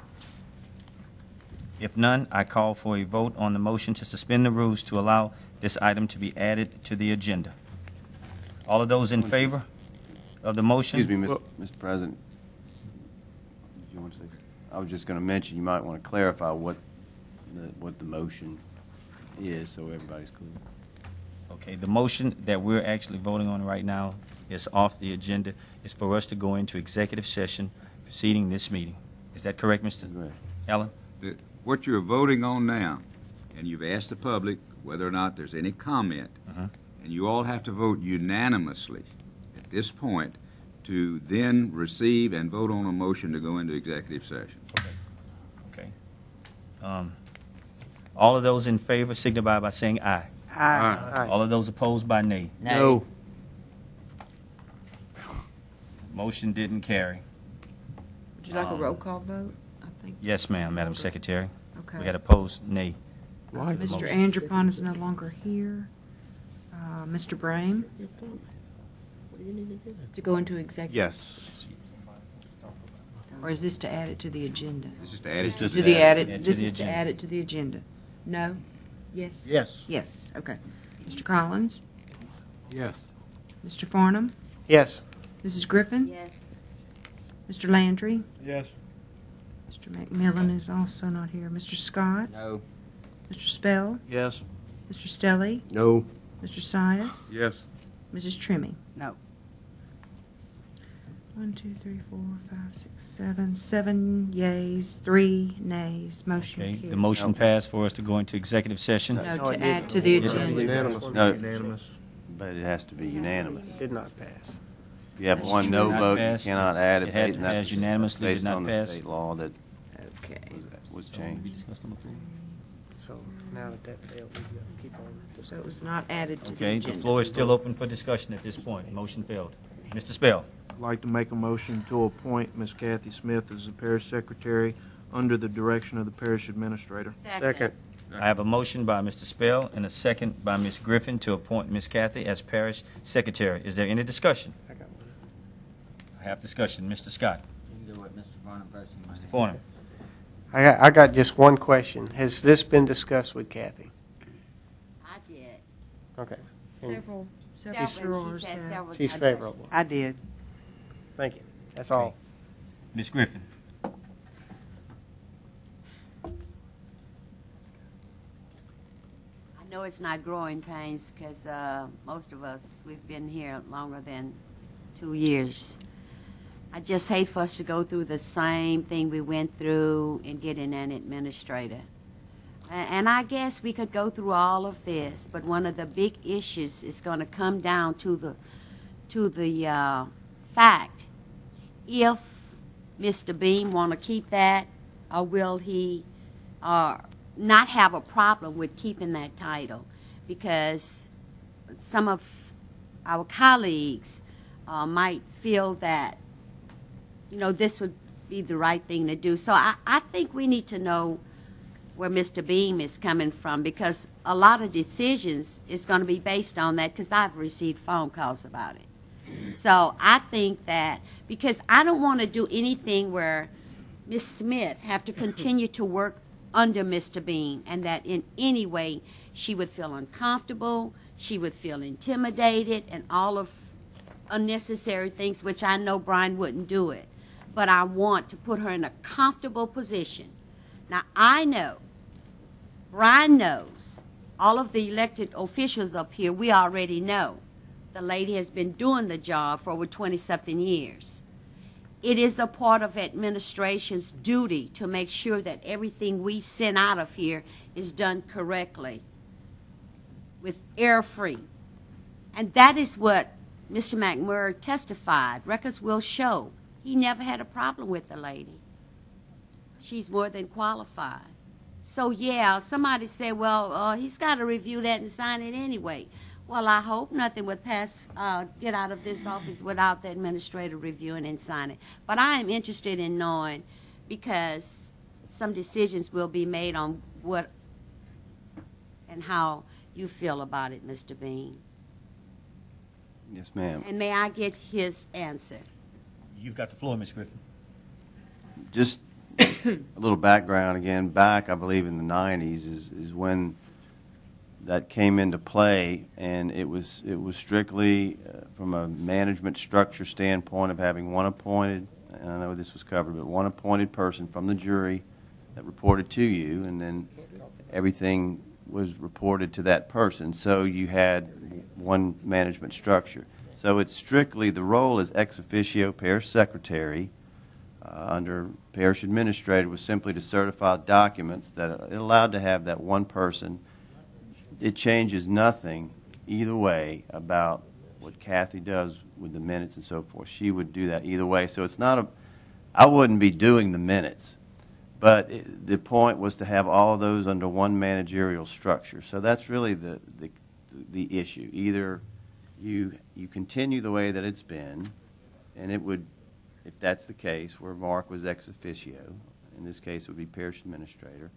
If none, I call for a vote on the motion to suspend the rules to allow this item to be added to the agenda. All of those in favor of the motion? Excuse me, Mr. President. Did you want to say something? I was just going to mention, you might want to clarify what the motion is so everybody's clear. Okay, the motion that we're actually voting on right now is off the agenda. It's for us to go into executive session preceding this meeting. Is that correct, Mr. Allen? What you're voting on now, and you've asked the public whether or not there's any comment, and you all have to vote unanimously at this point to then receive and vote on a motion to go into executive session. Okay. All of those in favor signify by saying aye. Aye. All of those opposed by nay. No. Motion didn't carry. Would you like a roll call vote? I think. Yes, ma'am, Madam Secretary. Okay. We had opposed nay. Mr. Andropon is no longer here. Mr. Brame? To go into executive? Yes. Or is this to add it to the agenda? This is to add it to This the is to add agenda. it. This is to add it to the agenda. No? Yes? Yes. Yes, okay. Mr. Collins? Yes. Mr. Farnham? Yes. Mrs. Griffin? Yes. Mr. Landry? Yes. Mr. McMillan is also not here. Mr. Scott? No. Mr. Spell? Yes. Mr. Stelly? No. Mr. Sias? Yes. Mrs. Trimming? No. 1, 2, 3, 4, 5, 6, 7. 7 yeas, 3 nays. Motion Okay, carries. the motion passed for us to go into executive session. No, to add to the agenda. Unanimous. No, Unanimous. but it has to be unanimous. Did not pass. If you have That's one true. no Not vote, you passed. cannot add it. It had and to that's pass unanimously, did based not on the pass. state law that Okay. was So, we changed. discussed them before. So now that that failed, we gotta keep on. So it was not added to the Okay, agenda. the floor is still open for discussion at this point. Motion failed. Mr. Spell. I'd like to make a motion to appoint Ms. Kathy Smith as the parish secretary under the direction of the parish administrator. Second. I have a motion by Mr. Spell and a second by Ms. Griffin to appoint Ms. Kathy as parish secretary. Is there any discussion? I got one. I have discussion. Mr. Scott. You can do what Mr. Farnham first. Mr. Farnham. I got just one question. Has this been discussed with Kathy? I did. Okay. Several Several, jurors she's had have. several. She's favorable. I did. Thank you. That's all. Ms. Griffin. I know it's not growing pains because most of us, we've been here longer than 2 years. I just hate for us to go through the same thing we went through in getting an administrator. And I guess we could go through all of this, but one of the big issues is going to come down to the fact if Mr. Beam want to keep that, or will he not have a problem with keeping that title? Because some of our colleagues might feel that, you know, this would be the right thing to do. So I think we need to know where Mr. Beam is coming from, because a lot of decisions is going to be based on that, because I've received phone calls about it. So I think that, because I don't want to do anything where Ms. Smith have to continue to work under Mr. Beam, and that in any way she would feel uncomfortable, she would feel intimidated, and all of unnecessary things, which I know Brian wouldn't do it. But I want to put her in a comfortable position. Now, I know, Brian knows, all of the elected officials up here, we already know. The lady has been doing the job for over 20-something years. It is a part of administration's duty to make sure that everything we send out of here is done correctly, with error-free. And that is what Mr. McMurray testified. Records will show. He never had a problem with the lady. She's more than qualified. So, yeah, somebody said, well, he's got to review that and sign it anyway. Well, I hope nothing would get out of this office without the administrator reviewing and signing. But I am interested in knowing, because some decisions will be made on what and how you feel about it, Mr. Bean. Yes, ma'am. And may I get his answer? You've got the floor, Ms. Griffin. Just a little background again. Back, I believe, in the 90s is when that came into play, and it was strictly from a management structure standpoint of having one appointed, and I know this was covered, but one appointed person from the jury that reported to you, and then everything was reported to that person. So you had one management structure. So it's strictly, the role as ex officio parish secretary under parish administrator was simply to certify documents that it allowed to have that one person. It changes nothing either way about what Kathy does with the minutes and so forth. She would do that either way. So it's not I wouldn't be doing the minutes, but the point was to have all of those under one managerial structure. So that's really the issue. Either you continue the way that it's been, and it would, if that's the case, where Mark was ex officio, in this case it would be parish administrator,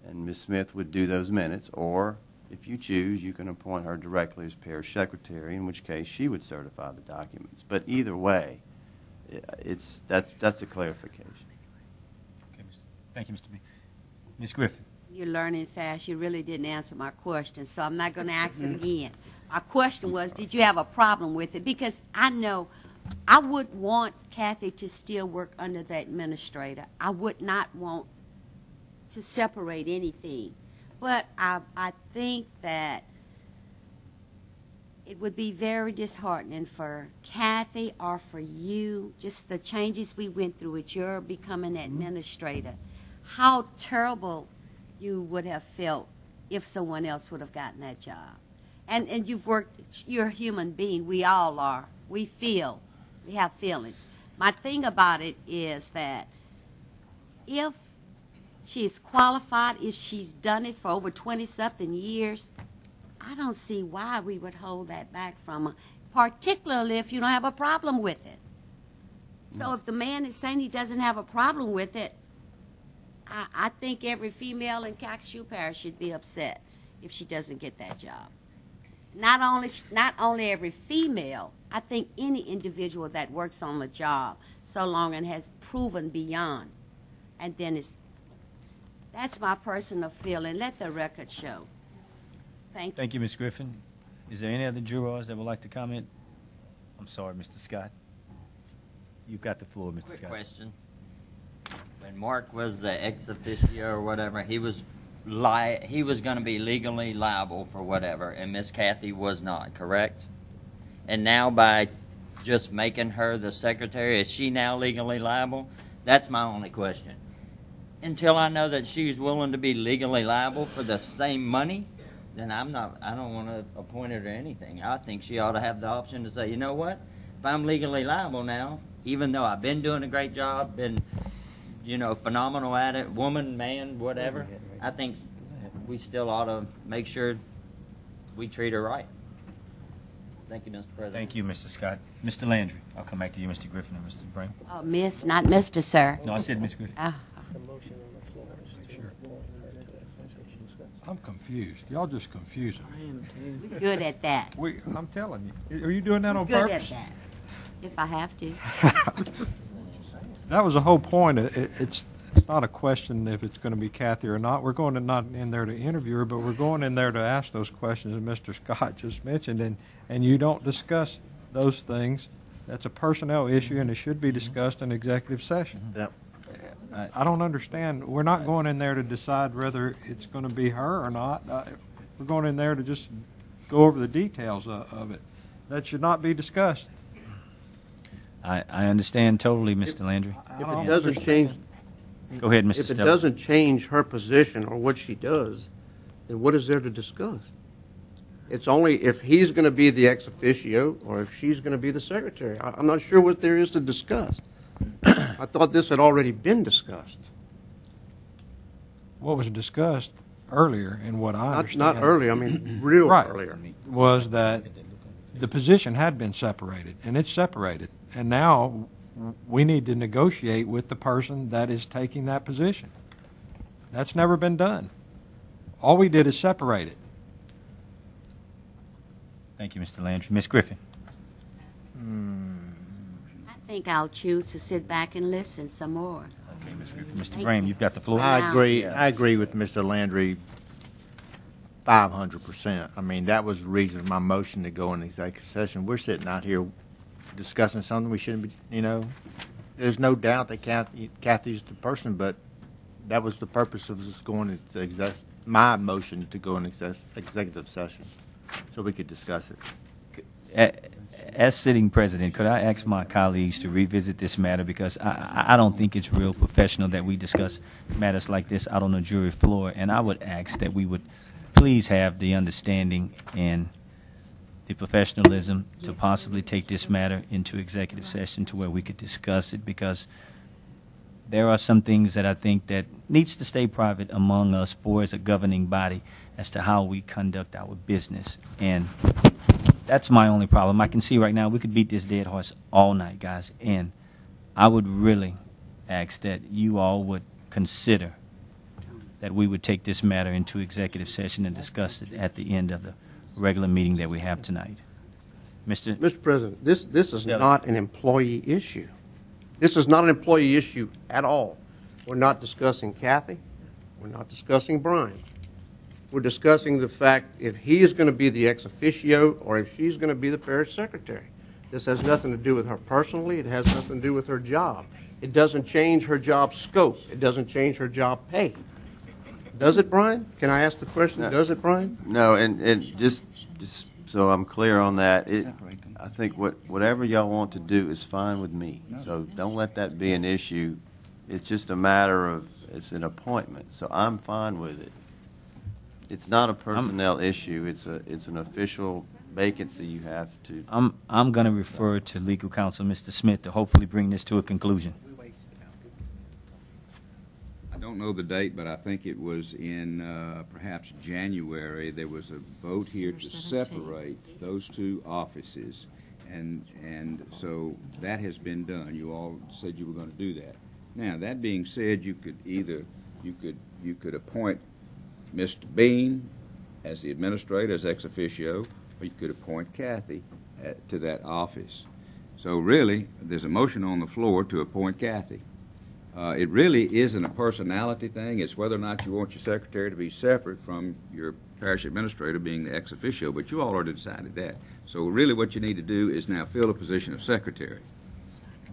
and Ms. Smith would do those minutes, or if you choose, you can appoint her directly as parish secretary, in which case she would certify the documents. But either way, that's a clarification. Okay, thank you, Mr. B. Ms. Griffin. You're learning fast. You really didn't answer my question, so I'm not going to ask it again. My question was, did you have a problem with it? Because I know I would want Kathy to still work under the administrator. I would not want to separate anything. But I think that it would be very disheartening for Kathy or for you, just the changes we went through with your becoming administrator, how terrible you would have felt if someone else would have gotten that job. And you've worked, you're a human being, we all are. We feel, we have feelings. My thing about it is that if she's qualified, if she's done it for over 20-something years, I don't see why we would hold that back from her, particularly if you don't have a problem with it. So if the man is saying he doesn't have a problem with it, I think every female in Calcasieu Parish should be upset if she doesn't get that job. Not only every female, I think any individual that works on the job so long and has proven beyond. And then that's my personal feeling. Let the record show. Thank you. Thank you, Ms. Griffin. Is there any other jurors that would like to comment? I'm sorry, Mr. Scott. You've got the floor, Mr. Quick Scott. question. When Mark was the ex officio or whatever, he was going to be legally liable for whatever, and Miss Kathy was not, correct? And now by just making her the secretary, is she now legally liable? That's my only question. Until I know that she's willing to be legally liable for the same money, then I don't want to appoint her to anything. I think she ought to have the option to say, you know what? If I'm legally liable now, even though I've been doing a great job, been, phenomenal at it, woman, man, whatever, I think we still ought to make sure we treat her right. Thank you, Mr. President. Thank you, Mr. Scott. Mr. Landry, I'll come back to you, Mr. Griffin and Mr. Brame. Oh, Miss, not Mr., sir. No, I said Ms. Griffin. I'm confused. Y'all just confusing me. We're good at that. I'm telling you. Are you doing that on Good purpose? at that, if I have to. That was the whole point. It's not a question if it's going to be Kathy or not. We're going not in there to interview her, but we're going in there to ask those questions that Mr. Scott just mentioned, and you don't discuss those things. That's a personnel issue, and it should be discussed in executive session. Yep. I don't understand. We're not going in there to decide whether it's going to be her or not. We're going in there to just go over the details of it. That should not be discussed. I understand totally, Mr. Landry. If it doesn't change, Go ahead, Mr. If it Stella. doesn't change her position or what she does, then what is there to discuss? It's only if he's going to be the ex officio or if she's going to be the secretary. I'm not sure what there is to discuss. I thought this had already been discussed. What was discussed earlier, and what I understand... Not earlier, I mean real right, earlier. Was that the position had been separated, and it's separated. And now we need to negotiate with the person that is taking that position. That's never been done. All we did is separate it. Thank you, Mr. Landry. Ms. Griffin. I think I'll choose to sit back and listen some more. Okay, Ms. Griffin. Mr. Thank Brame, you. you've got the floor. I agree with Mr. Landry 500%. I mean, that was the reason of my motion to go in executive session. We're sitting out here discussing something we shouldn't be, there's no doubt that Kathy's the person, but that was the purpose of us going to my motion to go in executive session so we could discuss it. As sitting president, could I ask my colleagues to revisit this matter, because I don't think it's real professional that we discuss matters like this out on the jury floor, and I would ask that we would please have the understanding and the professionalism to possibly take this matter into executive session to where we could discuss it, because there are some things that I think that needs to stay private among us for as a governing body as to how we conduct our business. And that's my only problem. I can see right now we could beat this dead horse all night, guys, and I would really ask that you all would consider that we would take this matter into executive session and discuss it at the end of the regular meeting that we have tonight. Mr. President, this is not an employee issue. This is not an employee issue at all. We're not discussing Kathy. We're not discussing Brian. We're discussing the fact if he is going to be the ex officio or if she's going to be the parish secretary. This has nothing to do with her personally. It has nothing to do with her job. It doesn't change her job scope. It doesn't change her job pay. Does it, Brian? Can I ask the question? No. Does it, Brian? No, and just so I'm clear on that. I think whatever y'all want to do is fine with me. So don't let that be an issue. It's just a matter of, it's an appointment, so I'm fine with it. It's not a personnel issue. It's an official vacancy you have to. I'm going to refer to legal counsel, Mr. Smith, to hopefully bring this to a conclusion. I don't know the date, but I think it was in perhaps January. There was a vote here to separate those two offices, and so that has been done. You all said you were going to do that. Now, that being said, you could appoint Mr. Bean as the administrator, as ex officio, or you could appoint Kathy to that office. So really, there's a motion on the floor to appoint Kathy. It really isn't a personality thing. It's whether or not you want your secretary to be separate from your parish administrator being the ex officio, but you all already decided that. So really what you need to do is now fill the position of secretary.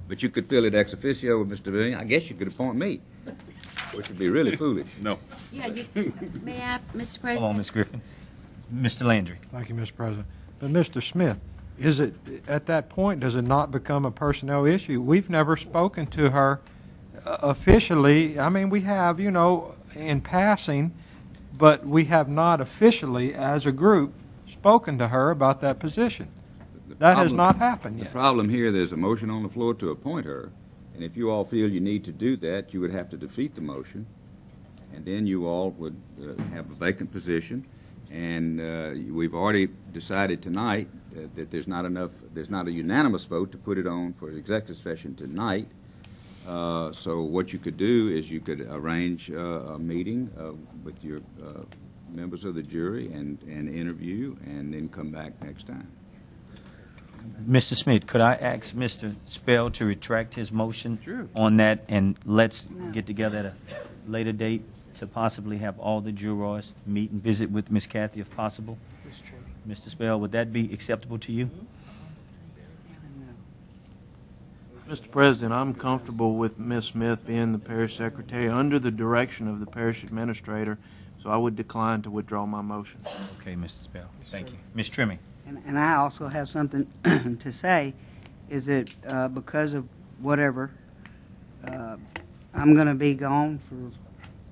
But you could fill it ex officio with Mr. Bean. I guess you could appoint me, which would be really foolish. No. Yeah, may I, Mr. President? Hold on, Ms. Griffin. Mr. Landry. Thank you, Mr. President. But Mr. Smith, is it, at that point, does it not become a personnel issue? We've never spoken to her officially. I mean, we have, in passing, but we have not officially, as a group, spoken to her about that position. That has not happened yet. The problem here, there's a motion on the floor to appoint her, and if you all feel you need to do that, you would have to defeat the motion, and then you all would have a vacant position. And we've already decided tonight that there's not a unanimous vote to put it on for executive session tonight. So what you could do is you could arrange a meeting with your members of the jury and interview, and then come back next time. Mr. Smith, could I ask Mr. Spell to retract his motion on that, and let's get together at a later date to possibly have all the jurors meet and visit with Ms. Kathy if possible? Mr. Spell, would that be acceptable to you? Mr. President, I'm comfortable with Ms. Smith being the parish secretary under the direction of the parish administrator, so I would decline to withdraw my motion. Okay, Mr. Spell. Thank you. Ms. Trimming. And I also have something to say, is that because of whatever, I'm going to be gone for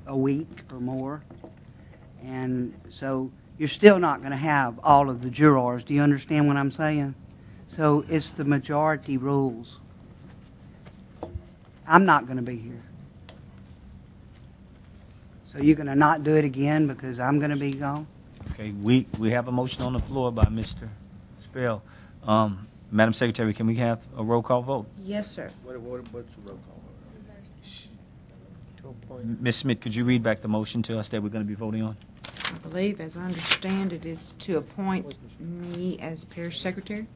a week or more, and so you're still not going to have all of the jurors. Do you understand what I'm saying? So it's the majority rules. I'm not going to be here. So you're going to not do it again because I'm going to be gone? Okay, we have a motion on the floor by Mr. Spell. Madam Secretary, can we have a roll call vote? Yes, sir. What's the roll call vote? Ms. Smith, could you read back the motion to us that we're going to be voting on? I believe, as I understand it, is to appoint me as parish secretary.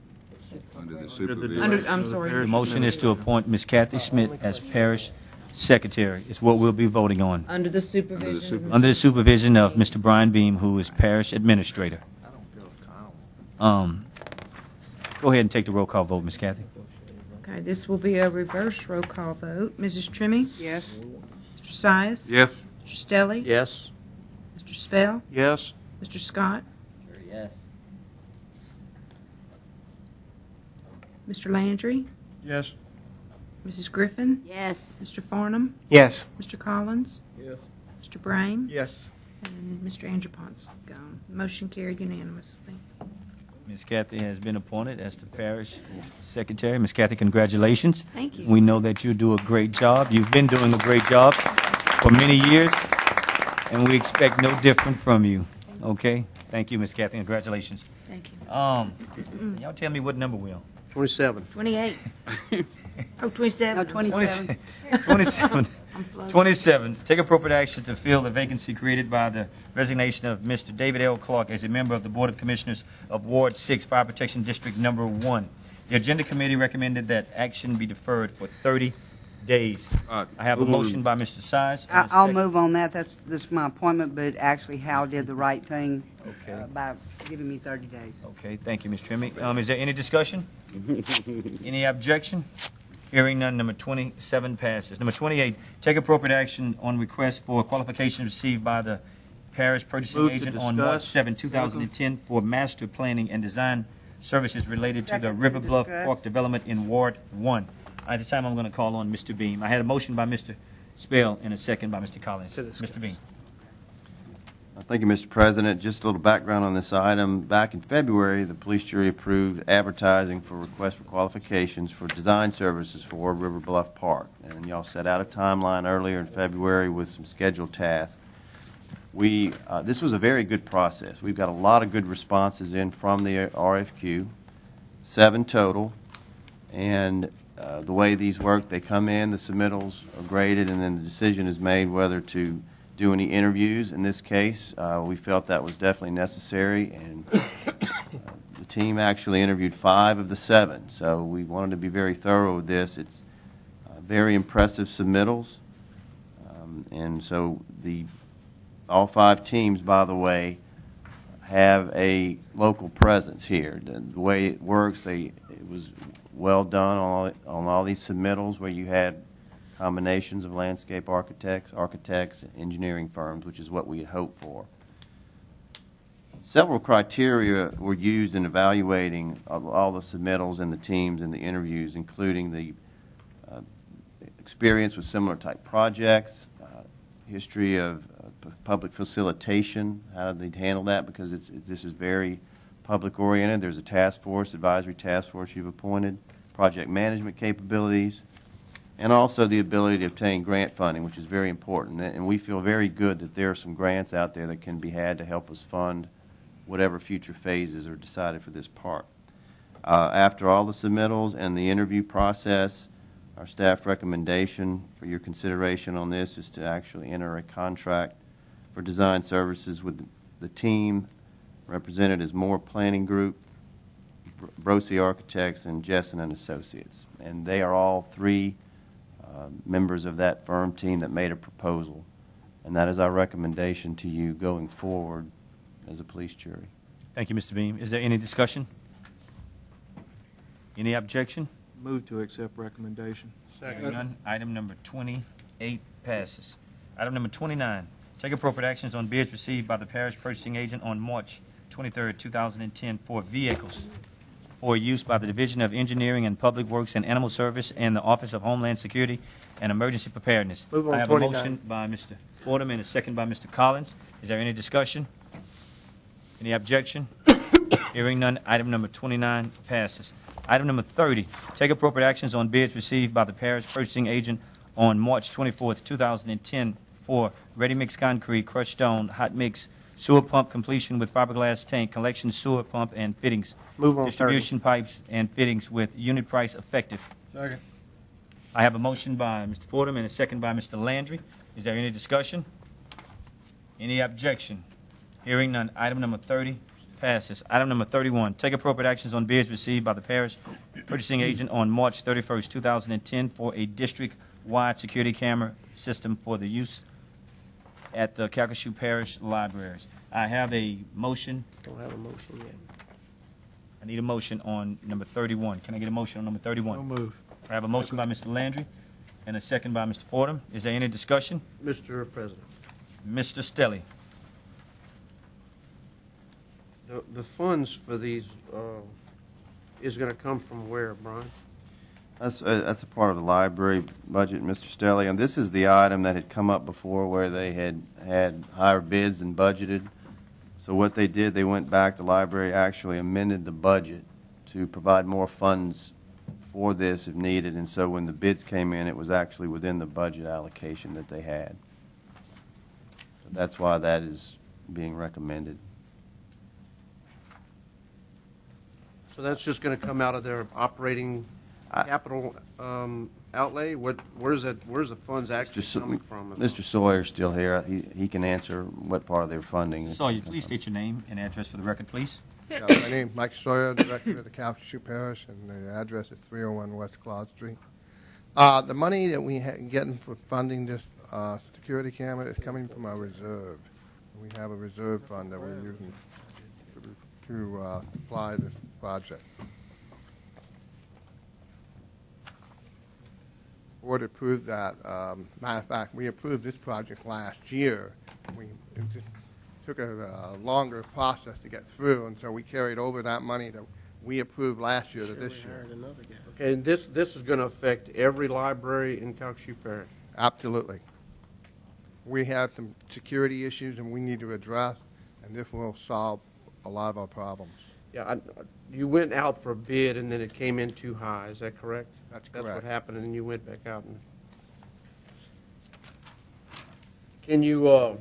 Under the supervision. I'm sorry. The motion is to appoint Ms. Kathy Smith as parish secretary. It's what we'll be voting on. Under the supervision. Under the supervision of Mr. Brian Beam, who is parish administrator. Go ahead and take the roll call vote, Ms. Kathy. Okay, this will be a reverse roll call vote. Mrs. Trimming? Yes. Mr. Sias? Yes. Mr. Stelly? Yes. Mr. Spell? Yes. Mr. Scott? Sure, yes. Mr. Landry? Yes. Mrs. Griffin? Yes. Mr. Farnham? Yes. Mr. Collins? Yes. Mr. Brame? Yes. And Mr. Andrew Ponce gone. Motion carried unanimously. Ms. Kathy has been appointed as the parish secretary. Ms. Kathy, congratulations. Thank you. We know that you do a great job. You've been doing a great job for many years, and we expect no different from you. Okay? Thank you, Ms. Kathy. Congratulations. Thank you. Y'all tell me what number we're on. 27. 28. Oh, 27. No, 27. 27. I'm floating. 27. Take appropriate action to fill the vacancy created by the resignation of Mr. David L. Clark as a member of the Board of Commissioners of Ward 6, Fire Protection District Number 1. The Agenda Committee recommended that action be deferred for 30 days. I have a motion by Mr. Size. and a I'll second. move on that. That's my appointment, but actually Hal did the right thing by giving me 30 days. Okay, thank you, Ms. Trimmie. Is there any discussion? Any objection? Hearing none, number 27 passes. Number 28, take appropriate action on request for qualifications received by the parish purchasing Move to agent on March discuss. 7, 2010 for master planning and design services related to the Second, River to Bluff discuss. Park development in Ward 1. At this time, I'm going to call on Mr. Beam. I had a motion by Mr. Spell and a second by Mr. Collins. Mr. Beam. Thank you, Mr. President. Just a little background on this item. Back in February, the police jury approved advertising for requests for qualifications for design services for River Bluff Park. And y'all set out a timeline earlier in February with some scheduled tasks. This was a very good process. We've got a lot of good responses in from the RFQ, 7 total. And the way these work, they come in, the submittals are graded, and then the decision is made whether to do any interviews. In this case, we felt that was definitely necessary, and the team actually interviewed 5 of the 7. So we wanted to be very thorough with this. It's very impressive submittals, and so all 5 teams, by the way, have a local presence here. The way it works, it was well done on all these submittals where you had combinations of landscape architects, and engineering firms, which is what we had hoped for. Several criteria were used in evaluating all the submittals and the teams and the interviews, including the experience with similar type projects, history of public facilitation, how did they handle that, because this is very public oriented. There's a task force, advisory task force you've appointed, project management capabilities, and also the ability to obtain grant funding, which is very important. And we feel very good that there are some grants out there that can be had to help us fund whatever future phases are decided for this park. After all the submittals and the interview process, our staff recommendation for your consideration on this is to actually enter a contract for design services with the team represented as Moore Planning Group, Brosi Architects, and Jessen and Associates. And they are all 3 members of that firm team that made a proposal. And that is our recommendation to you going forward as a police jury. Thank you, Mr. Beam. Is there any discussion? Any objection? Move to accept recommendation. Hearing none, item number 28 passes. Item number 29, take appropriate actions on bids received by the parish purchasing agent on March 23, 2010 for vehicles for use by the Division of Engineering and Public Works and Animal Service and the Office of Homeland Security and Emergency Preparedness. Move on I have 29. a motion by Mr. Fordham and a second by Mr. Collins. Is there any discussion? Any objection? Hearing none, item number 29 passes. Item number 30, take appropriate actions on bids received by the parish purchasing agent on March 24, 2010 for ready-mix concrete, crushed stone, hot mix, sewer pump completion with fiberglass tank, collection sewer pump and fittings, Move on distribution pipes and fittings with unit price effective. Second. I have a motion by Mr. Fordham and a second by Mr. Landry. Is there any discussion? Any objection? Hearing none, item number 30 passes. Item number 31, take appropriate actions on bids received by the parish purchasing agent on March 31, 2010 for a district-wide security camera system for the use at the Calcasieu Parish Libraries. I have a motion. Don't have a motion yet. I need a motion on number 31. Can I get a motion on number 31? No move. I have a motion by Mr. Landry and a second by Mr. Fordham. Is there any discussion? Mr. President. Mr. Stelly. The funds for these is going to come from where, Brian? That's a part of the library budget, Mr. Stelly, and this is the item that had come up before where they had higher bids than budgeted. So what they did, they went back, the library actually amended the budget to provide more funds for this if needed, and so when the bids came in, it was actually within the budget allocation that they had. So that's why that is being recommended. So that's just going to come out of their operating capital outlay? Where's the funds actually coming from? Mr. Sawyer's still here. He can answer what part of their funding. Mr. Sawyer, please state your name and address for the record, please. Yeah, my name is Mike Sawyer, Director of the Calcasieu Parish, and the address is 301 West Claude Street. The money that we getting for funding this security camera is coming from our reserve. We have a reserve fund that we're using to supply this project. Board approved that. Matter of fact, we approved this project last year. took a longer process to get through, and so we carried over that money that we approved last year to this year. Okay, and this is going to affect every library in Calcasieu Parish? Absolutely. We have some security issues and we need to address, and this will solve a lot of our problems. Yeah, you went out for a bid and then it came in too high, is that correct? That's That's correct. what happened, and then you went back out and... Can you, I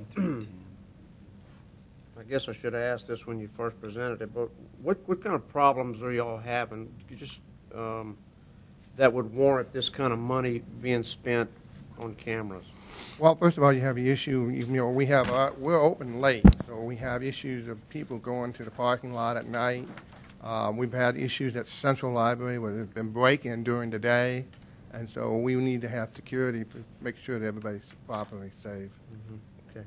guess I should have asked this when you first presented it, but what kind of problems are y'all having? You just, that would warrant this kind of money being spent on cameras? Well, first of all, you have the issue, you know, we're open late, so we have issues of people going to the parking lot at night. We've had issues at Central Library where there's been break-in during the day, and so we need to have security to make sure that everybody's properly safe. Okay.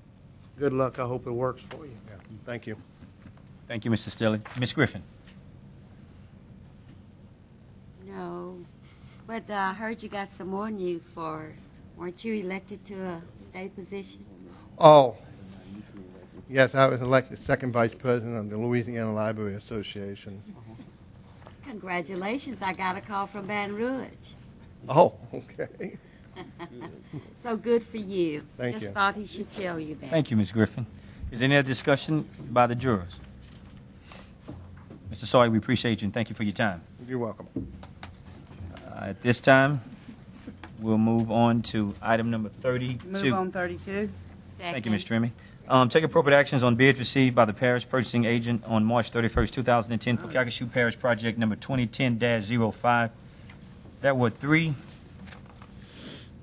Good luck. I hope it works for you. Yeah. Thank you. Thank you, Mr. Stilley. Ms. Griffin? No, but I heard you got some more news for us. Weren't you elected to a state position? Oh, yes, I was elected second vice president of the Louisiana Library Association. Congratulations, I got a call from Baton Rouge. Oh, okay. So good for you. Thank Just you. thought he should tell you that. Thank you, Ms. Griffin. Is there any other discussion by the jurors? Mr. Sawyer, we appreciate you and thank you for your time. You're welcome. At this time, we'll move on to item number 32. Move on 32. Thank you, Ms. Trimmy. Take appropriate actions on bids received by the parish purchasing agent on March 31st, 2010 for Calcasieu Parish Project number 2010-05. There were 3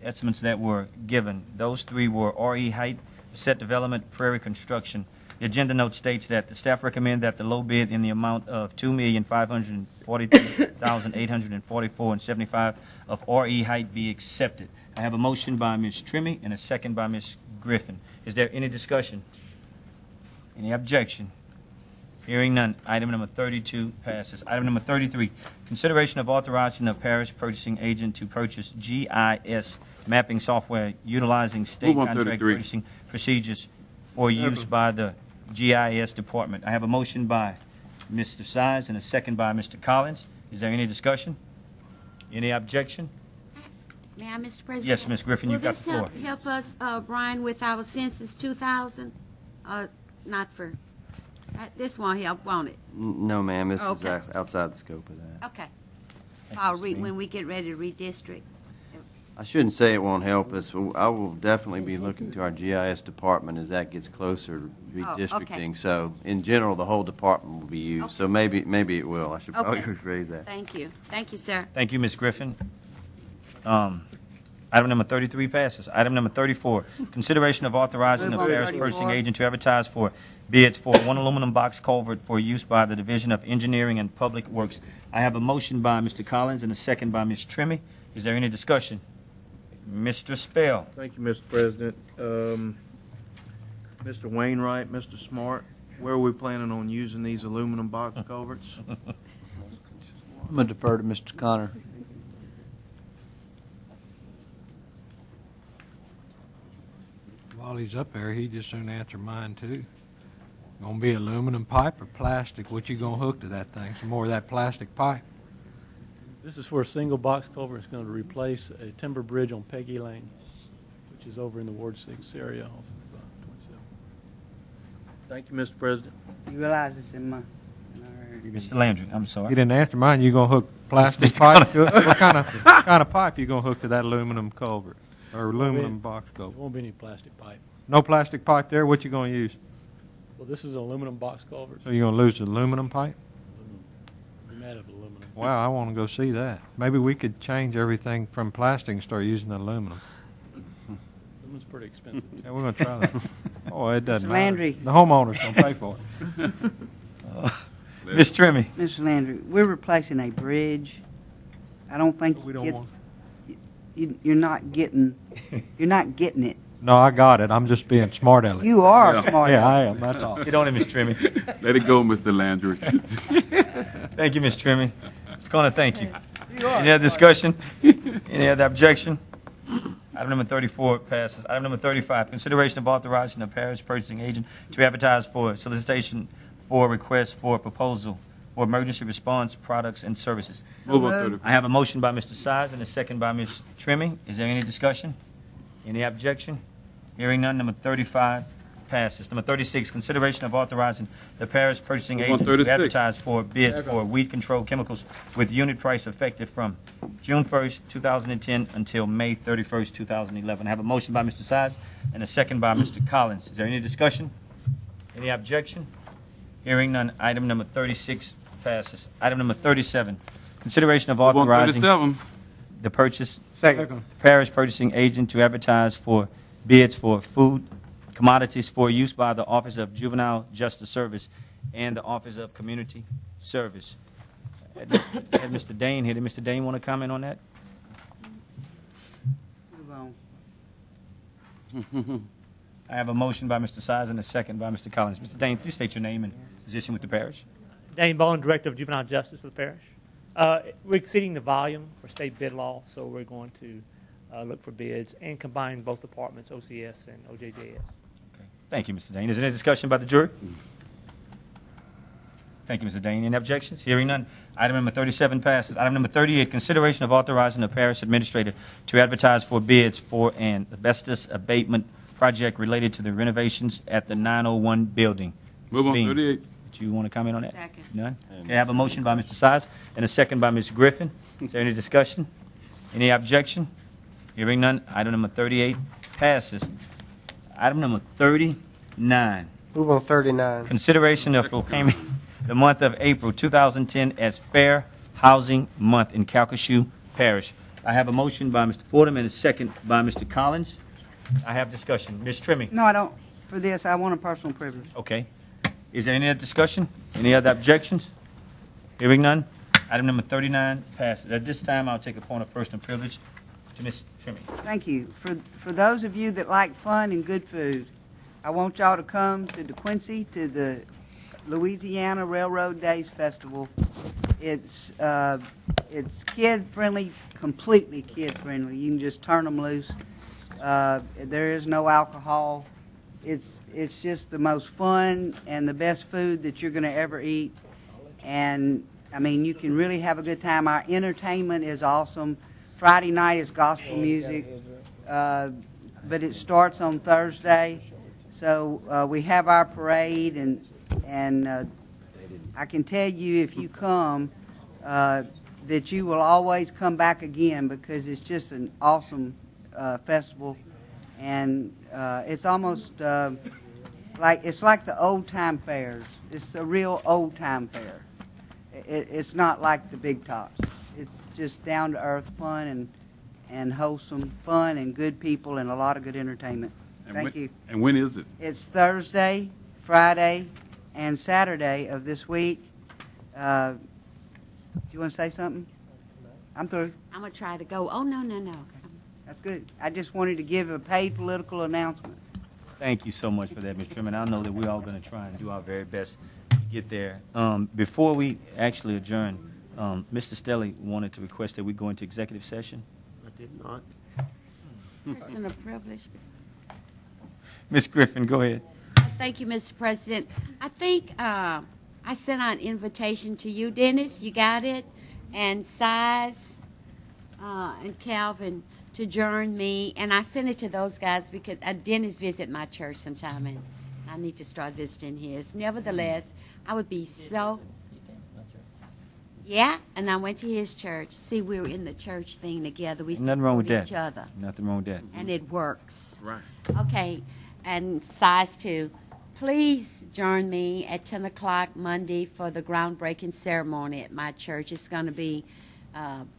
estimates that were given. Those 3 were RE Height, Set Development, Prairie Construction. The agenda note states that the staff recommend that the low bid in the amount of $2,543,844.75 of RE Height be accepted. I have a motion by Ms. Trimmy and a second by Ms. Griffin. Is there any discussion? Any objection? Hearing none. Item number 32 passes. Item number 33, consideration of authorizing the parish purchasing agent to purchase GIS mapping software utilizing state Move on contract 33. purchasing procedures for use by the GIS department. I have a motion by Mr. Sines and a second by Mr. Collins. Is there any discussion? Any objection? May I, Mr. President? Yes, Ms. Griffin, you've got the floor. Will this help us, Brian, with our Census 2000? Not for, this won't help, won't it? No, ma'am, this is Okay. outside the scope of that. Okay. Thank I'll you, Ms. when we get ready to redistrict. I shouldn't say it won't help us. I will definitely be looking to our GIS department as that gets closer to redistricting. okay. So in general, the whole department will be used. So maybe it will. I should probably Okay. rephrase that. Thank you. Thank you, sir. Thank you, Ms. Griffin. Item number 33 passes. Item number 34, consideration of authorizing the Move on parish 34. purchasing agent to advertise for bids for 1 aluminum box culvert for use by the Division of Engineering and Public Works. I have a motion by Mr. Collins and a second by Ms. Trimmy. Is there any discussion? Mr. Spell. Thank you, Mr. President. Mr. Wainwright, Mr. Smart, where are we planning on using these aluminum box culverts? I'm going to defer to Mr. Connor. While he's up there, he just soon answer mine too. Gonna be aluminum pipe or plastic? What you gonna hook to that thing? Some more of that plastic pipe? This is for a single box culvert. It's going to replace a timber bridge on Peggy Lane, which is over in the Ward 6 area off of 27. Thank you, Mr. President. You realize it's in my... Mr. Landry, I'm sorry. You didn't answer mine. You gonna hook plastic Mr. pipe to it? What kind of pipe you gonna hook to that aluminum culvert or aluminum box There culvert? won't be any plastic pipe. No plastic pipe there. What you gonna use? Well, this is an aluminum box culvert. So you gonna lose the aluminum pipe? We made of aluminum. Wow, I want to go see that. Maybe we could change everything from plastic and start using aluminum. Aluminum's pretty expensive. Yeah, we're gonna try that. Oh, it doesn't Mr. matter. Landry. The homeowner's gonna pay for it. Ms. Trimmy. Mr. Landry, we're replacing a bridge. I don't think We don't want. you're not getting it. No, I got it. I'm just being smart aleck. You are smart. Yeah, I am. That's all. Get on it, Ms. Trimmy. Let it go, Mr. Landry. Thank you, Ms. Trimmy. Ms. Connor, thank you. Any other discussion? Any other objection? Item number 34 passes. Item number 35, consideration of authorizing the parish purchasing agent to advertise for solicitation for requests for proposal for emergency response products and services. Move on 35. I have a motion by Mr. Size and a second by Ms. Trimming. Is there any discussion? Any objection? Hearing none, number 35 passes. Number 36, consideration of authorizing the parish purchasing Move on agent to 36. advertise for bids for weed control chemicals with unit price effective from June 1st, 2010 until May 31st, 2011. I have a motion by Mr. Size and a second by Mr. Collins. Is there any discussion? Any objection? Hearing none, item number 36 passes. Item number 37, consideration of Move on authorizing 37. the purchase Second. parish purchasing agent to advertise for bids for food commodities for use by the Office of Juvenile Justice Service and the Office of Community Service. Had Mr. Dane here. Did Mr. Dane want to comment on that? Move on. I have a motion by Mr. Size and a second by Mr. Collins. Mr. Dane, please state your name and position with the parish. Dane Bowen, Director of Juvenile Justice for the parish. We're exceeding the volume for state bid law, so we're going to look for bids and combine both departments, OCS and OJJS. Okay. Thank you, Mr. Dane. Is there any discussion by the jury? Thank you, Mr. Dane. Any objections? Hearing none. Item number 37 passes. Item number 38, consideration of authorizing the parish administrator to advertise for bids for an asbestos abatement project related to the renovations at the 901 building. Move on Bean, 38. do you want to comment on that? Second. None? Okay, I have a motion by Mr. Size and a second by Ms. Griffin. Is there any discussion? Any objection? Hearing none. Item number 38 passes. Item number 39. Move on 39. Consideration of proclaiming the month of April 2010 as Fair Housing Month in Calcasieu Parish. I have a motion by Mr. Fordham and a second by Mr. Collins. I have discussion. Ms. Trimming? No, I don't. For this, I want a personal privilege. Okay. Is there any other discussion? Any other objections? Hearing none. Item number 39 passes. At this time, I'll take a point of personal privilege to Ms. Trimming. Thank you. For those of you that like fun and good food, I want y'all to come to DeQuincy to the Louisiana Railroad Days Festival. It's kid-friendly, completely kid-friendly. You can just turn them loose. There is no alcohol. It's just the most fun and the best food that you're going to ever eat. And, I mean, you can really have a good time. Our entertainment is awesome. Friday night is gospel music, but it starts on Thursday. So we have our parade, and I can tell you if you come that you will always come back again because it's just an awesome festival. And it's almost like the old time fairs. It's the real old time fair. It's not like the big tops. It's just down to earth fun and wholesome fun and good people and a lot of good entertainment. Thank you. And when is it? It's Thursday, Friday, and Saturday of this week. Do you want to say something? I'm through. I'm going to try to go. Oh, no. That's good. I just wanted to give a paid political announcement. Thank you so much for that, Ms. Trimming. I know that we're all going to try and do our very best to get there. Before we actually adjourn, Mr. Stelly wanted to request that we go into executive session. I did not. Personal privilege. Ms. Griffin, go ahead. Thank you, Mr. President. I think I sent out an invitation to you, Dennis. You got it? And Size and Calvin to join me. And I sent it to those guys because Dennis visit my church sometime, and I need to start visiting his. Nevertheless, I would be so... Yeah, and I went to his church. See, we were in the church thing together. We Nothing wrong with support that. each other. Nothing wrong with that. And it works. Right. Okay, and Size 2, please join me at 10 o'clock Monday for the groundbreaking ceremony at my church. It's going to be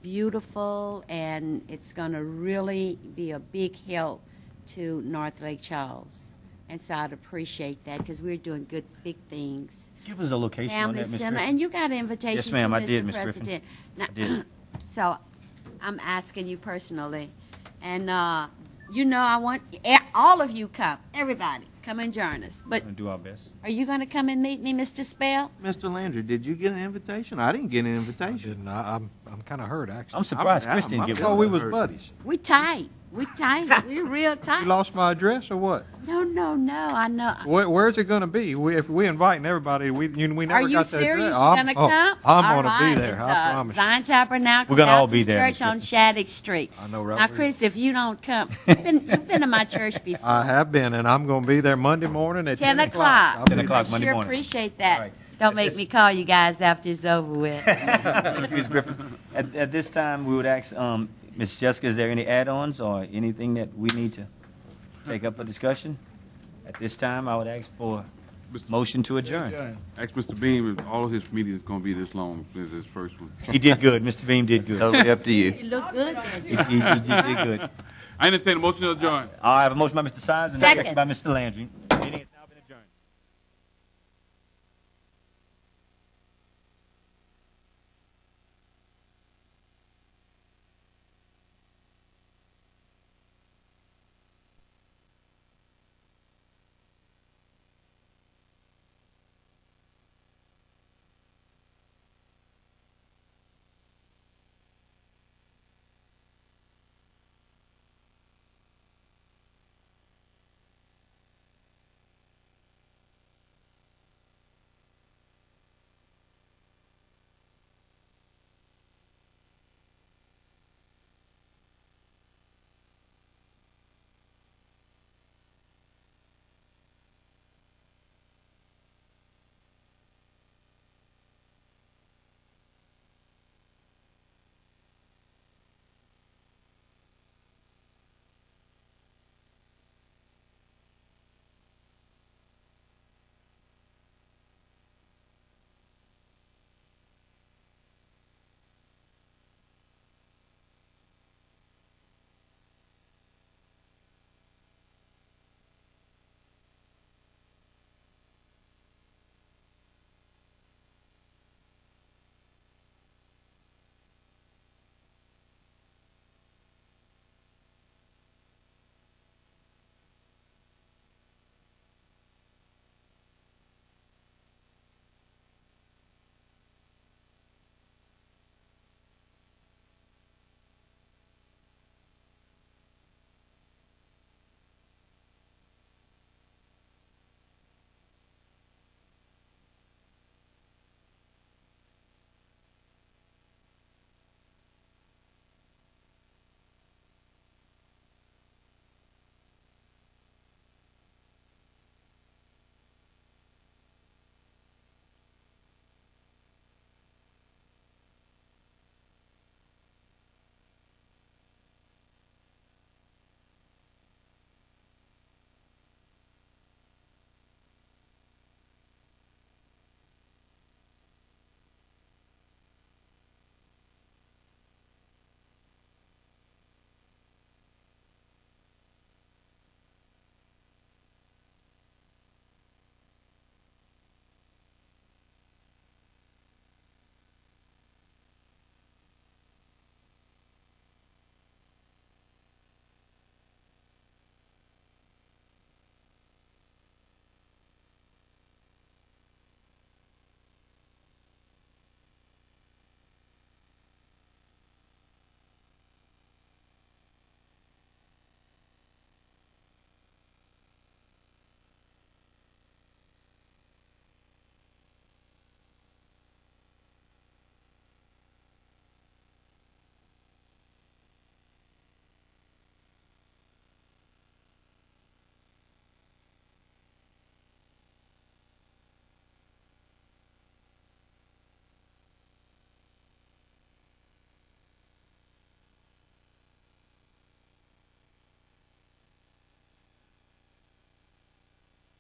beautiful, and it's going to really be a big help to North Lake Charles. And so I'd appreciate that because we're doing good, big things. Give us a location on Family that, Ms. Center, Griffin. and you got an invitation Yes, ma'am, to I did, Mr. Ms. Griffin. President. Now, I did. So I'm asking you personally, and you know I want all of you come, everybody, come and join us. But We're going to do our best. are you going to come and meet me, Mr. Spell? Mr. Landry, did you get an invitation? I didn't get an invitation. I'm kind of hurt, actually. I'm surprised Chris didn't get Oh, one. we was buddies. We tight. We tight. We're real You tight. lost my address or what? No. I know. Where's it going to be? If we inviting everybody, we never Are you got the serious? address. You're gonna come? I'm All going to be right. there. It's, I promise. Zion Tabernacle We're gonna all Baptist be there, Church Miss on Shattuck Street. I know, right? Now, Chris, if you don't come, you've been to my church before. I have been, and I'm going to be there Monday morning at 10 I'll o'clock. be 10 o'clock Monday Sure morning. appreciate that. All right. Don't make me call you guys after it's over with. Thank you, Ms. Griffin. At this time, we would ask, Ms. Jessica, is there any add-ons or anything that we need to take up for discussion? At this time, I would ask for motion to adjourn. Ask Mr. Beam if all of his meetings going to be this long as his first one. He did good. Mr. Beam did good. Totally up to you. You look good. He did good. I entertain a motion to adjourn. I have a motion by Mr. Sines and a second by Mr. Landry.